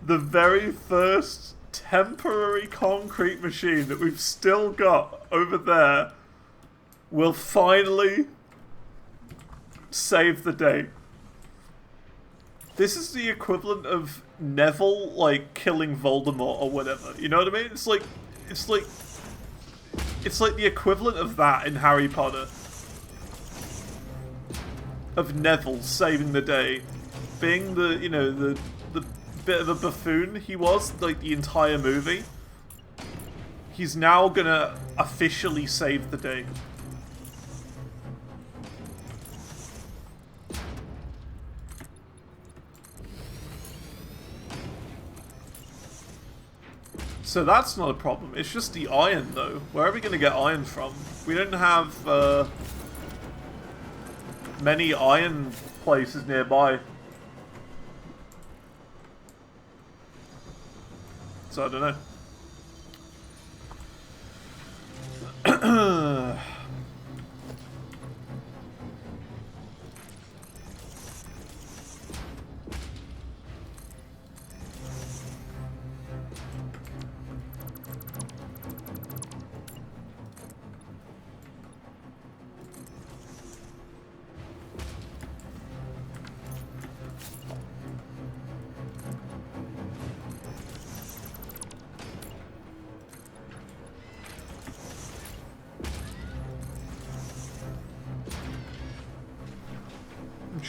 The very first temporary concrete machine that we've still got over there will finally save the day. This is the equivalent of Neville, like, killing Voldemort or whatever. You know what I mean? It's like the equivalent of that in Harry Potter. Of Neville saving the day. Being the, you know, the bit of a buffoon he was, like, the entire movie. He's now gonna officially save the day. So that's not a problem. It's just the iron, though. Where are we going to get iron from? We don't have many iron places nearby. So I don't know.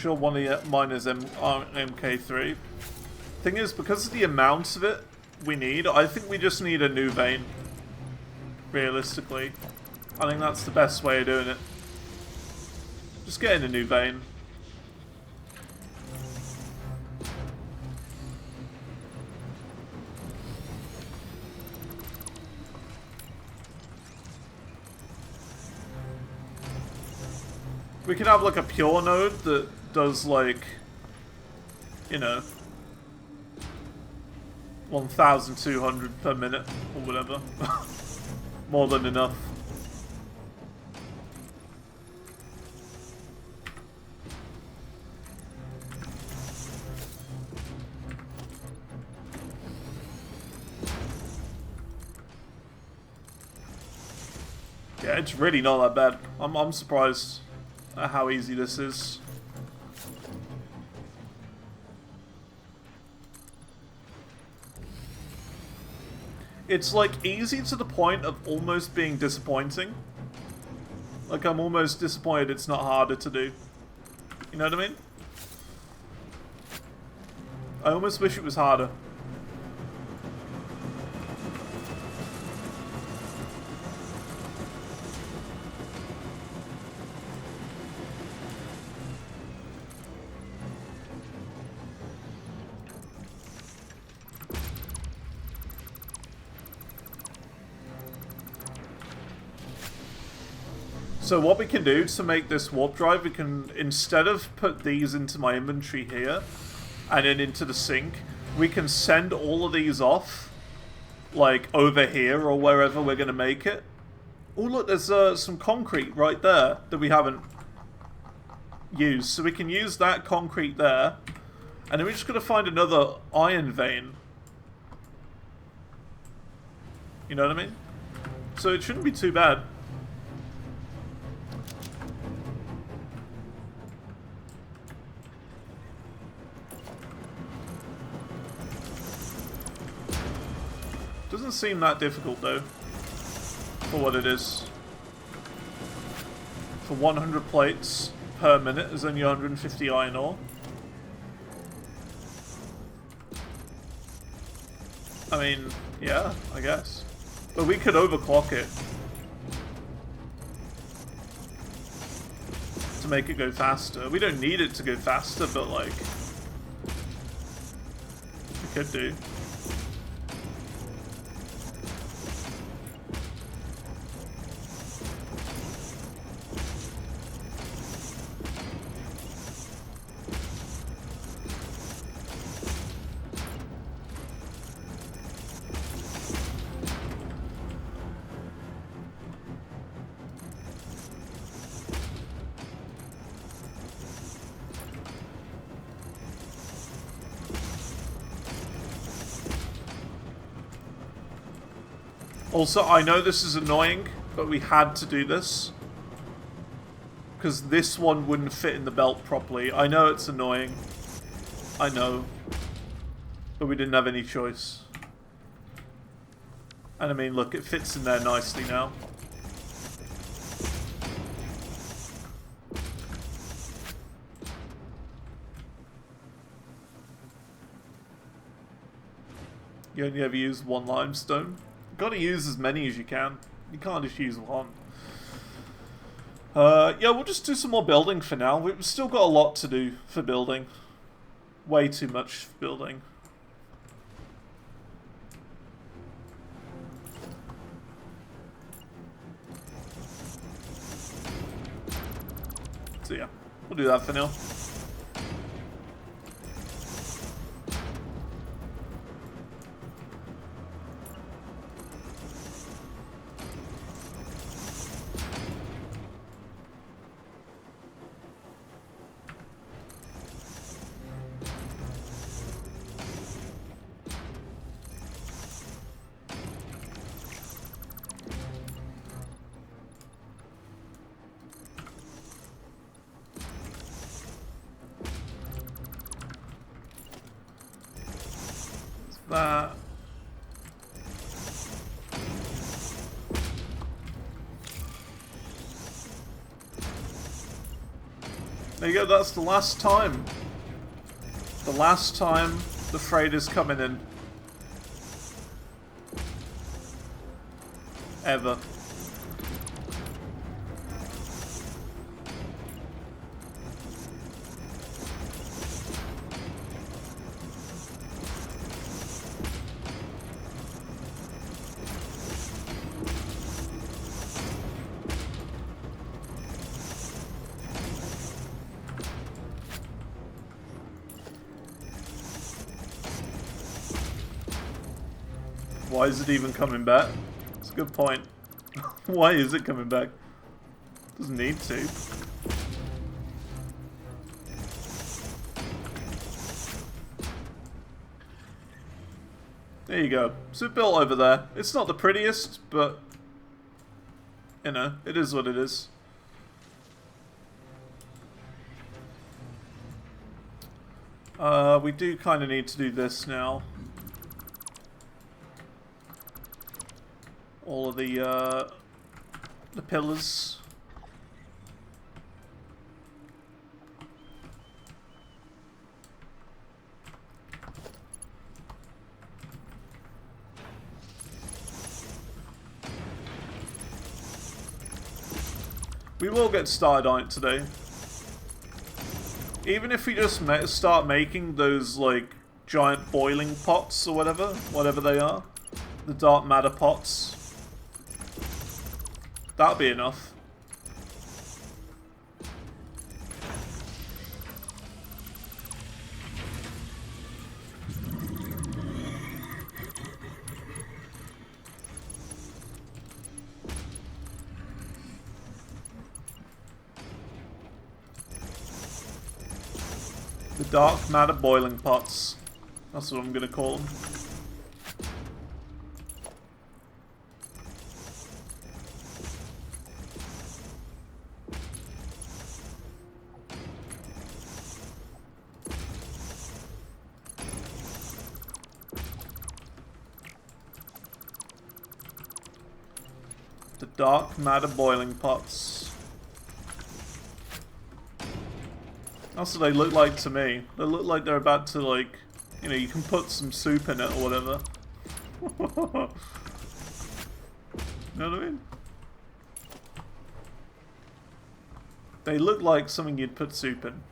sure one of mine is MK3. Thing is, because of the amount of it we need, I think we just need a new vein. Realistically. I think that's the best way of doing it. Just get in a new vein. We can have like a pure node that does like, you know, 1,200 per minute or whatever. More than enough. Yeah, it's really not that bad. I'm surprised at how easy this is. It's like easy to the point of almost being disappointing. Like I'm almost disappointed it's not harder to do. You know what I mean? I almost wish it was harder. So what we can do to make this warp drive, we can, instead of put these into my inventory here, and then into the sink, we can send all of these off, like over here or wherever we're going to make it. Oh look, there's some concrete right there that we haven't used. So we can use that concrete there, and then we're just going to find another iron vein. You know what I mean? So it shouldn't be too bad. Doesn't seem that difficult though, for what it is. For 100 plates per minute, there's only 150 iron ore. I mean, yeah, I guess. But we could overclock it to make it go faster. We don't need it to go faster, but like, we could do. Also, I know this is annoying, but we had to do this. Because this one wouldn't fit in the belt properly. I know it's annoying. I know. But we didn't have any choice. And I mean, look, it fits in there nicely now. You only ever use one limestone? Gotta use as many as you can. You can't just use one. Yeah, we'll just do some more building for now. We've still got a lot to do for building. Way too much for building. So yeah, we'll do that for now. That. There you go, that's the last time. The last time the freight is coming in. Ever. Why is it even coming back? It's a good point. Why is it coming back? Doesn't need to. There you go. So built over there. It's not the prettiest, but you know, it is what it is. We do kind of need to do this now. All of the pillars. We will get started on it today. Even if we just start making those, like, giant boiling pots or whatever they are. The dark matter pots. That'll be enough. The dark matter boiling pots. That's what I'm gonna call them. The dark matter boiling pots. That's what they look like to me. They look like they're about to, like, you know, you can put some soup in it or whatever. You know what I mean? They look like something you'd put soup in.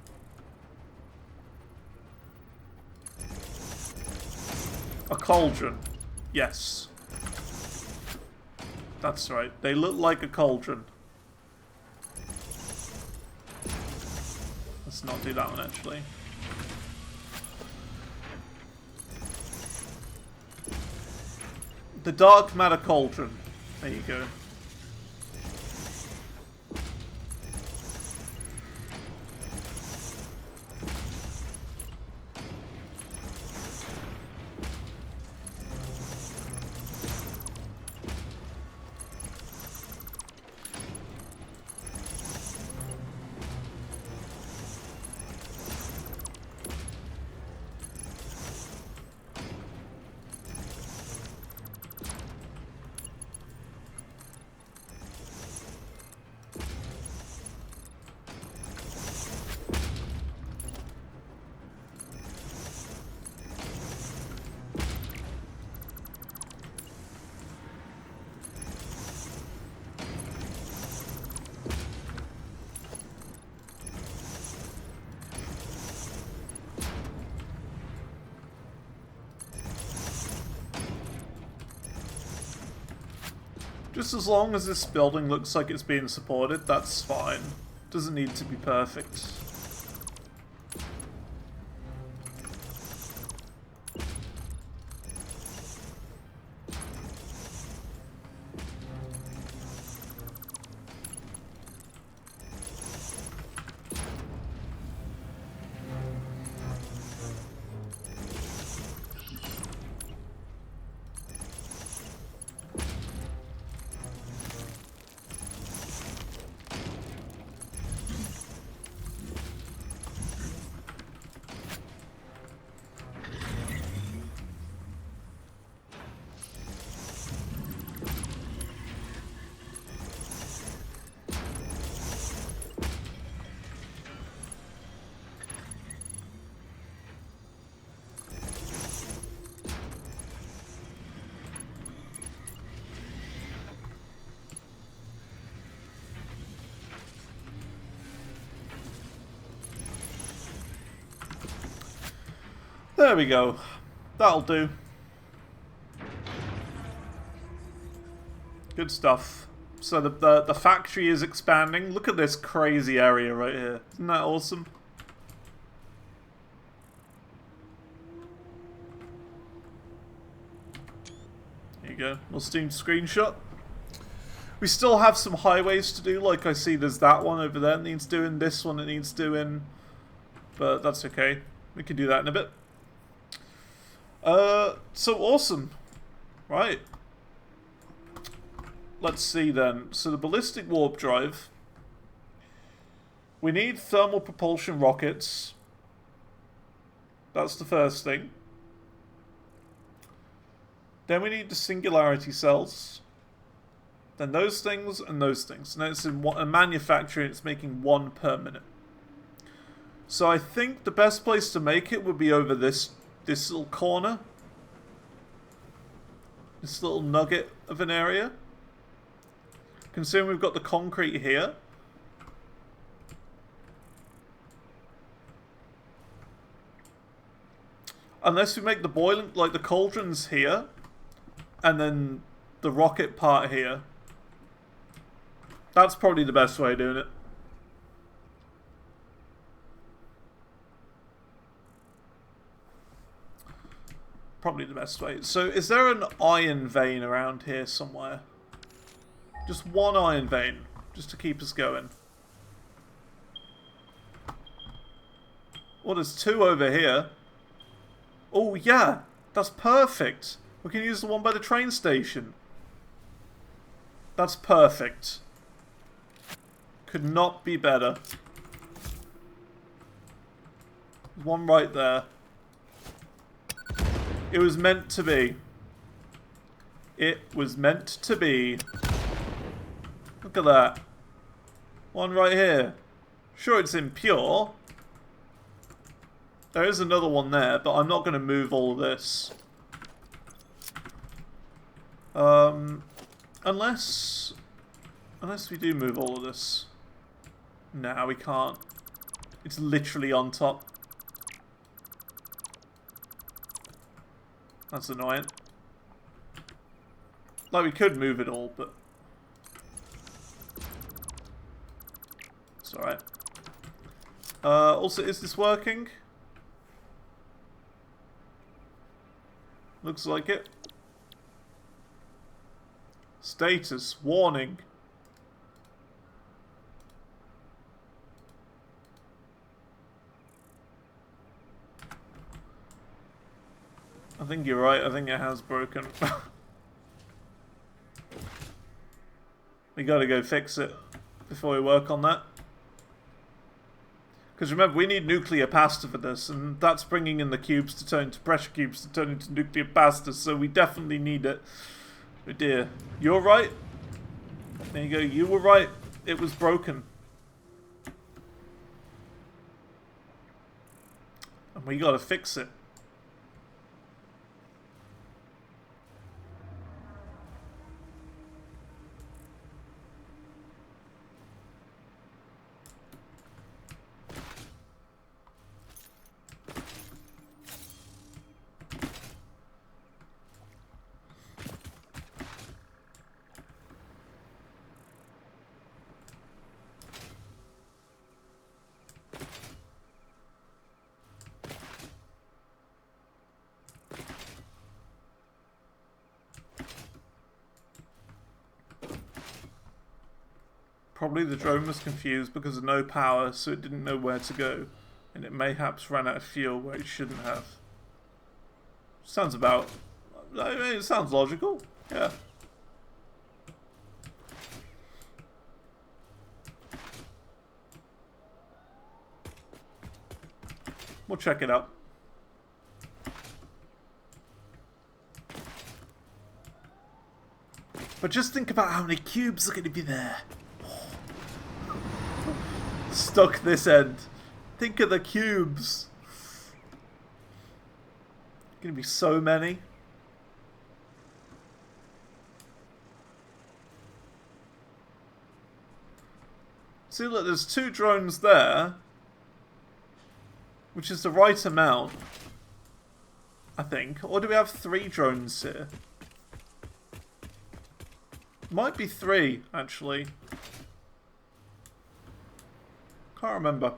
A cauldron. Yes. That's right. They look like a cauldron. Let's not do that one, actually. The dark matter cauldron. There you go. Just as long as this building looks like it's being supported, that's fine. Doesn't need to be perfect. There we go. That'll do. Good stuff. So the factory is expanding. Look at this crazy area right here. Isn't that awesome? There you go. Little Steam screenshot. We still have some highways to do. Like I see there's that one over there that needs doing. This one that needs doing. But that's okay. We can do that in a bit. So awesome. Right. Let's see then. So the ballistic warp drive. We need thermal propulsion rockets. That's the first thing. Then we need the singularity cells. Then those things and those things. And it's in a manufacturing, it's making 1 per minute. So I think the best place to make it would be over this little corner. This little nugget of an area. Considering we've got the concrete here. Unless we make the boiling, like the cauldrons here. And then the rocket part here. That's probably the best way of doing it. Probably the best way. So is there an iron vein around here somewhere? Just one iron vein, just to keep us going. Well, there's 2 over here. Oh, yeah, that's perfect. We can use the one by the train station. That's perfect. Could not be better. One right there. It was meant to be. It was meant to be. Look at that. One right here. Sure, it's impure. There is another one there, but I'm not going to move all of this. Unless we do move all of this. Nah, we can't. It's literally on top. That's annoying. Like, we could move it all, but... it's alright. Also, is this working? Looks like it. Status. Warning. I think you're right. I think it has broken. We gotta go fix it before we work on that. Because remember, we need nuclear pasta for this, and that's bringing in the cubes to turn into pressure cubes to turn into nuclear pasta, so we definitely need it. Oh dear. You're right. There you go. You were right. It was broken. And we gotta fix it. Probably the drone was confused because of no power, so it didn't know where to go, and it mayhaps ran out of fuel where it shouldn't have. Sounds about... I mean, it sounds logical, yeah. We'll check it out. But just think about how many cubes are going to be there. Stuck this end. Think of the cubes. Gonna be so many. See, look, there's 2 drones there, which is the right amount. I think. Or do we have 3 drones here? Might be 3, actually. Can't remember.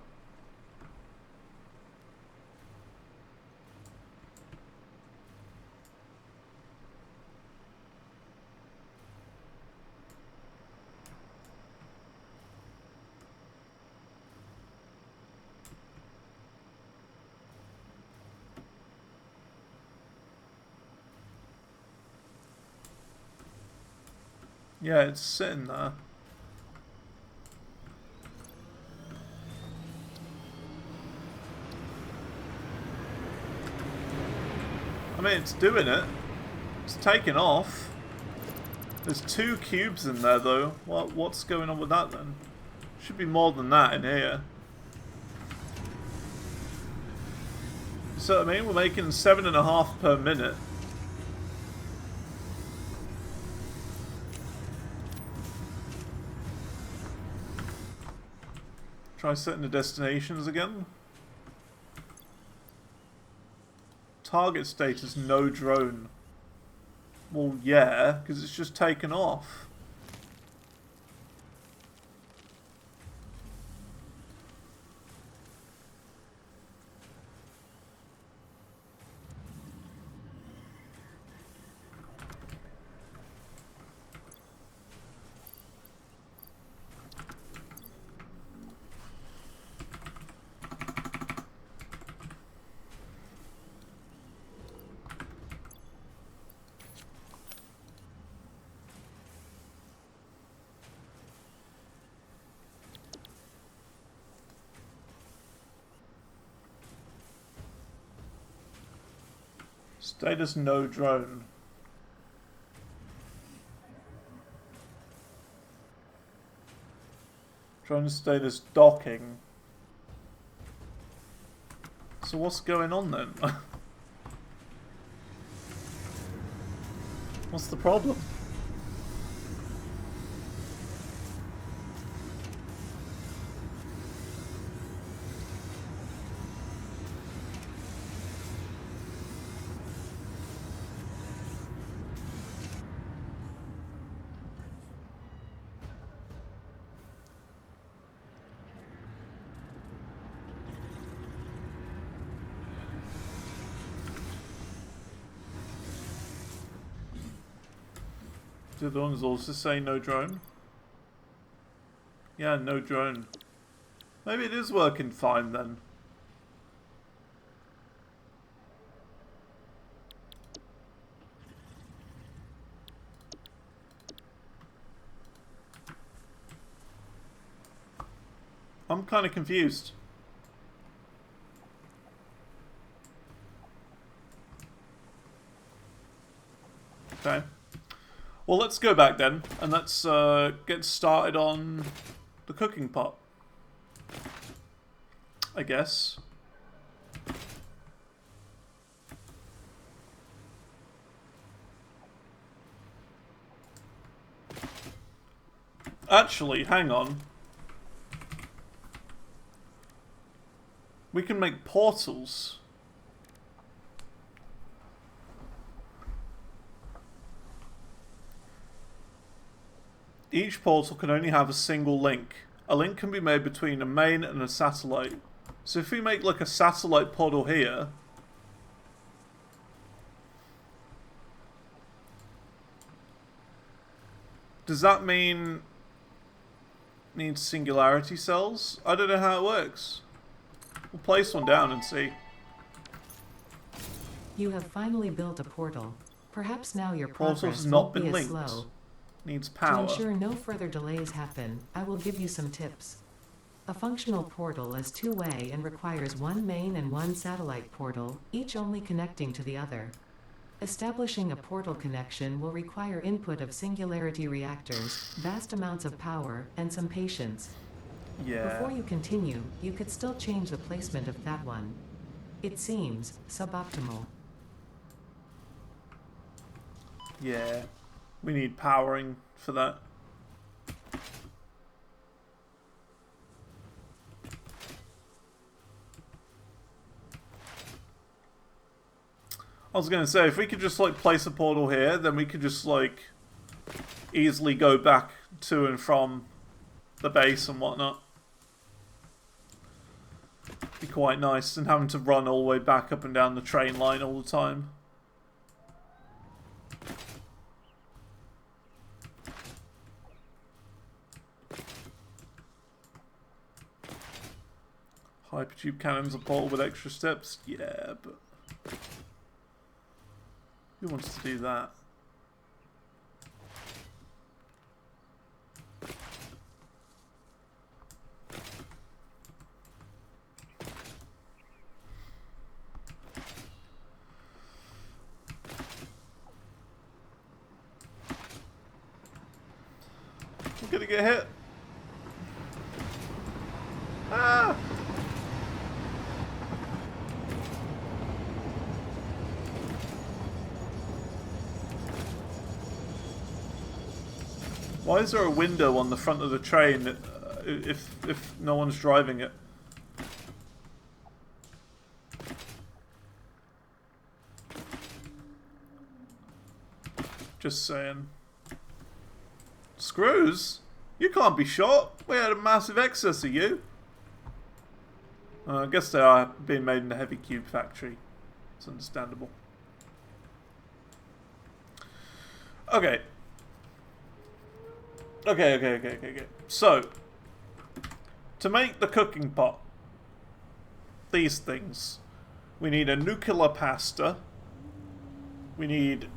Yeah, it's sitting there. I mean, it's doing it. It's taking off. There's 2 cubes in there, though. What's going on with that, then? Should be more than that in here. So, I mean, we're making 7.5 per minute. Try setting the destinations again. Target status, no drone. Well, yeah, because it's just taken off. Status no drone. Drone status docking. So what's going on then? What's the problem? Do the ones also say no drone? Yeah, no drone. Maybe it is working fine then. I'm kind of confused. Okay. Well, let's go back then, and let's get started on the cooking pot. I guess. Actually, hang on. We can make portals. Each portal can only have a single link. A link can be made between a main and a satellite. So if we make like a satellite portal here, does that mean needs singularity cells? I don't know how it works. We'll place one down and see. You have finally built a portal. Perhaps now your Portal's progress not won't be been as linked. slow. Needs To power. ensure no further delays happen, I will give you some tips. A functional portal is two-way and requires one main and one satellite portal, each only connecting to the other. Establishing a portal connection will require input of singularity reactors, vast amounts of power, and some patience. Yeah. Before you continue, you could still change the placement of that one. It seems suboptimal. Yeah. We need powering for that. I was gonna say, if we could just like place a portal here, then we could just like easily go back to and from the base and whatnot. Be quite nice than having to run all the way back up and down the train line all the time. Hypertube cannons are portal with extra steps? Yeah, but who wants to do that? We're gonna get hit. Ah! Why is there a window on the front of the train if no one's driving it? Just saying. Screws? You can't be short. We had a massive excess of you. I guess they are being made in the heavy cube factory. It's understandable. Okay. Okay. So, to make the cooking pot, these things, we need a nuclear pasta. We need...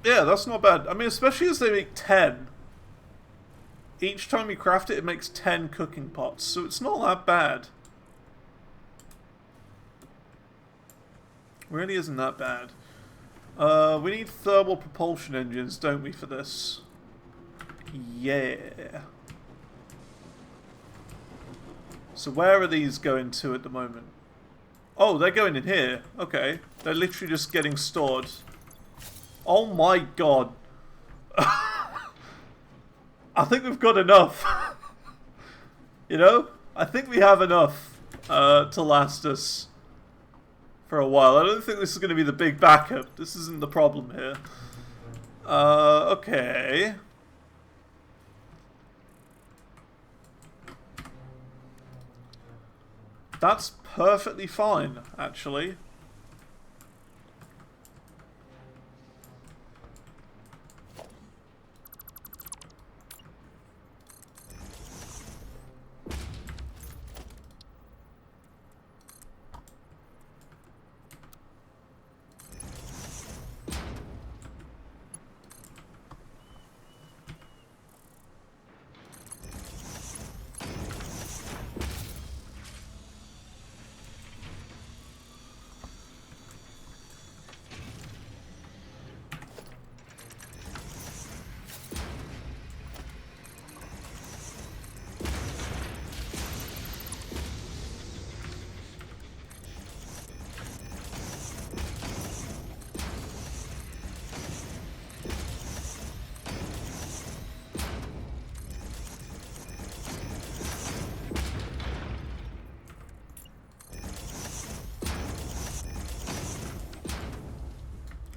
Yeah, that's not bad. I mean, especially as they make 10. Each time you craft it, it makes 10 cooking pots, so it's not that bad. Really isn't that bad. We need thermal propulsion engines, don't we, for this? Yeah. So where are these going to at the moment? Oh, they're going in here. Okay. They're literally just getting stored. Oh my god. I think we've got enough. You know? I think we have enough to last us for a while. I don't think this is going to be the big backup. This isn't the problem here. Okay. That's perfectly fine, actually.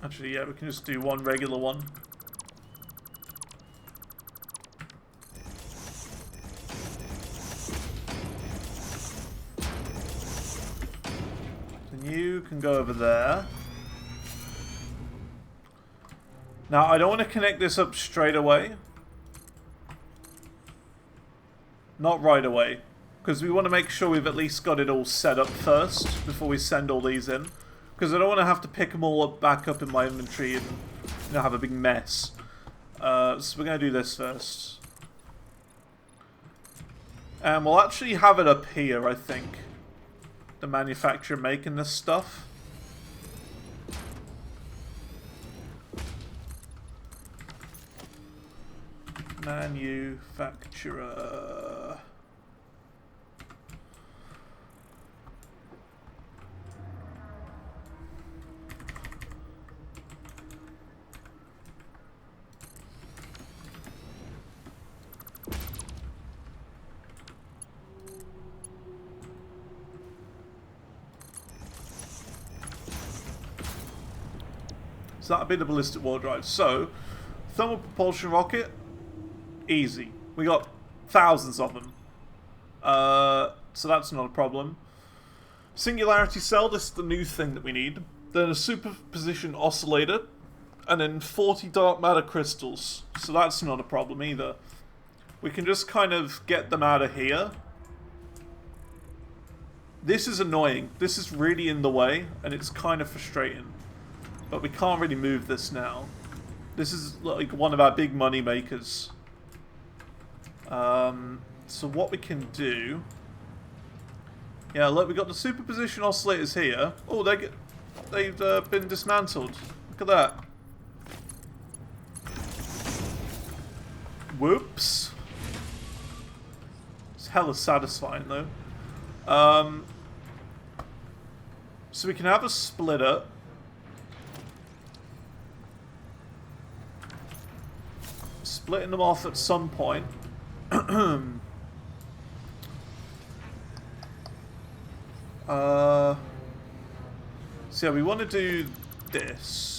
Actually, yeah, we can just do one regular one. Then you can go over there. Now, I don't want to connect this up straight away. Not right away. Because we want to make sure we've at least got it all set up first before we send all these in. Because I don't want to have to pick them all up, back up in my inventory and, you know, have a big mess. So we're going to do this first. And we'll actually have it up here, I think. The manufacturer making this stuff. Manufacturer. So that'd be the ballistic warp drive. So, thermal propulsion rocket, easy. We got thousands of them. So that's not a problem. Singularity cell, this is the new thing that we need. Then a superposition oscillator, and then 40 dark matter crystals. So that's not a problem either. We can just kind of get them out of here. This is annoying. This is really in the way, and it's kind of frustrating. But we can't really move this now. This is like one of our big money makers. So what we can do... Yeah, look, we got the superposition oscillators here. Oh, they've been dismantled. Look at that. Whoops. It's hella satisfying, though. So we can have a splitter. Splitting them off at some point. So yeah, we want to do this.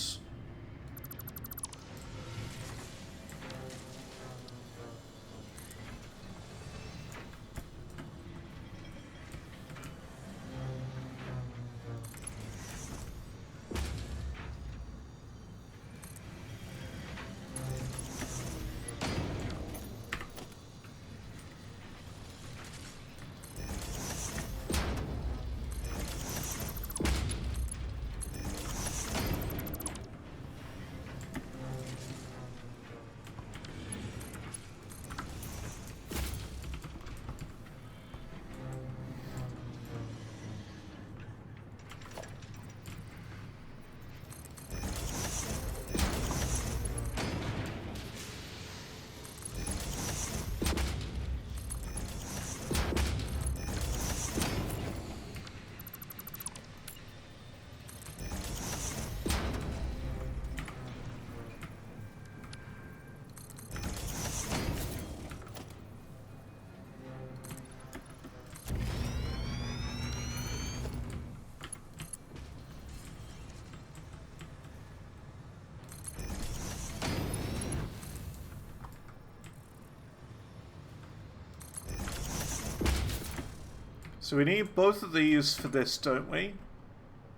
So we need both of these for this, don't we?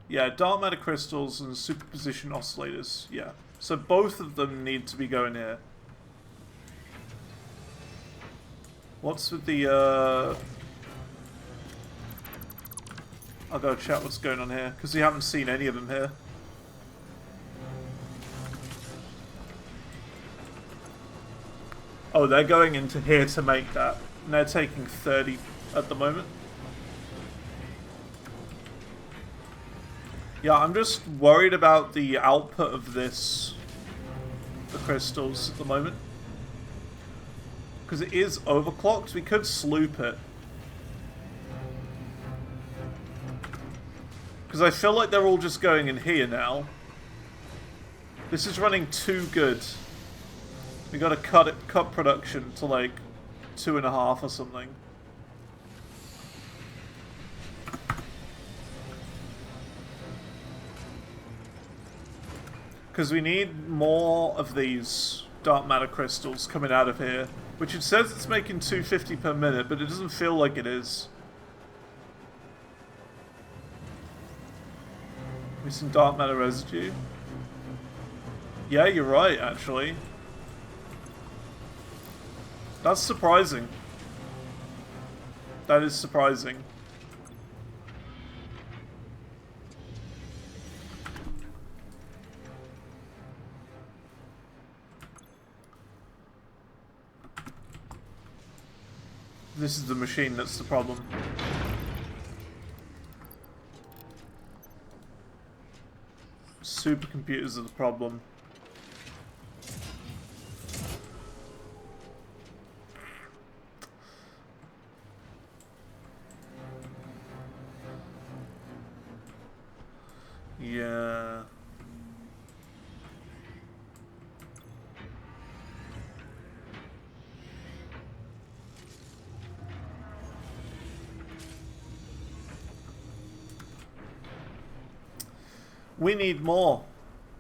Yeah, dark matter crystals and superposition oscillators. Yeah. So both of them need to be going here. What's with the, I'll go check what's going on here, because we haven't seen any of them here. Oh, they're going into here to make that. And they're taking 30 at the moment. Yeah, I'm just worried about the output of this, the crystals at the moment. Because it is overclocked, we could sloop it. Because I feel like they're all just going in here now. This is running too good. We gotta cut production to like 2.5 or something. Because we need more of these dark matter crystals coming out of here. Which it says it's making 250 per minute, but it doesn't feel like it is. Missing dark matter residue. Yeah, you're right, actually. That's surprising. That is surprising. This is the machine that's the problem. Supercomputers are the problem. Yeah. We need more.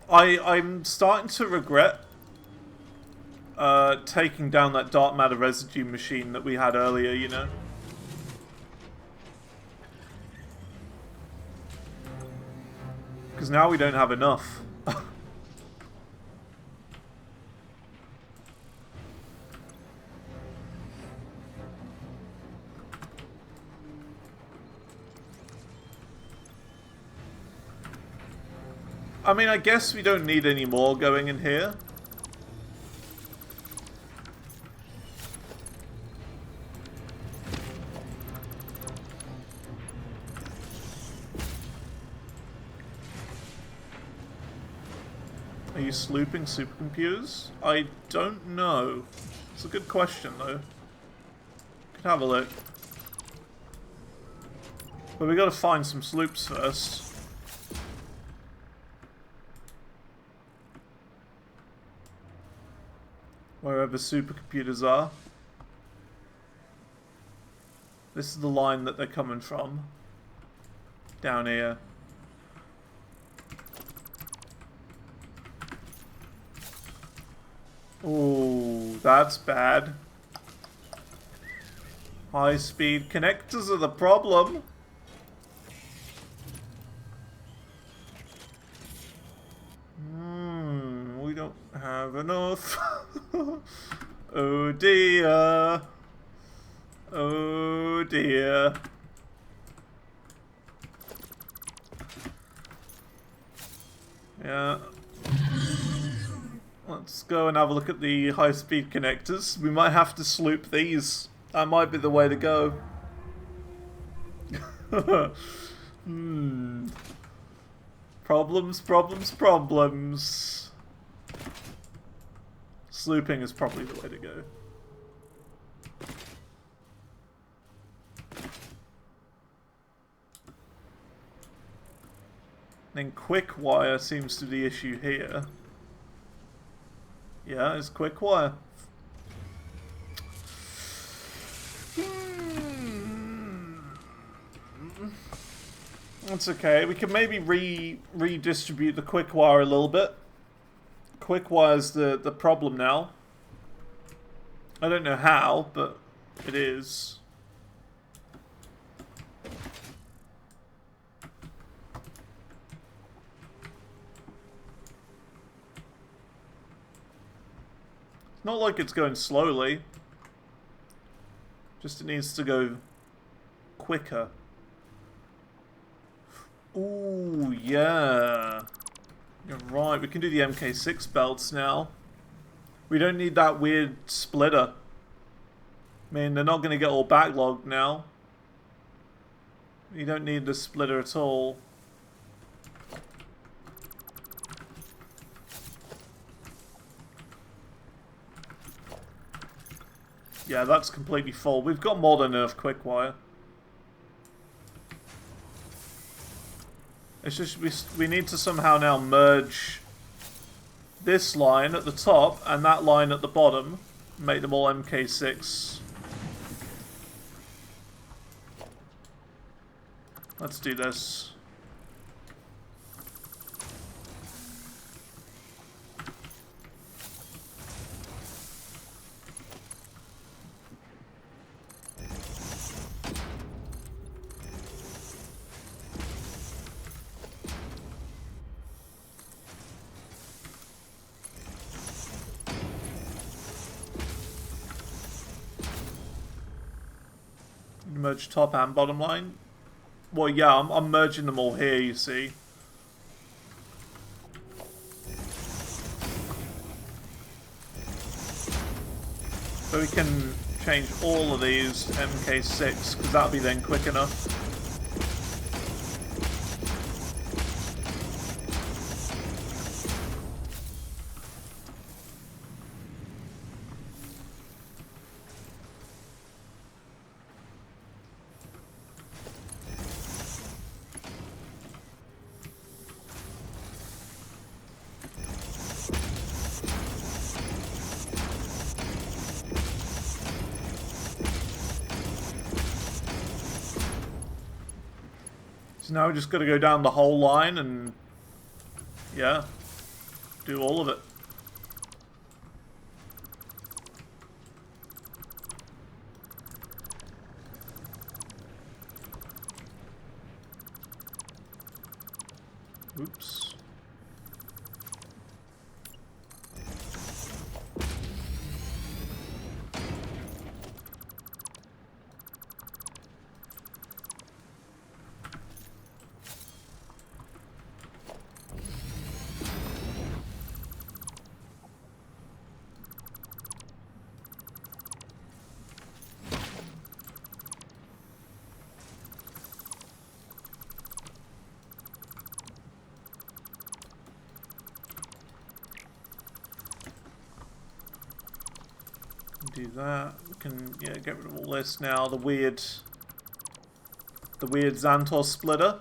I'm starting to regret taking down that dark matter residue machine that we had earlier, you know? Because now we don't have enough. I mean, I guess we don't need any more going in here. Are you slooping supercomputers? I don't know. It's a good question, though. Could have a look. But we gotta find some sloops first. Wherever supercomputers are. This is the line that they're coming from. Down here. Ooh, that's bad. High-speed connectors are the problem. We don't have enough. Oh dear. Oh dear. Yeah. Let's go and have a look at the high-speed connectors. We might have to sloop these. That might be the way to go. Problems, problems, problems. Slooping is probably the way to go. Then quick wire seems to be the issue here. Yeah, it's quick wire. That's okay. We can maybe redistribute the quick wire a little bit. Quick wire's the problem now. I don't know how, but it is. It's not like it's going slowly. Just it needs to go quicker. Ooh, yeah. You're right, we can do the MK6 belts now. We don't need that weird splitter. I mean, they're not going to get all backlogged now. You don't need the splitter at all. Yeah, that's completely full. We've got more than enough quick wire. It's just we need to somehow now merge this line at the top and that line at the bottom. Make them all MK6. Let's do this. Merge top and bottom line. Well, yeah, I'm merging them all here, you see. So we can change all of these to MK6, because that'll be then quick enough. So now we just got to go down the whole line and... yeah. Do all of it. Oops. Do that. We can, yeah, get rid of all this now. The weird Xantor splitter.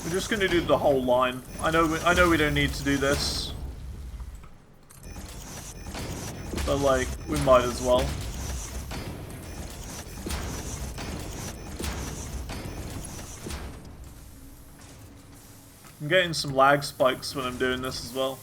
We're just gonna do the whole line. I know we don't need to do this, but like we might as well. I'm getting some lag spikes when I'm doing this as well.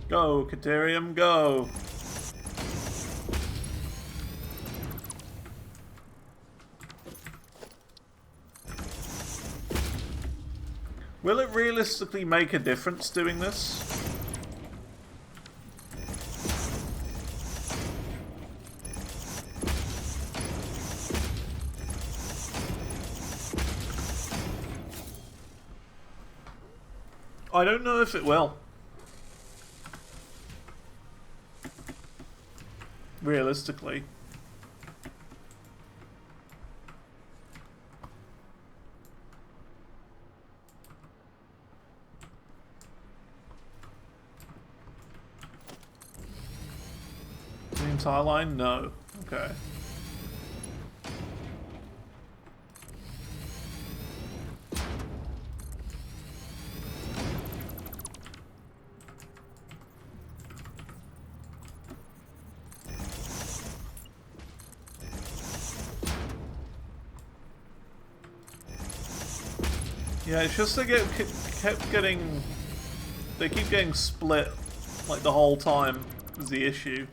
Go, Caterium, go! Will it realistically make a difference doing this? I don't know if it will. Realistically. The entire line? No. Okay. Yeah, it's just they kept getting... They keep getting split, like, the whole time is the issue.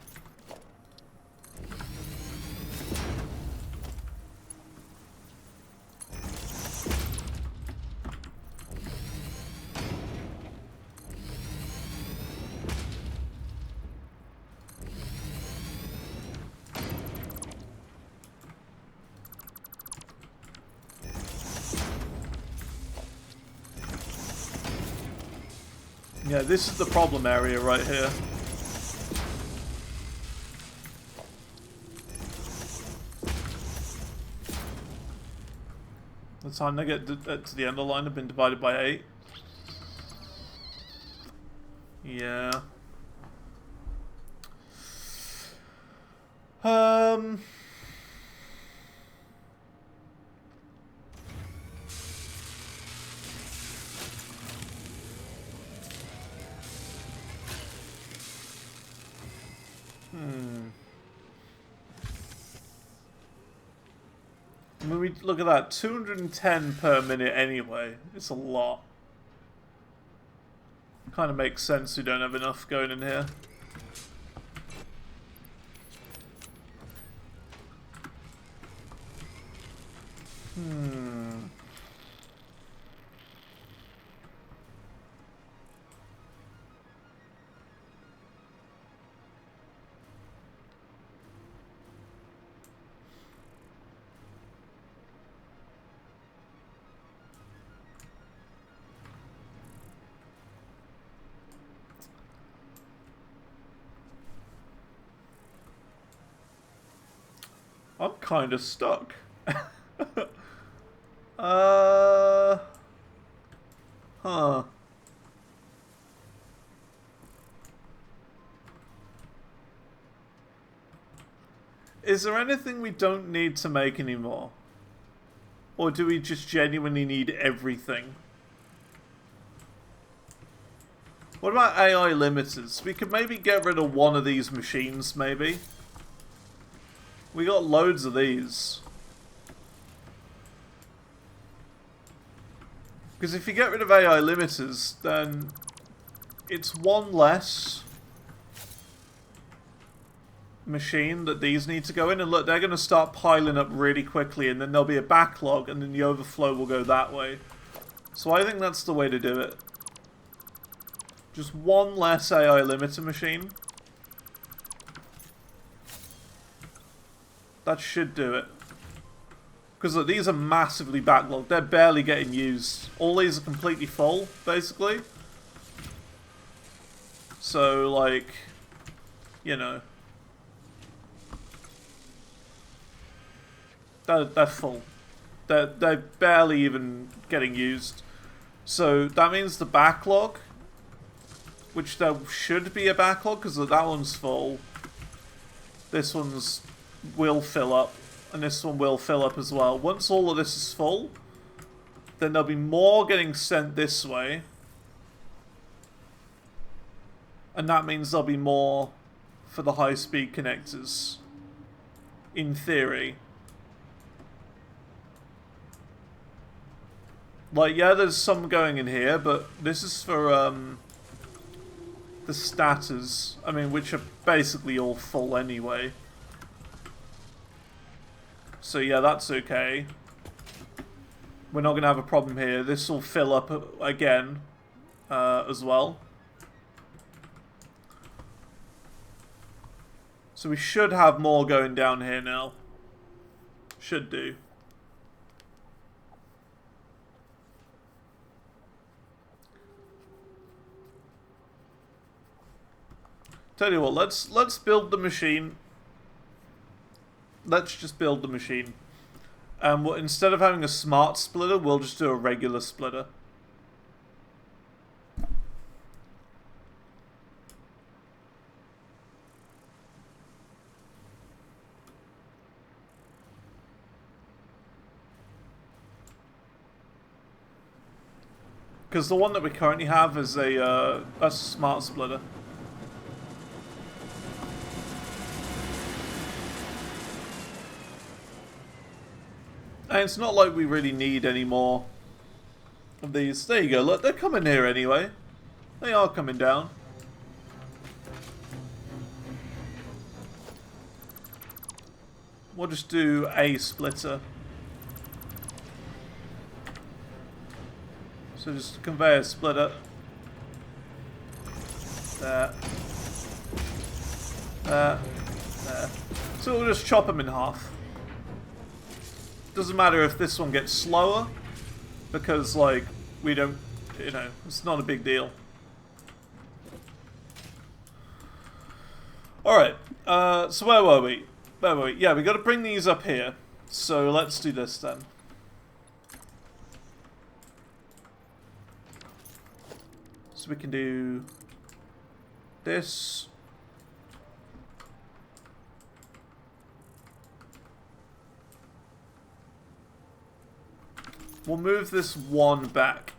Yeah, this is the problem area right here. The time they get to the end of the line have been divided by 8. Yeah. I mean, we look at that, 210 per minute anyway. It's a lot. Kind of makes sense we don't have enough going in here. I'm kind of stuck. uh... Huh. Is there anything we don't need to make anymore? Or do we just genuinely need everything? What about AI limiters? We could maybe get rid of one of these machines, maybe. We got loads of these. Because if you get rid of AI limiters, then it's one less machine that these need to go in. And look, they're going to start piling up really quickly, and then there'll be a backlog, and then the overflow will go that way. So I think that's the way to do it. Just one less AI limiter machine. That should do it. Because look, these are massively backlogged. They're barely getting used. All these are completely full, basically. So, like, you know. They're full. They're barely even getting used. So that means the backlog, which there should be a backlog because that one's full. This one's will fill up, and this one will fill up as well. Once all of this is full, then there'll be more getting sent this way. And that means there'll be more for the high-speed connectors. In theory. Like, yeah, there's some going in here, but this is for, the status. I mean, which are basically all full anyway. So yeah, that's okay. We're not going to have a problem here. This will fill up again, as well. So we should have more going down here now. Should do. Tell you what, let's build the machine. Let's just build the machine. And instead of having a smart splitter, we'll just do a regular splitter. Because the one that we currently have is a smart splitter. And it's not like we really need any more of these. There you go, look, they're coming here anyway. They are coming down. We'll just do a splitter. So just a conveyor splitter. There. There. There. So we'll just chop them in half. Doesn't matter if this one gets slower, because, like, we don't, you know, it's not a big deal. Alright, so where were we? Yeah, we got to bring these up here. So let's do this then. So we can do this. We'll move this one back.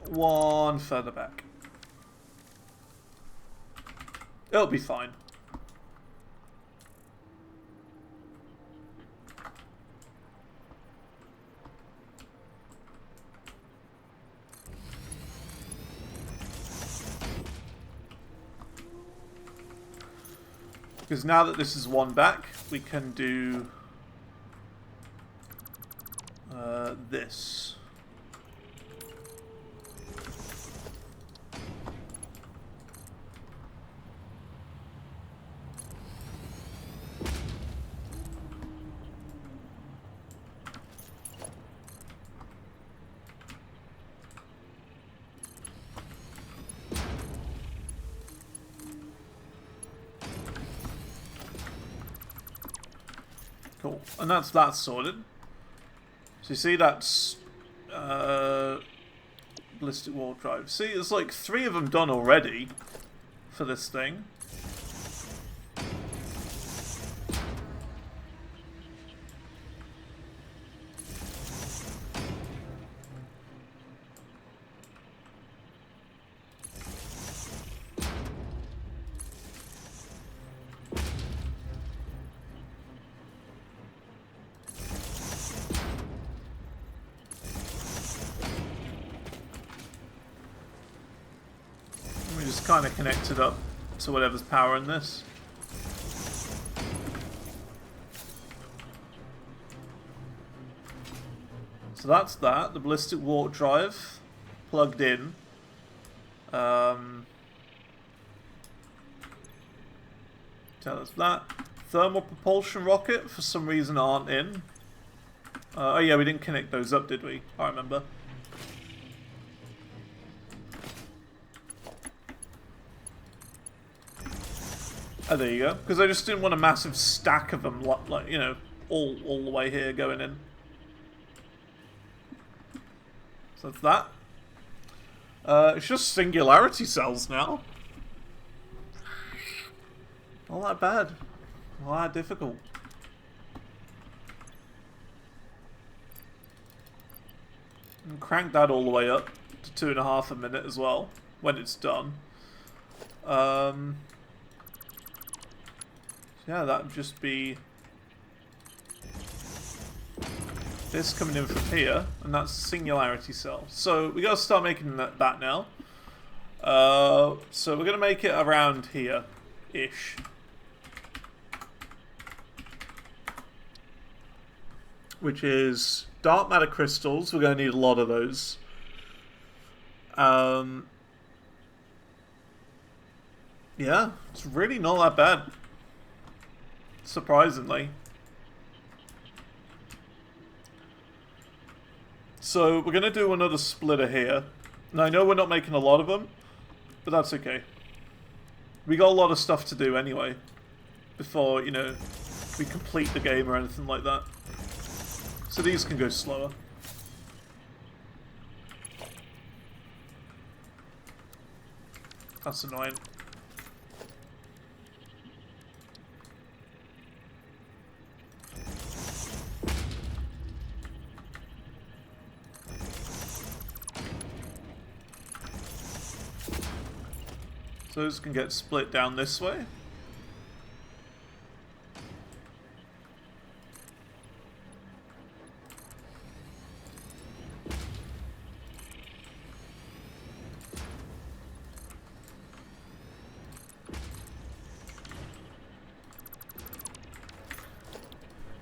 One further back. It'll be fine. Because now that this is one back, we can do this. Cool. And that's sorted. So you see that's ballistic warp drive. See, there's like 3 of them done already for this thing. Kind of connected up to whatever's powering this. So that's that. The ballistic warp drive plugged in. So that's that. Thermal propulsion rocket for some reason aren't in. Oh yeah, we didn't connect those up, did we? I remember. Oh, there you go. Because I just didn't want a massive stack of them, like you know, all the way here going in. So that's that. It's just singularity cells now. Not that bad. Not that difficult. And crank that all the way up to 2.5 a minute as well when it's done. Yeah, that would just be this coming in from here, and that's singularity cell. So we gotta start making that now. So we're gonna make it around here-ish. Which is dark matter crystals. We're gonna need a lot of those. Yeah, it's really not that bad. Surprisingly. So we're going to do another splitter here. Now I know we're not making a lot of them, but that's okay. We got a lot of stuff to do anyway, before, you know, we complete the game or anything like that. So these can go slower. That's annoying. So those can get split down this way.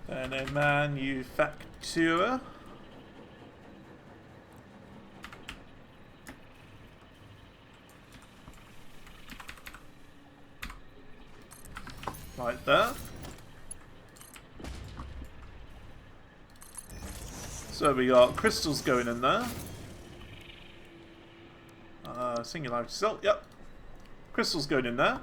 And a manufacturer. Right there. So we got crystals going in there. Singularity cell, yep. Crystals going in there.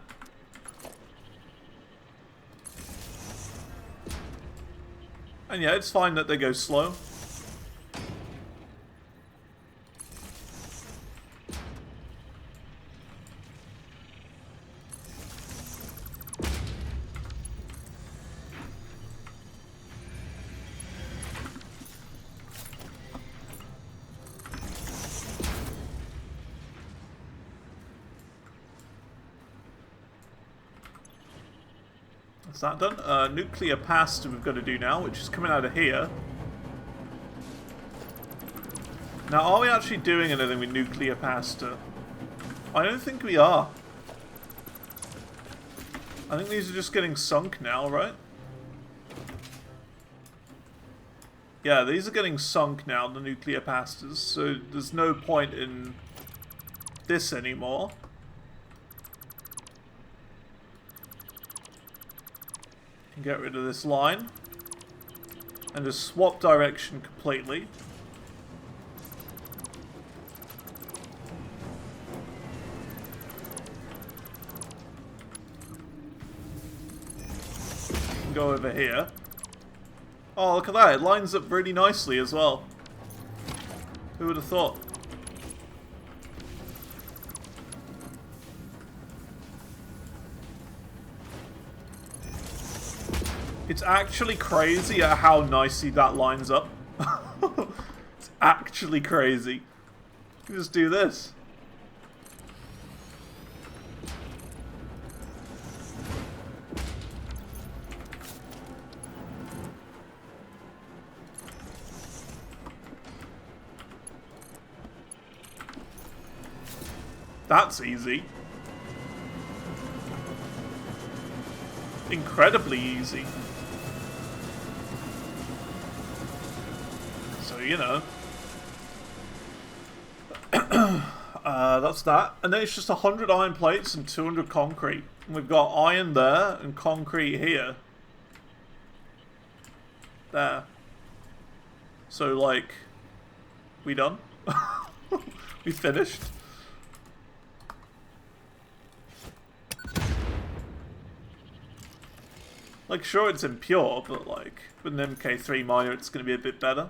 And yeah, it's fine that they go slow. That's that done. Nuclear pasta we've got to do now, which is coming out of here. Now, are we actually doing anything with nuclear pasta? I don't think we are. I think these are just getting sunk now, right? Yeah, these are getting sunk now, the nuclear pastas, so there's no point in this anymore. Get rid of this line and just swap direction completely. Go over here. Oh, look at that. It lines up really nicely as well. Who would have thought? It's actually crazy at how nicely that lines up. It's actually crazy. You just do this. That's easy. Incredibly easy. So, you know. That's that. And then it's just 100 iron plates and 200 concrete. And we've got iron there and concrete here. There. So, like, we done? We finished? Like, sure, it's impure, but, like, with an MK3 miner, it's going to be a bit better.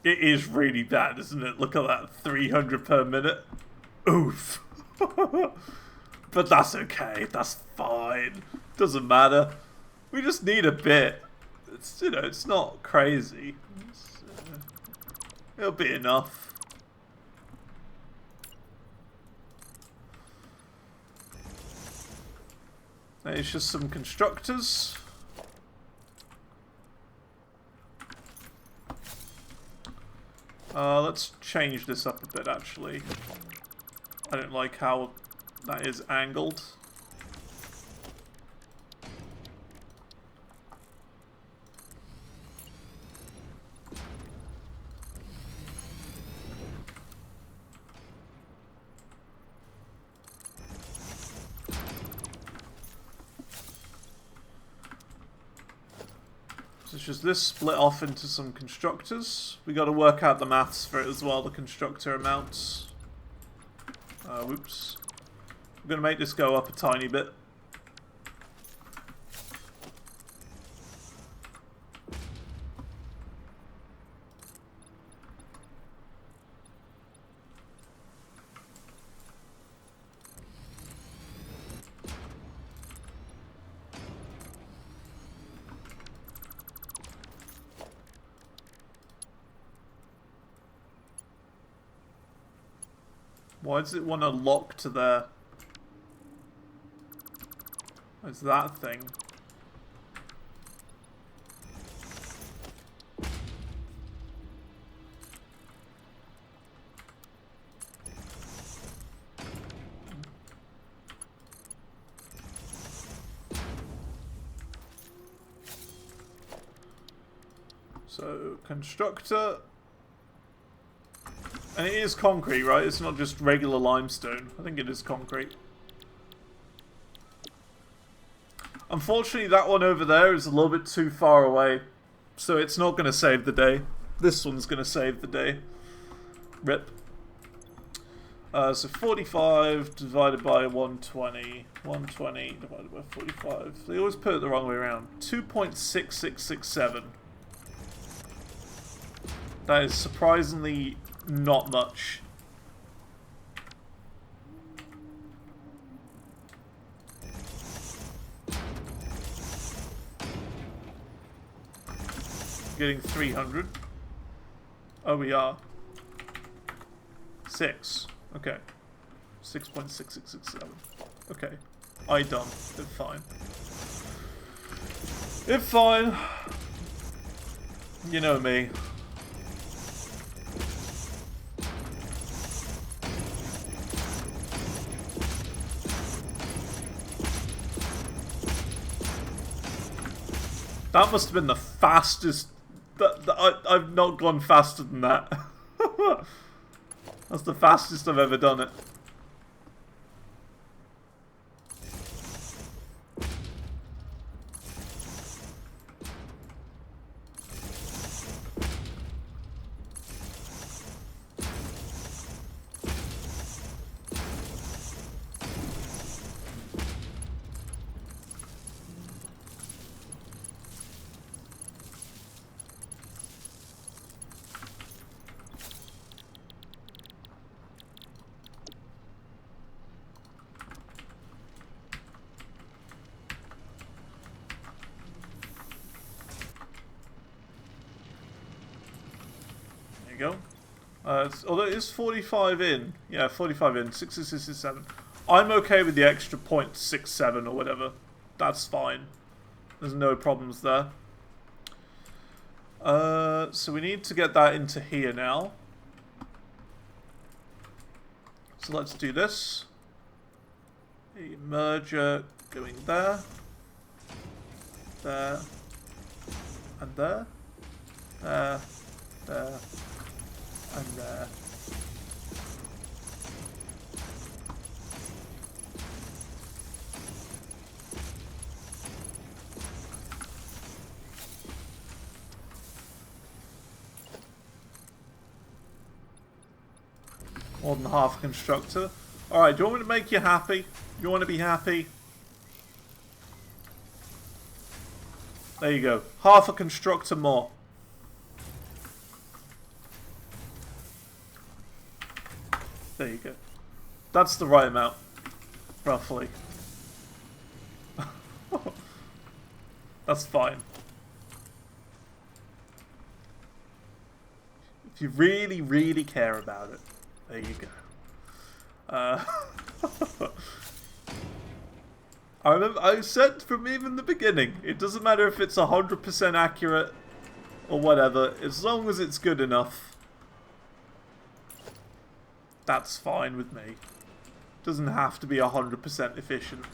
It is really bad, isn't it? Look at that, 300 per minute. Oof. But that's okay, that's fine. Doesn't matter. We just need a bit. It's, you know, it's not crazy. It'll be enough. It's just some constructors. Let's change this up a bit, actually. I don't like how that is angled. So it's just this split off into some constructors. We got to work out the maths for it as well, the constructor amounts. Whoops. I'm going to make this go up a tiny bit. Why does it want to lock to there? What's that thing? So, constructor. And it is concrete, right? It's not just regular limestone. I think it is concrete. Unfortunately, that one over there is a little bit too far away. So it's not going to save the day. This one's going to save the day. Rip. So 45 divided by 120. 120 divided by 45. They always put it the wrong way around. 2.6667. That is surprisingly not much. Getting 300. Oh, we are. 6. Okay. 6.6667. Okay. I done. It's fine. It's fine. You know me. That must have been the fastest... I've not gone faster than that. That's the fastest I've ever done it. There you go. Although it is 45 in. Yeah, 45 in. 667. I'm okay with the extra 0.67 or whatever. That's fine. There's no problems there. So we need to get that into here now. So let's do this. A merger going there. There. And there. There. There. And there. More than half a constructor. Alright, do you want me to make you happy? You want to be happy? There you go. Half a constructor more. There you go. That's the right amount. Roughly. That's fine. If you really, really care about it. There you go. I remember I said from even the beginning, it doesn't matter if it's 100% accurate or whatever, as long as it's good enough. That's fine with me. Doesn't have to be 100% efficient.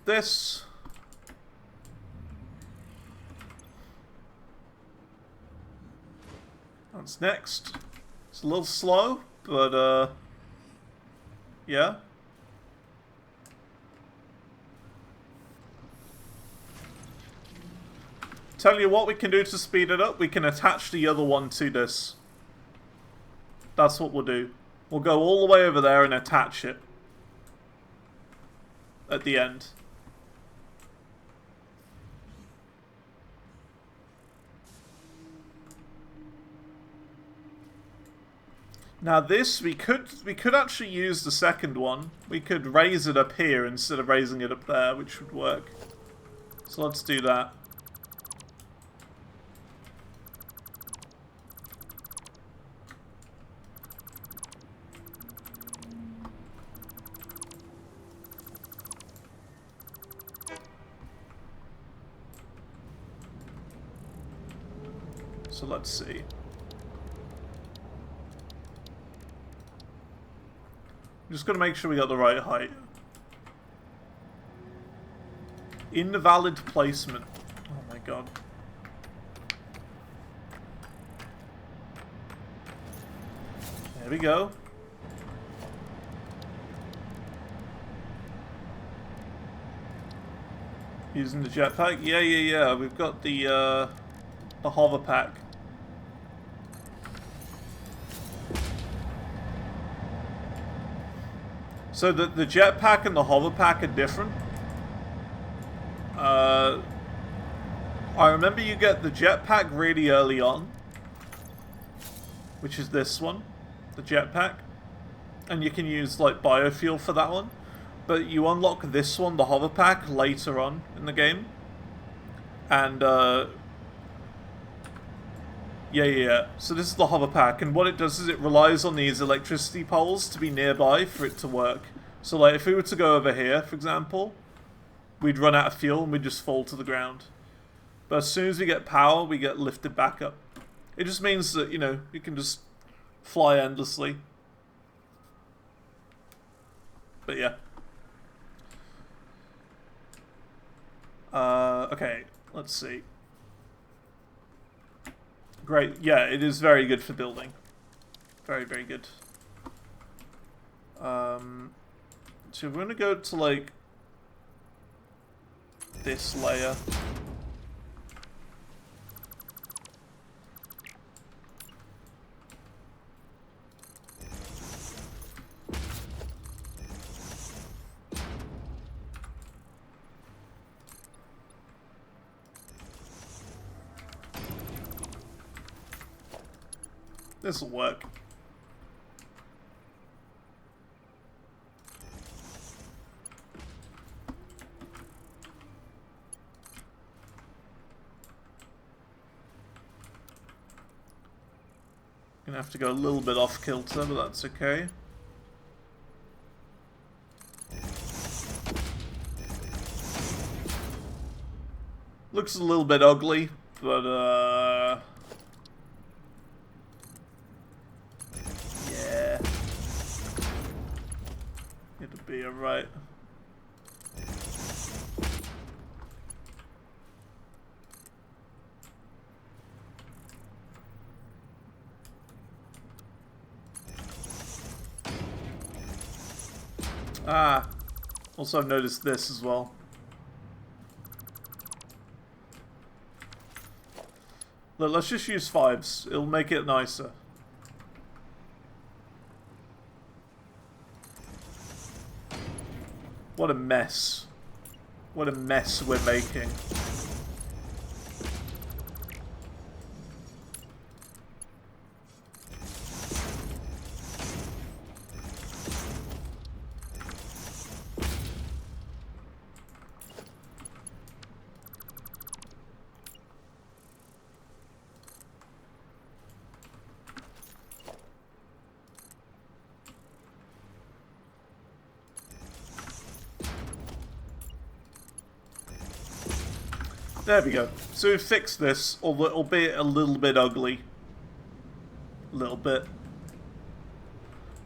This. That's next. It's a little slow, but yeah. Tell you what we can do to speed it up, we can attach the other one to this. That's what we'll do. We'll go all the way over there and attach it at the end. Now this, we could actually use the second one. We could raise it up here instead of raising it up there, which would work. So let's do that. So let's see. I'm just going to make sure we got the right height. Invalid placement. Oh my god. There we go. Using the jetpack? Yeah. We've got the hover pack. So the jetpack and the hoverpack are different. I remember you get the jetpack really early on, which is this one, the jetpack, and you can use like biofuel for that one. But you unlock this one, the hoverpack, later on in the game, and yeah. So this is the hoverpack, and what it does is it relies on these electricity poles to be nearby for it to work. So like if we were to go over here, for example, we'd run out of fuel and we'd just fall to the ground. But as soon as we get power, we get lifted back up. It just means that, you know, you can just fly endlessly. But yeah. Okay, let's see. Great, yeah, it is very good for building. Very, very good. So we're gonna go to, like, this layer. This'll work. Gonna have to go a little bit off kilter, but that's okay. Looks a little bit ugly, but yeah. It'll be alright. Ah, also I've noticed this as well. Look, let's just use 5s. It'll make it nicer. What a mess. What a mess we're making. There we go. So we've fixed this, albeit a little bit ugly. A little bit.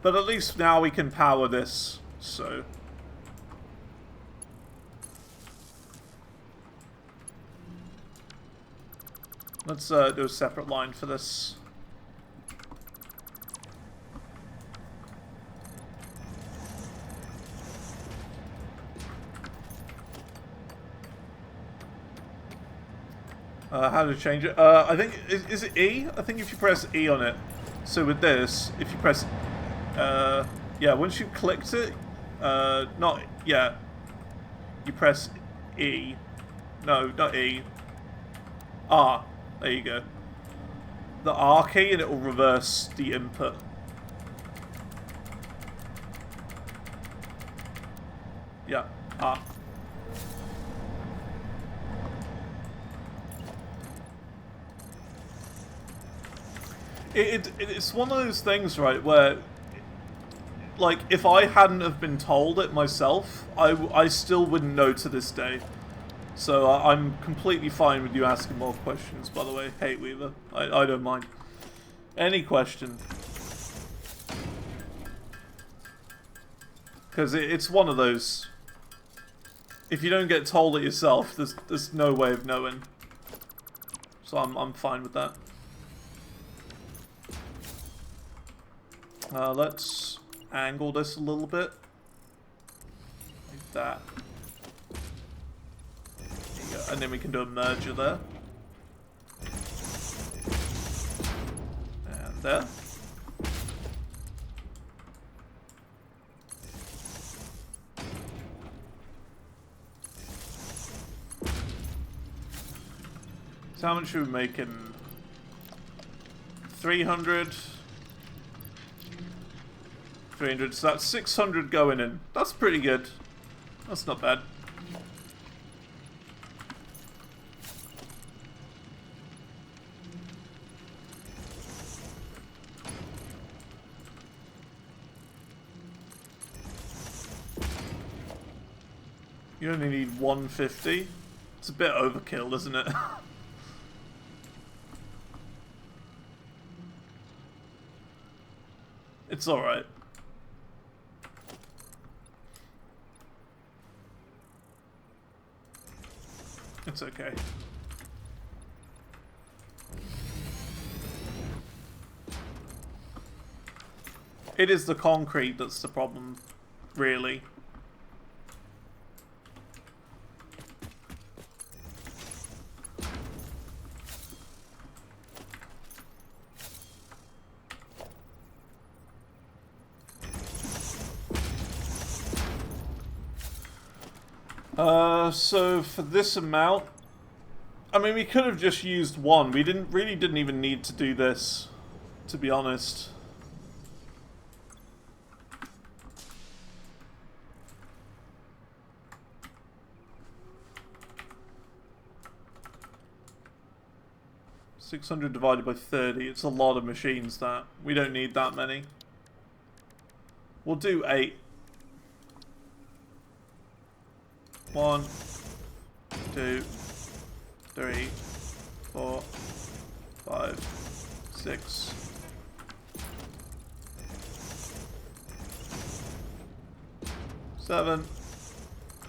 But at least now we can power this, so... Let's do a separate line for this. How to change it? I think, is it E? I think if you press E on it. So with this, if you press, yeah, once you clicked it, you press E. No, not E. R. There you go. The R key and it will reverse the input. Yeah, R. It's one of those things, right, where, like, if I hadn't have been told it myself, I still wouldn't know to this day. So I'm completely fine with you asking more questions, by the way. Hate Weaver. I don't mind. Any question. Because it's one of those. If you don't get told it yourself, there's no way of knowing. So I'm fine with that. Let's angle this a little bit. Like that. There you go. And then we can do a merger there. And there. So how much are we making? 300. 300, so that's 600 going in. That's pretty good. That's not bad. You only need 150. It's a bit overkill, isn't it? It's alright. It's okay. It is the concrete that's the problem, really. So for this amount, I mean, we could have just used one. We didn't even need to do this, to be honest. $600 divided by 30. It's a lot of machines. That we don't need that many. We'll do 8. 1, 2, 3, 4, 5, 6. Seven,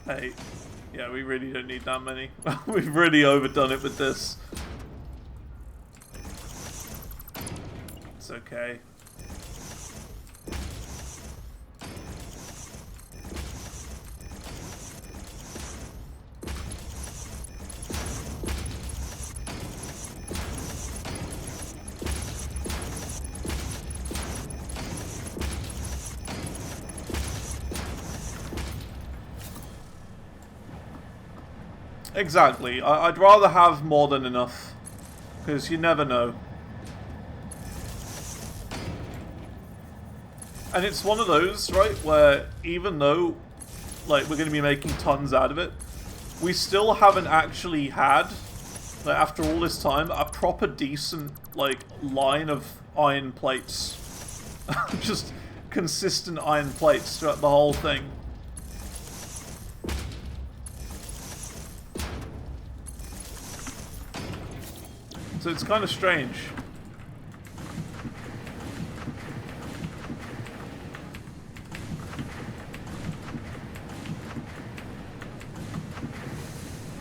8. Yeah, we really don't need that many. We've really overdone it with this. It's okay. Exactly. I'd rather have more than enough, because you never know. And it's one of those, right, where even though, like, we're going to be making tons out of it, we still haven't actually had, like, after all this time, a proper decent, like, line of iron plates. Just consistent iron plates throughout the whole thing. So it's kind of strange.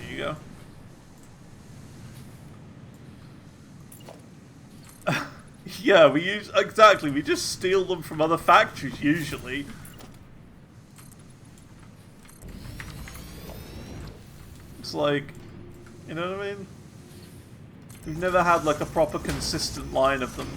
There you go. Yeah, we use... Exactly, we just steal them from other factories, usually. It's like... You know what I mean? We've never had, like, a proper consistent line of them.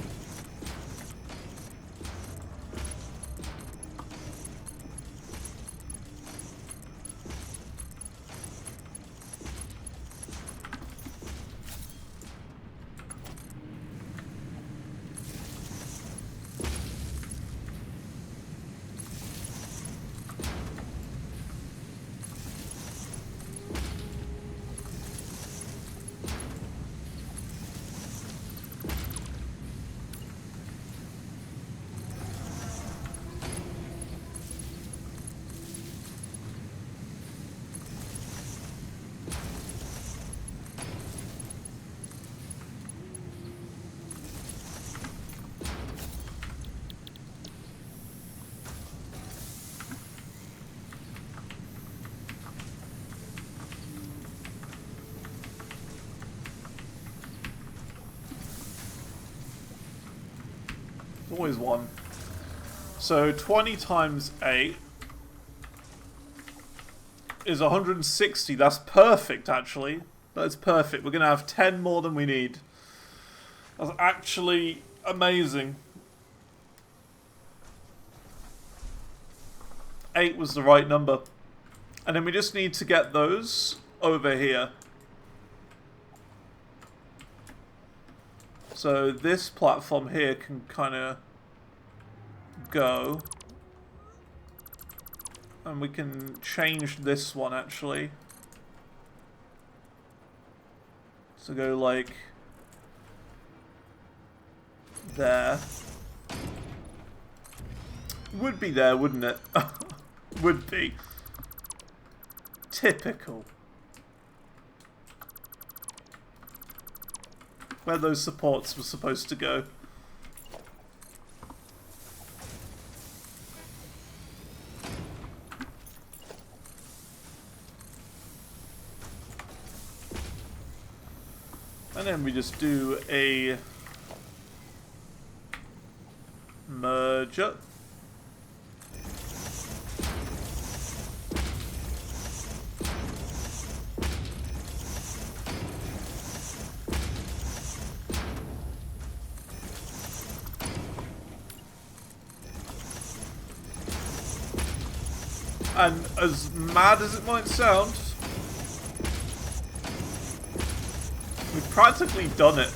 Always one. So 20 times 8 is 160. That's perfect, actually. That's perfect. We're going to have 10 more than we need. That's actually amazing. 8 was the right number. And then we just need to get those over here. So this platform here can kind of go. And we can change this one, actually. So go, like, there. Would be there, wouldn't it? Would be. Typical. Where those supports were supposed to go. And then we just do a merger. And as mad as it might sound, we've practically done it.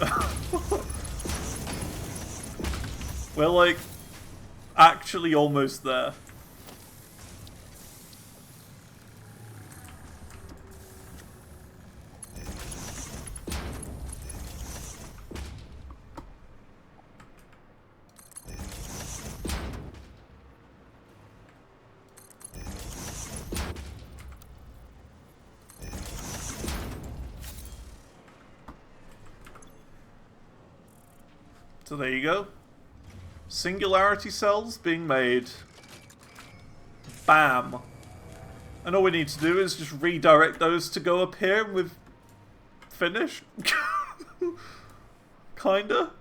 We're like actually almost there. So there you go. Singularity cells being made. Bam. And all we need to do is just redirect those to go up here and we've finished. Kinda.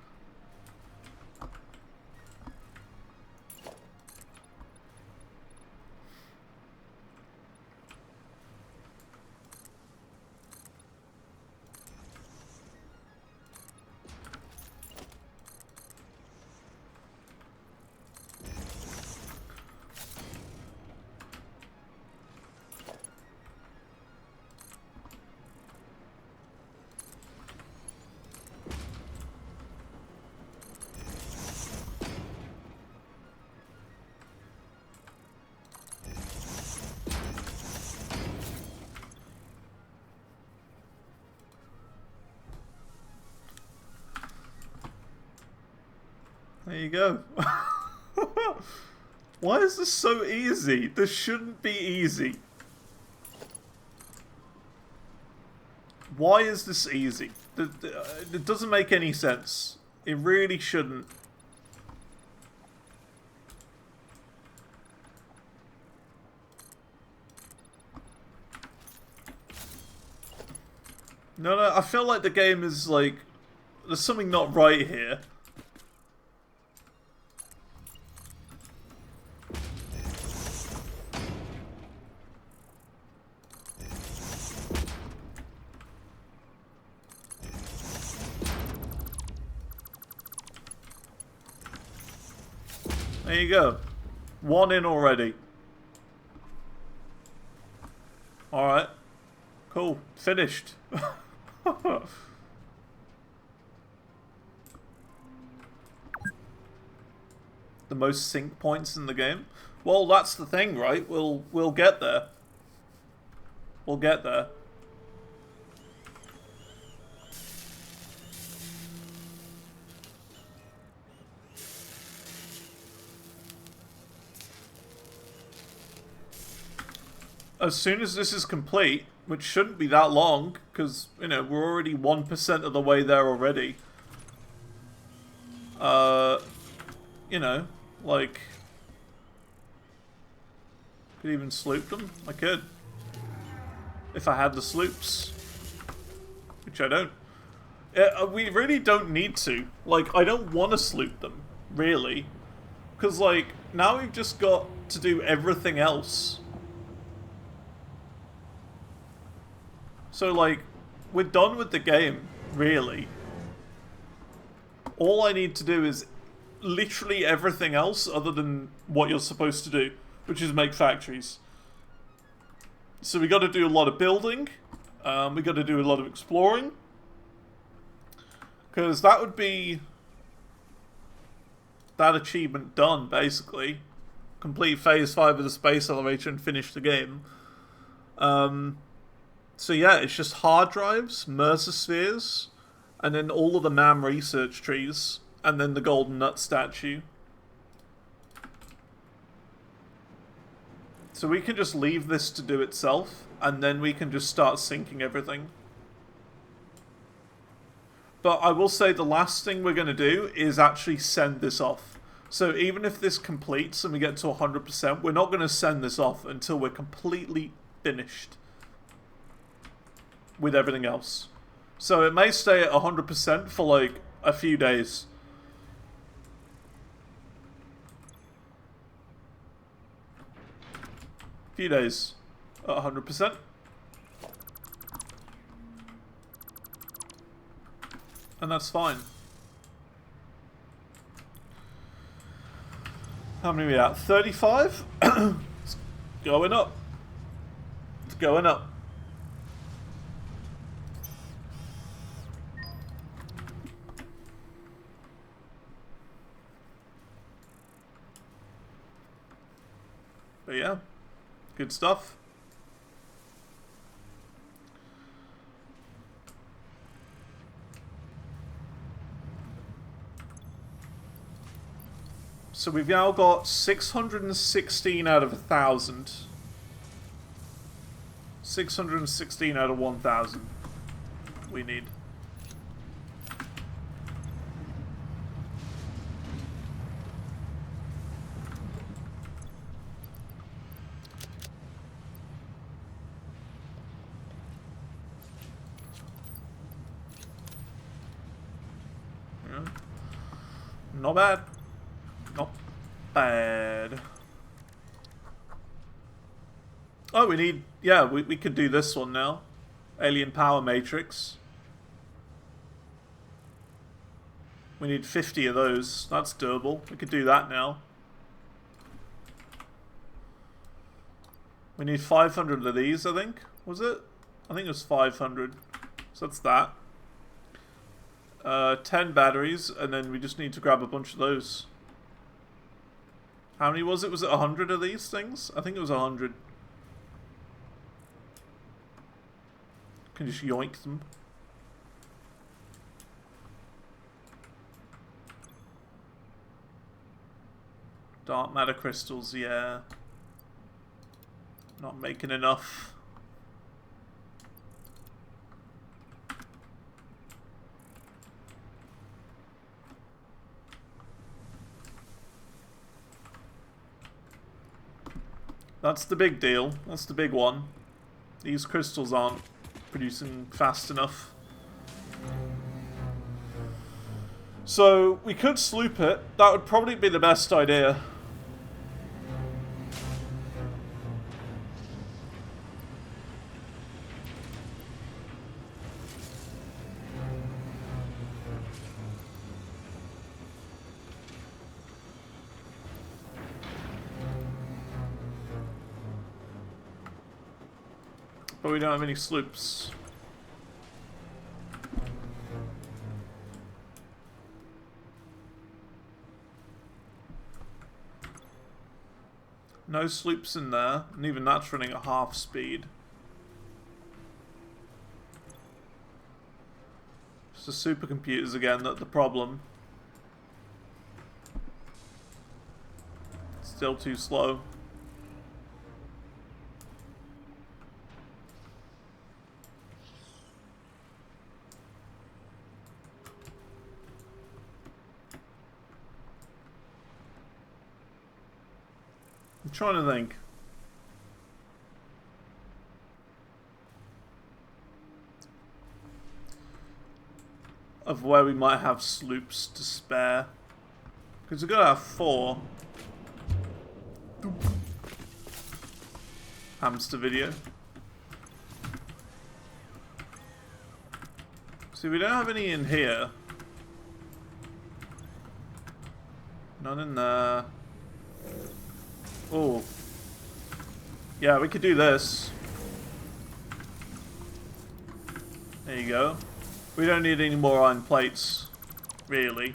There you go. Why is this so easy? This shouldn't be easy. Why is this easy? It doesn't make any sense. It really shouldn't. No, I feel like the game is like... There's something not right here. There you go. One in already. Alright. Cool. Finished. The most sync points in the game? Well, that's the thing, right? We'll get there. We'll get there. As soon as this is complete, which shouldn't be that long, because, you know, we're already 1% of the way there already. You know, like... Could even sloop them? I could. If I had the sloops. Which I don't. We really don't need to. Like, I don't want to sloop them, really. Because, like, now we've just got to do everything else. So, like, we're done with the game, really. All I need to do is literally everything else other than what you're supposed to do, which is make factories. So we got to do a lot of building. We got to do a lot of exploring. Because that would be that achievement done, basically. Complete Phase 5 of the space elevator and finish the game. So yeah, it's just hard drives, Mercer spheres, and then all of the NAM research trees, and then the golden nut statue. So we can just leave this to do itself, and then we can just start syncing everything. But I will say the last thing we're going to do is actually send this off. So even if this completes and we get to 100%, we're not going to send this off until we're completely finished with everything else. So it may stay at 100% for like a few days. Few days at 100%. And that's fine. How many are we at? 35? It's going up. It's going up. But yeah, good stuff. So we've now got 616 out of 1,000. 616 out of 1,000 we need. Yeah. Not bad. Not bad. Oh, we need... Yeah, we could do this one now. Alien Power Matrix. We need 50 of those. That's doable. We could do that now. We need 500 of these, I think. Was it? I think it was 500. So that's that. 10 batteries, and then we just need to grab a bunch of those. How many was it? Was it 100 of these things? I think it was 100. Can just yoink them. Dark matter crystals, yeah. Not making enough. That's the big deal. That's the big one. These crystals aren't producing fast enough. So, we could sloop it. That would probably be the best idea. But we don't have any sloops. No sloops in there, and even that's running at half speed. It's the supercomputers again that the problem. Still too slow. I'm trying to think. Of where we might have sloops to spare. Because we're going to have 4. Hamster video. See, we don't have any in here. None in there. Oh. Yeah, we could do this. There you go. We don't need any more iron plates. really.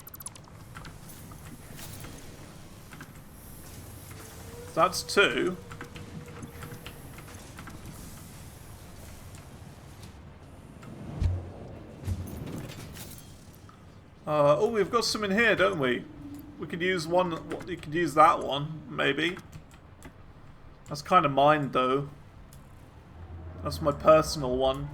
That's 2. Oh, we've got some in here, don't we? We could use one. You could use that one, maybe. That's kind of mine, though. That's my personal one.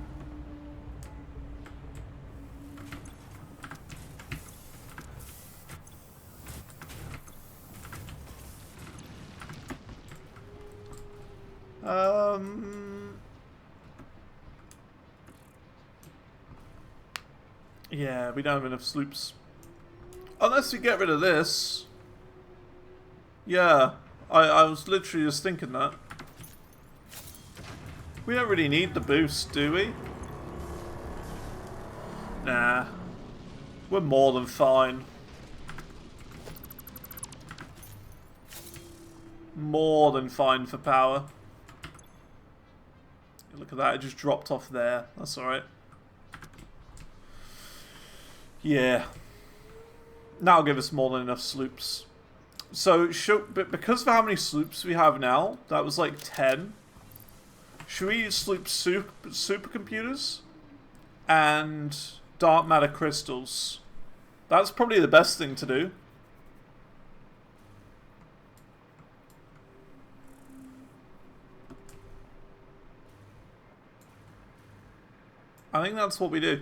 Yeah, we don't have enough sloops. Unless we get rid of this. Yeah, I was literally just thinking that. We don't really need the boost, do we? Nah. We're more than fine. More than fine for power. Look at that, it just dropped off there. That's alright. Yeah. That'll give us more than enough sloops. So, but because of how many sloops we have now, that was like 10. Should we sloop supercomputers and dark matter crystals? That's probably the best thing to do. I think that's what we do.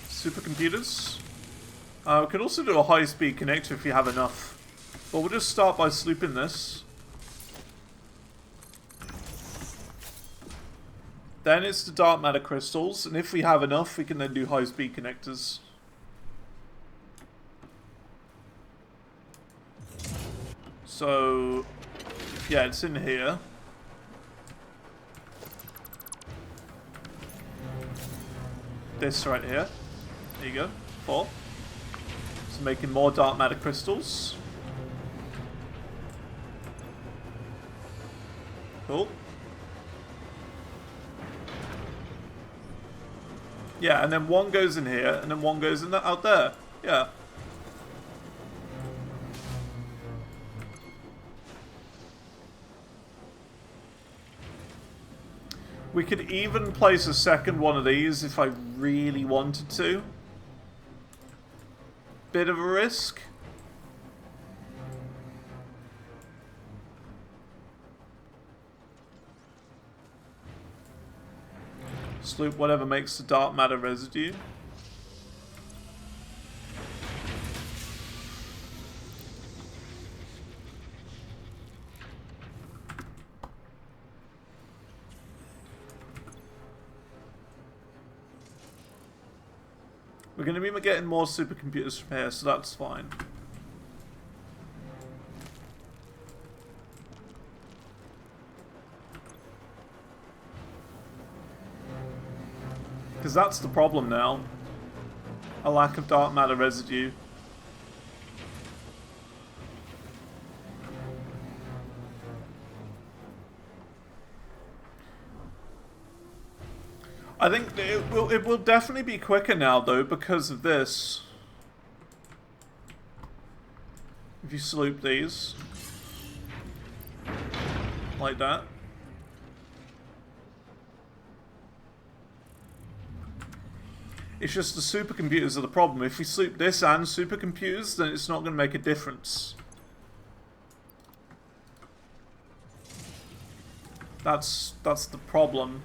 Supercomputers. We could also do a high-speed connector if you have enough. But we'll just start by slooping this. Then it's the dark matter crystals, and if we have enough, we can then do high-speed connectors. So, yeah, it's in here. This right here. There you go. 4. So making more dark matter crystals. Cool. Yeah, and then one goes in here, and then one goes in out there. Yeah. We could even place a second one of these if I really wanted to. Bit of a risk. Sloop whatever makes the dark matter residue. We're going to be getting more supercomputers from here, so that's fine. Because that's the problem now. A lack of dark matter residue. I think it will definitely be quicker now, though, because of this. If you sloop these. Like that. It's just the supercomputers are the problem. If we sloop this and supercomputers, then it's not going to make a difference. That's the problem.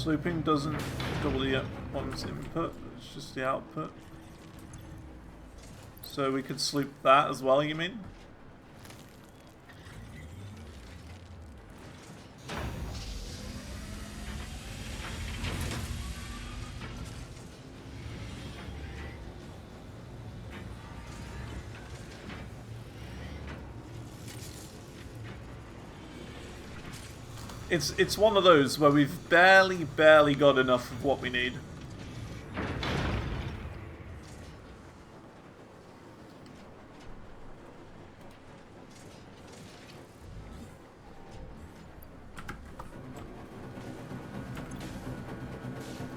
Slooping doesn't double the one's input, it's just the output. So we could sloop that as well, you mean? It's one of those where we've barely got enough of what we need.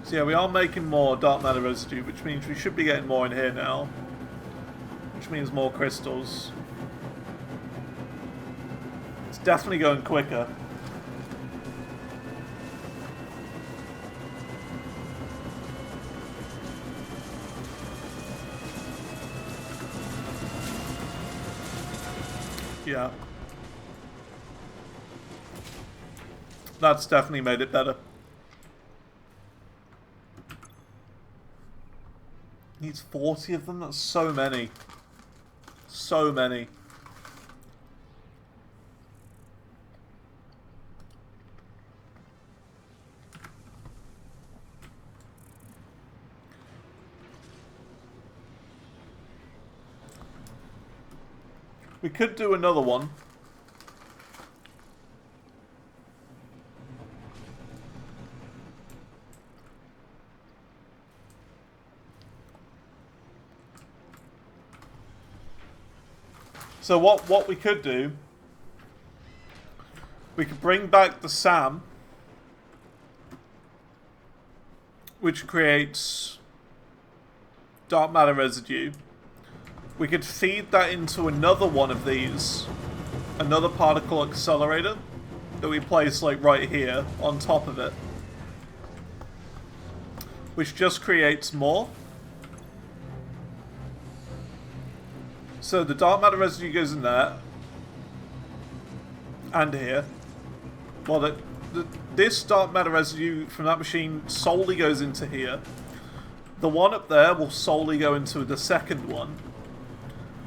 So yeah, we are making more dark matter residue, which means we should be getting more in here now. Which means more crystals. It's definitely going quicker. Yeah. That's definitely made it better. Needs 40 of them? That's so many. So many. We could do another one. So what we could do, we could bring back the SAM, which creates dark matter residue. We could feed that into another one of these, another particle accelerator that we place like right here on top of it, which just creates more. So the dark matter residue goes in there, and here. Well, this dark matter residue from that machine solely goes into here. The one up there will solely go into the second one.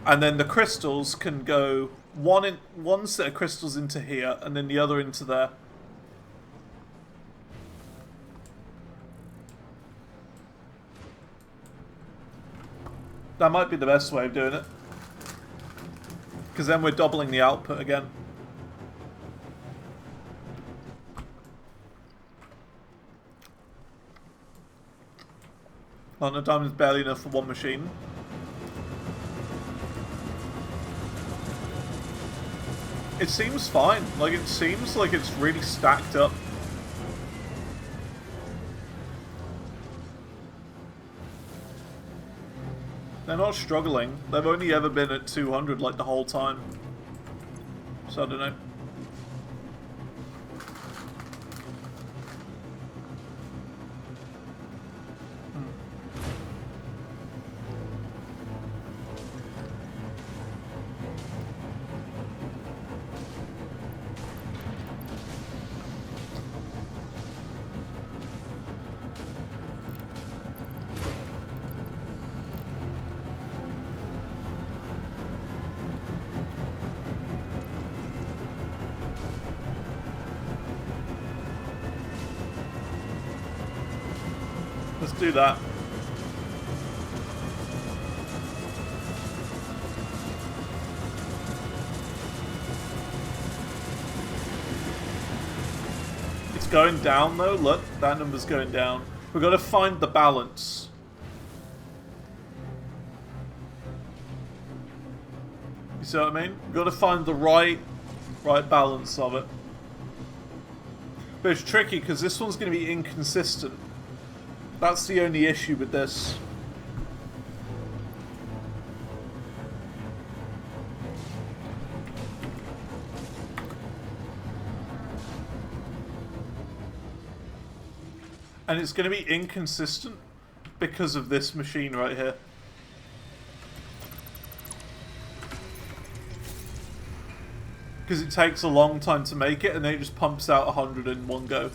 And then the crystals can go one set of crystals into here, and then the other into there. That might be the best way of doing it. Because then we're doubling the output again. Well, no diamond's barely enough for one machine. It seems fine. Like, it seems like it's really stacked up. They're not struggling. They've only ever been at 200 like the whole time. So I don't know. Let's do that. It's going down though, look, that number's going down. We've got to find the balance. You see what I mean? We've got to find the right balance of it. But it's tricky because this one's going to be inconsistent. That's the only issue with this. And it's going to be inconsistent because of this machine right here. Because it takes a long time to make it and then it just pumps out 100 in one go.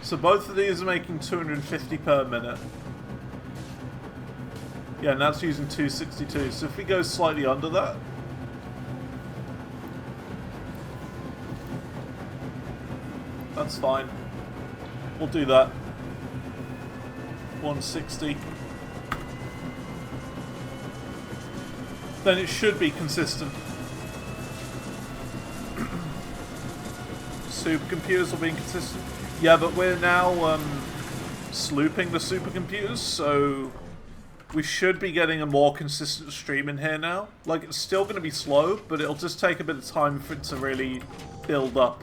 So both of these are making 250 per minute. Yeah, and that's using 262. So if we go slightly under that... That's fine. We'll do that. 160. Then it should be consistent. Supercomputers will be inconsistent. Yeah, but we're now slooping the supercomputers, so we should be getting a more consistent stream in here now. Like, it's still going to be slow, but it'll just take a bit of time for it to really build up.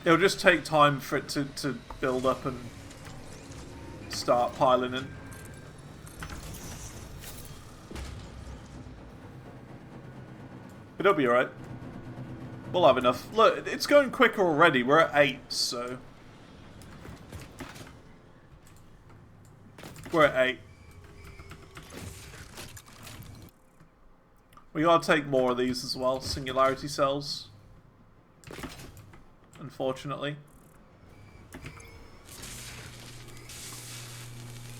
It'll just take time for it to build up and start piling in. But it'll be alright. We'll have enough. Look, it's going quicker already. We're at 8, so... We're at 8. We gotta take more of these as well. Singularity cells. Unfortunately.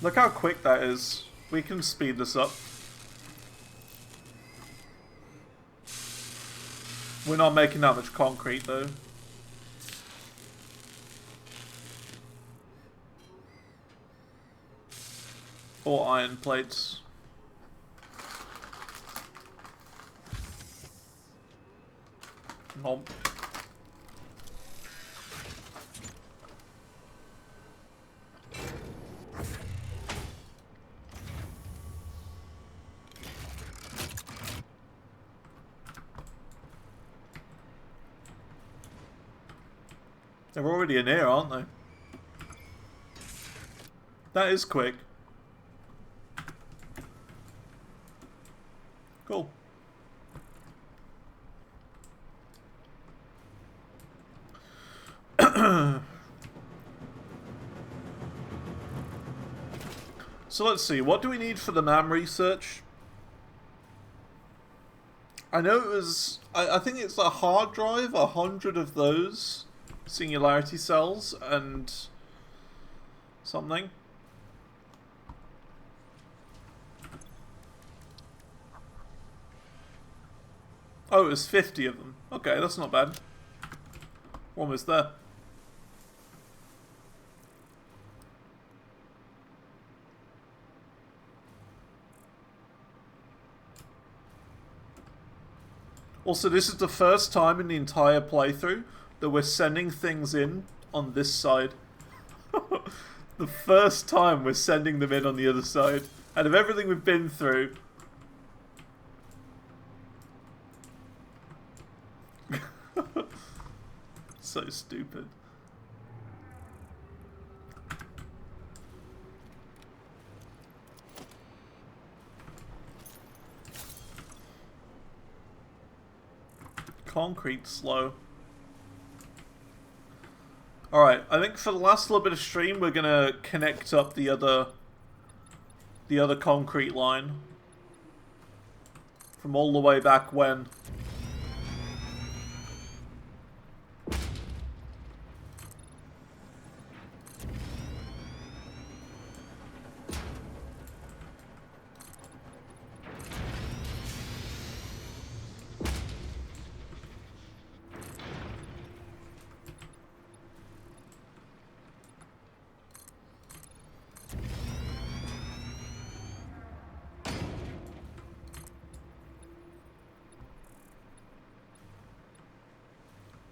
Look how quick that is. We can speed this up. We're not making that much concrete though. Or iron plates. Nope. They're already in here, aren't they? That is quick. Cool. So let's see, what do we need for the MAM research? I know it was... I think it's a hard drive, 100 of those singularity cells, and something. Oh, it was 50 of them. Okay, that's not bad. We're almost there. Also, this is the first time in the entire playthrough that we're sending things in on this side. The first time we're sending them in on the other side. Out of everything we've been through. So stupid. Concrete slow. Alright, I think for the last little bit of stream we're gonna connect up the other concrete line. From all the way back when.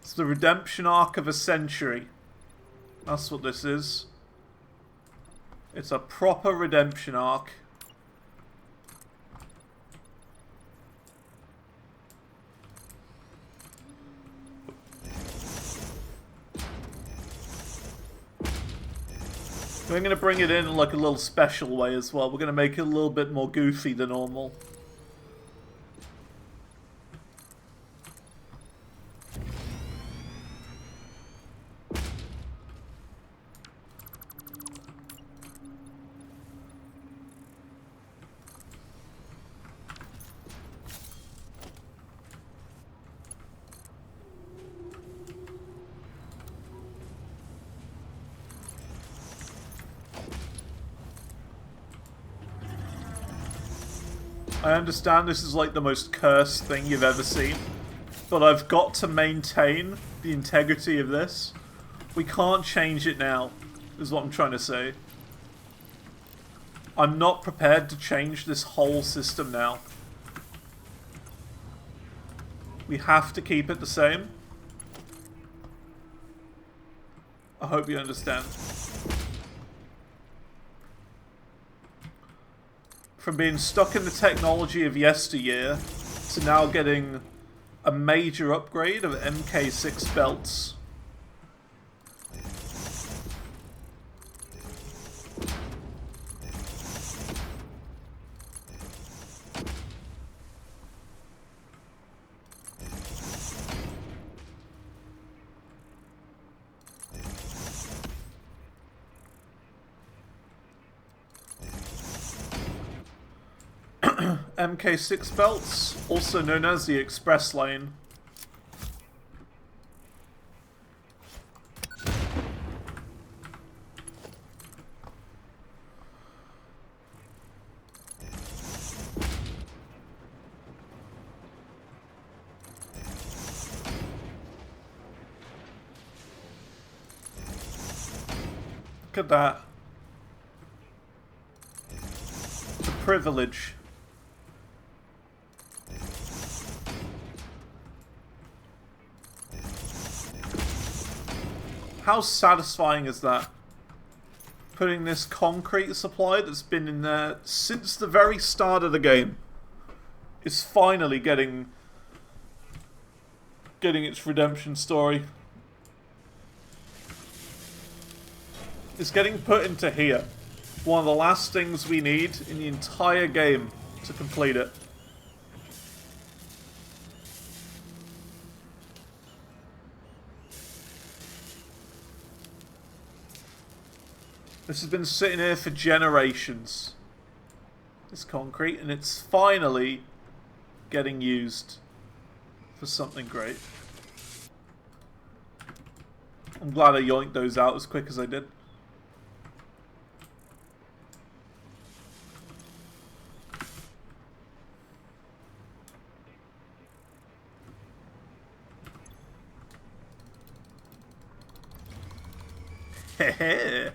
It's the redemption arc of a century. That's what this is. It's a proper redemption arc. We're going to bring it in like a little special way as well. We're going to make it a little bit more goofy than normal. I understand this is like the most cursed thing you've ever seen, but I've got to maintain the integrity of this. We can't change it now, is what I'm trying to say. I'm not prepared to change this whole system now. We have to keep it the same. I hope you understand. From being stuck in the technology of yesteryear to now getting a major upgrade of MK6 belts. MK6 belts, also known as the Express Lane. Look at that. The privilege. How satisfying is that? Putting this concrete supply that's been in there since the very start of the game is finally getting its redemption story. It's getting put into here. One of the last things we need in the entire game to complete it. This has been sitting here for generations, this concrete, and it's finally getting used for something great. I'm glad I yoinked those out as quick as I did. Hehe.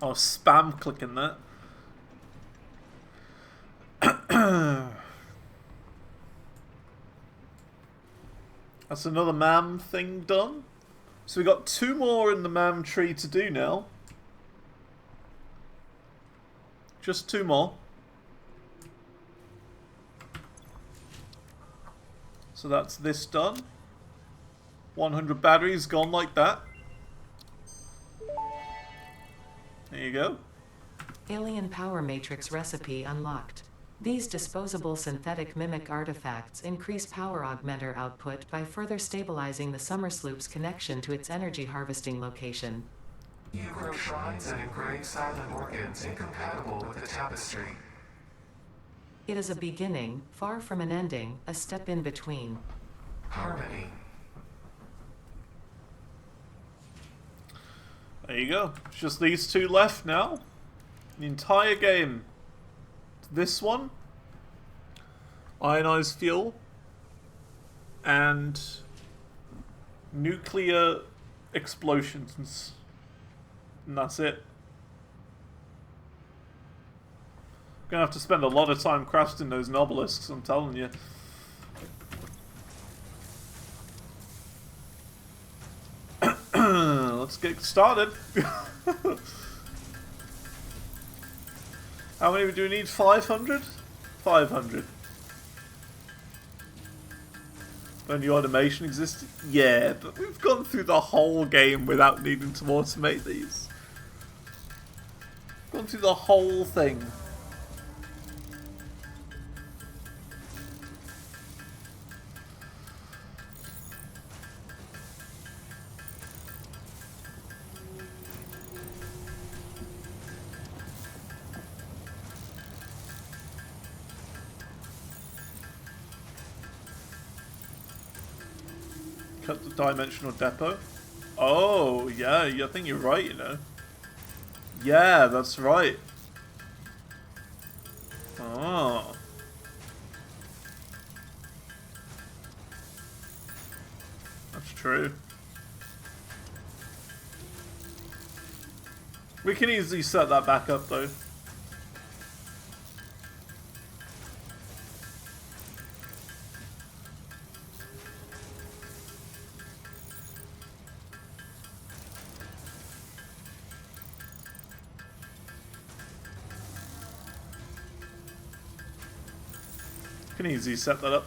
I'll spam clicking that. That's another MAM thing done. So we got 2 more in the MAM tree to do now. Just 2 more. So that's this done. 100 batteries gone like that. There you go. Alien Power Matrix recipe unlocked. These disposable synthetic mimic artifacts increase power augmenter output by further stabilizing the Summer Sloop's connection to its energy harvesting location. You grow shrines and engrave silent organs incompatible with the tapestry. It is a beginning, far from an ending, a step in between. Harmony. There you go. It's just these 2 left now. The entire game. This one, ionized fuel, and nuclear explosions. And that's it. Gonna have to spend a lot of time crafting those nobelisks, I'm telling you. Let's get started. How many do we need? 500? 500. When the automation existed? Yeah, but we've gone through the whole game without needing to automate these. Gone through the whole thing. Cut the dimensional depot. Oh, yeah, I think you're right, you know. Yeah, that's right. That's true. We can easily set that back up though. Can easily set that up.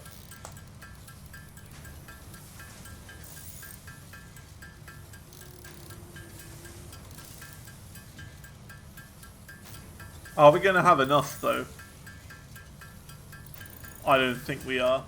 Are we going to have enough, though? I don't think we are.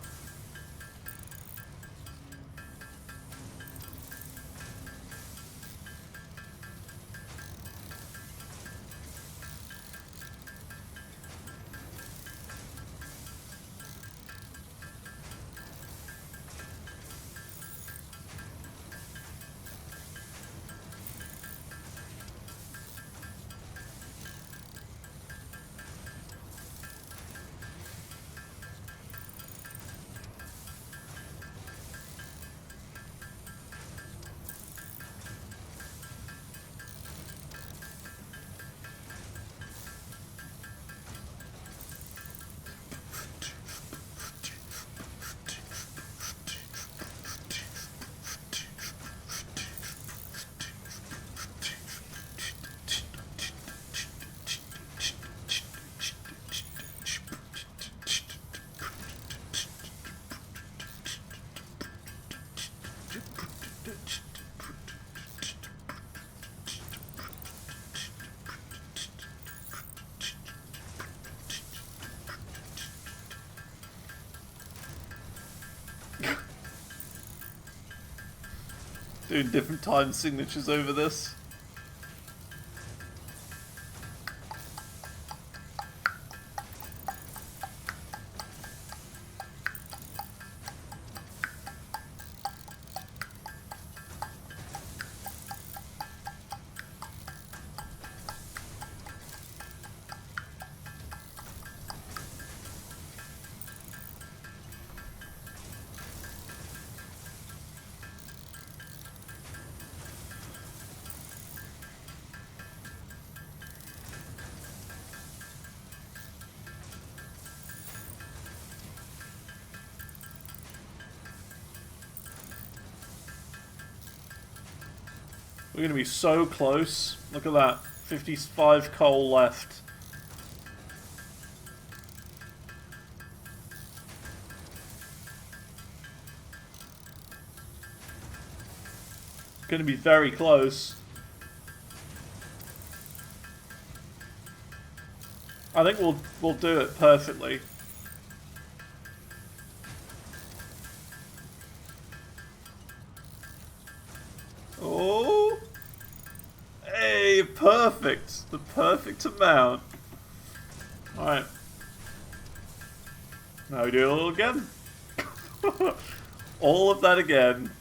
Doing different time signatures over this. We're going to be so close. Look at that. 55 coal left. Going to be very close. I think we'll do it perfectly. Oh. Hey, perfect. The perfect amount. Alright. Now we do it all again. All of that again.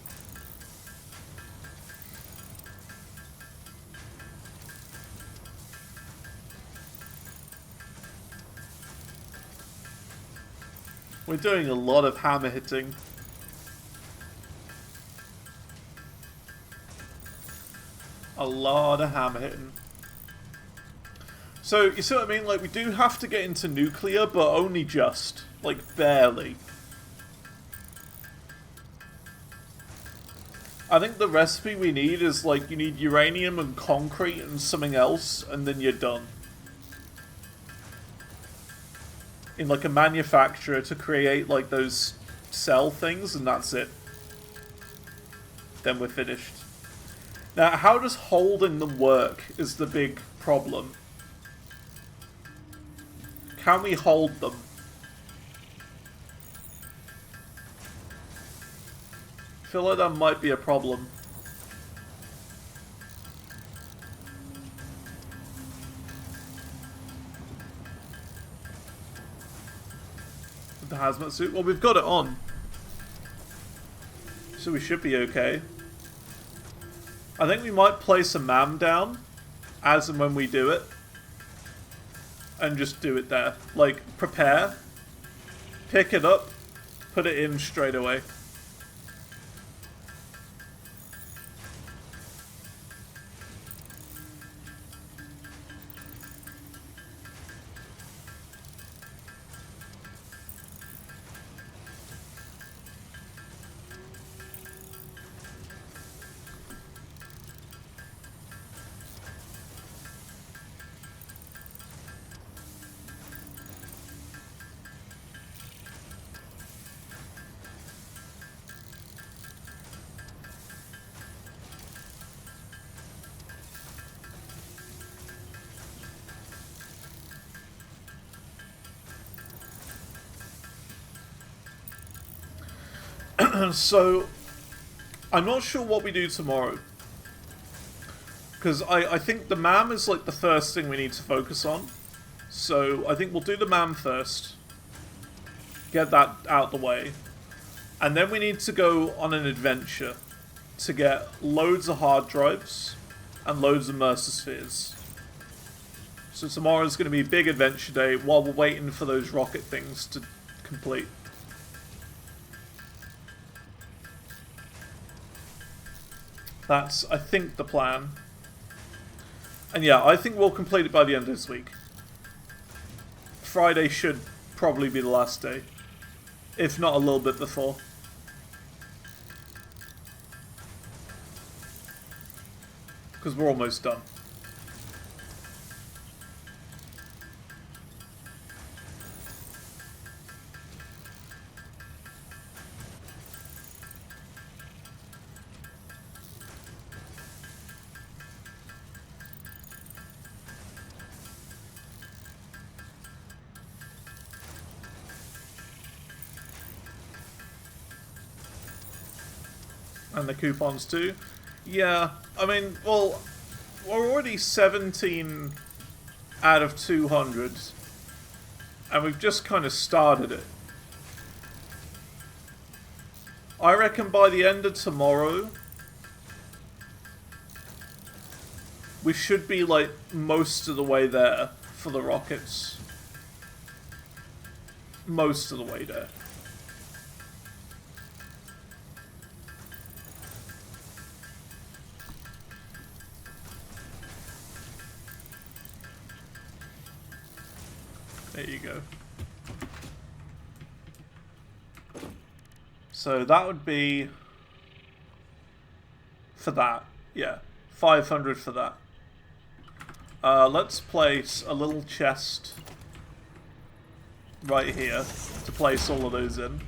We're doing a lot of hammer hitting. A lot of hammer hitting. So, you see what I mean? Like, we do have to get into nuclear, but only just. Like, barely. I think the recipe we need is, like, you need uranium and concrete and something else, and then you're done. In, like, a manufacturer to create, like, those cell things, and that's it. Then we're finished. Now, how does holding them work is the big problem. Can we hold them? I feel like that might be a problem. With the hazmat suit? Well, we've got it on. So we should be okay. I think we might place a MAM down as and when we do it. And just do it there. Like, prepare. Pick it up. Put it in straight away. So, I'm not sure what we do tomorrow. Because I think the MAM is like the first thing we need to focus on. So, I think we'll do the MAM first. Get that out the way. And then we need to go on an adventure to get loads of hard drives and loads of Mercer-spheres. So tomorrow's going to be a big adventure day while we're waiting for those rocket things to complete. That's, I think, the plan. And yeah, I think we'll complete it by the end of this week. Friday should probably be the last day. If not a little bit before. Because we're almost done. And the coupons too. Yeah, I mean, well, we're already 17 out of 200. And we've just kind of started it. I reckon by the end of tomorrow, we should be like most of the way there for the rockets. Most of the way there. There you go. So that would be for that. Yeah, 500 for that. Let's place a little chest right here to place all of those in.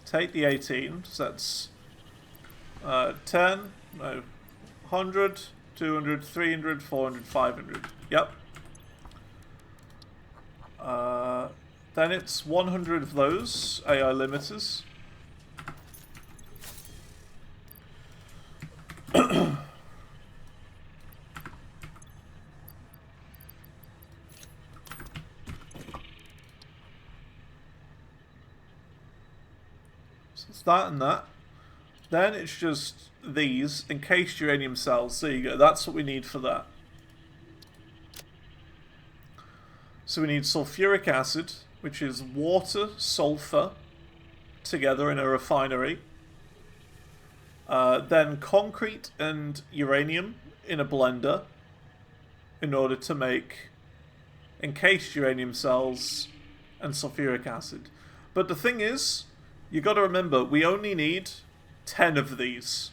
Take the 18, so that's 10, no, 100, 200, 300, 400, 500. Yep. Then it's 100 of those AI limiters. So it's that and that. Then it's just these encased uranium cells. There you go. That's what we need for that. So we need sulfuric acid, which is water, sulfur, together in a refinery. Then concrete and uranium in a blender in order to make encased uranium cells and sulfuric acid. But the thing is, you got to remember, we only need 10 of these.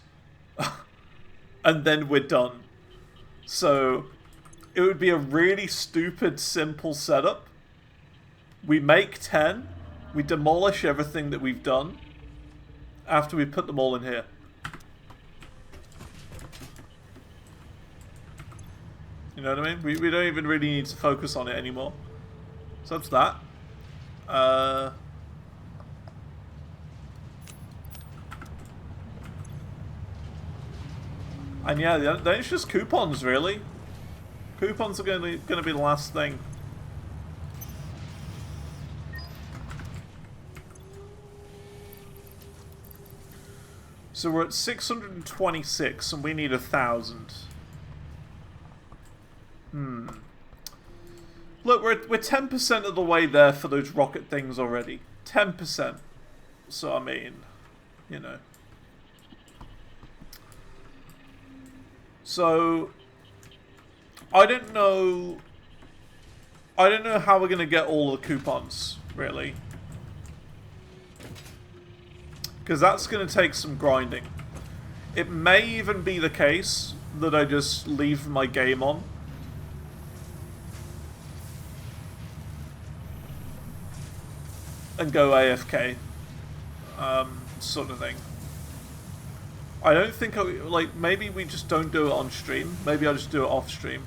And then we're done. So it would be a really stupid, simple setup. We make 10, we demolish everything that we've done after we put them all in here. You know what I mean? We don't even really need to focus on it anymore. So that's that. And yeah, then it's just coupons, really. Coupons are going to be the last thing. So we're at 626, and we need 1,000. Look, we're 10% of the way there for those rocket things already. 10%. So I mean, you know. So I don't know how we're gonna get all the coupons, really. Because that's gonna take some grinding. It may even be the case that I just leave my game on. And go AFK. Sort of thing. I don't think like, maybe we just don't do it on stream. Maybe I just do it off stream.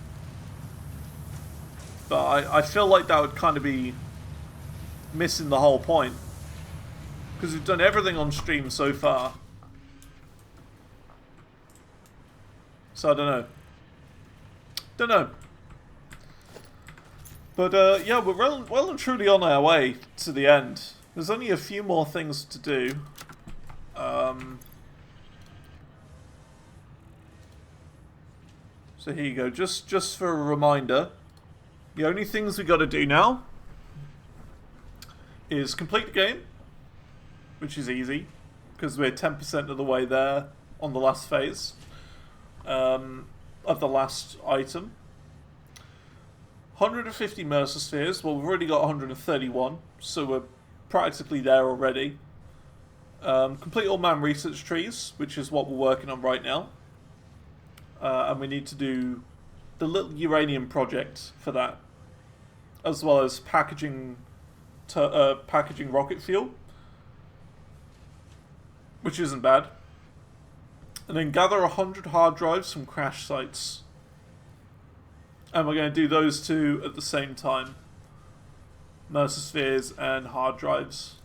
But I feel like that would kind of be missing the whole point. Because we've done everything on stream so far. So I don't know. Don't know. But yeah, we're well and truly on our way to the end. There's only a few more things to do. So here you go. Just for a reminder, the only things we got to do now is complete the game, which is easy because we're 10% of the way there on the last phase of the last item. 150 Mercer Spheres. Well, we've already got 131, so we're practically there already. Complete all man research trees, which is what we're working on right now. And we need to do the little uranium project for that, as well as packaging rocket fuel, which isn't bad. And then gather 100 hard drives from crash sites. And we're going to do those two at the same time. Mercer Spheres and hard drives.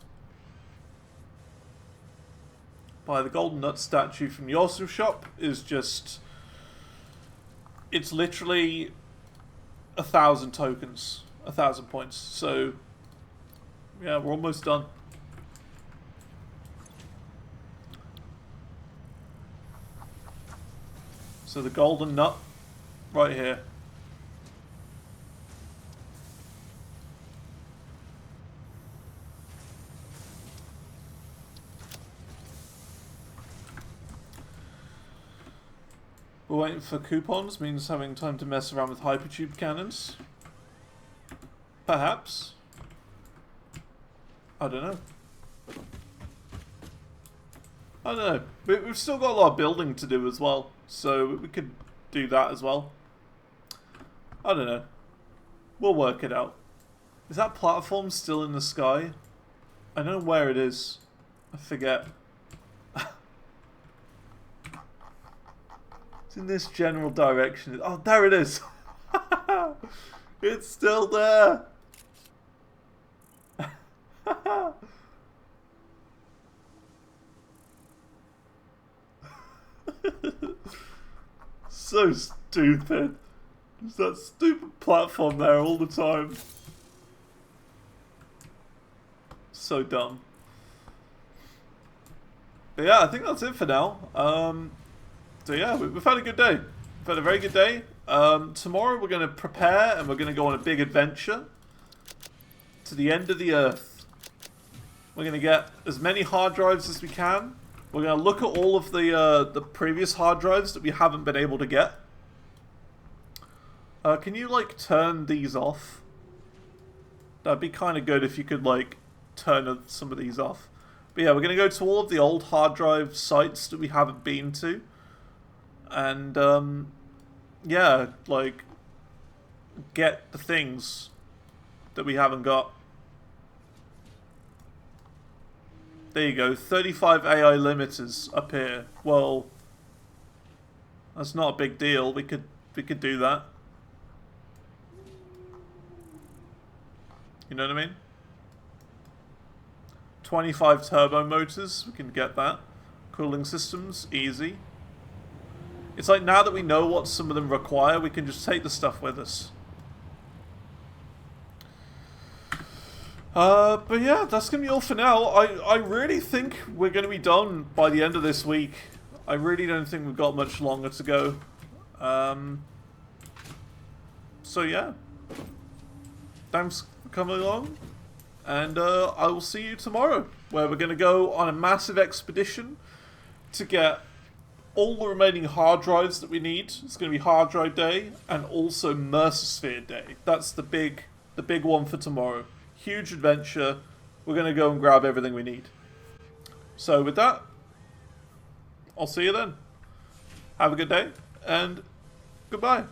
Buy the golden nut statue from the awesome shop is just... It's literally 1,000 tokens. 1,000 points. So, yeah, we're almost done. So the golden nut, right here. We're waiting for coupons, means having time to mess around with hypertube cannons. Perhaps. I don't know. I don't know. We've still got a lot of building to do as well, so we could do that as well. I don't know. We'll work it out. Is that platform still in the sky? I don't know where it is. I forget. It's in this general direction. Oh, there it is. It's still there. So stupid. There's that stupid platform there all the time. So dumb. But yeah, I think that's it for now. So yeah, we've had a good day. We've had a very good day. Tomorrow we're going to prepare and we're going to go on a big adventure to the end of the earth. We're going to get as many hard drives as we can. We're going to look at all of the previous hard drives that we haven't been able to get. Can you, like, turn these off? That'd be kind of good if you could, like, turn some of these off. But yeah, we're going to go to all of the old hard drive sites that we haven't been to. And, yeah, like, get the things that we haven't got. There you go, 35 AI limiters up here. Well, that's not a big deal. We could do that. You know what I mean? 25 turbo motors, we can get that. Cooling systems, easy. It's like now that we know what some of them require, we can just take the stuff with us. But yeah, that's going to be all for now. I really think we're going to be done by the end of this week. I really don't think we've got much longer to go. So yeah. Thanks for coming along. And I will see you tomorrow, where we're going to go on a massive expedition to get all the remaining hard drives that we need. It's going to be hard drive day and also Mercer Sphere day. That's the big one for tomorrow. Huge adventure. We're going to go and grab everything we need. So with that, I'll see you then. Have a good day and goodbye.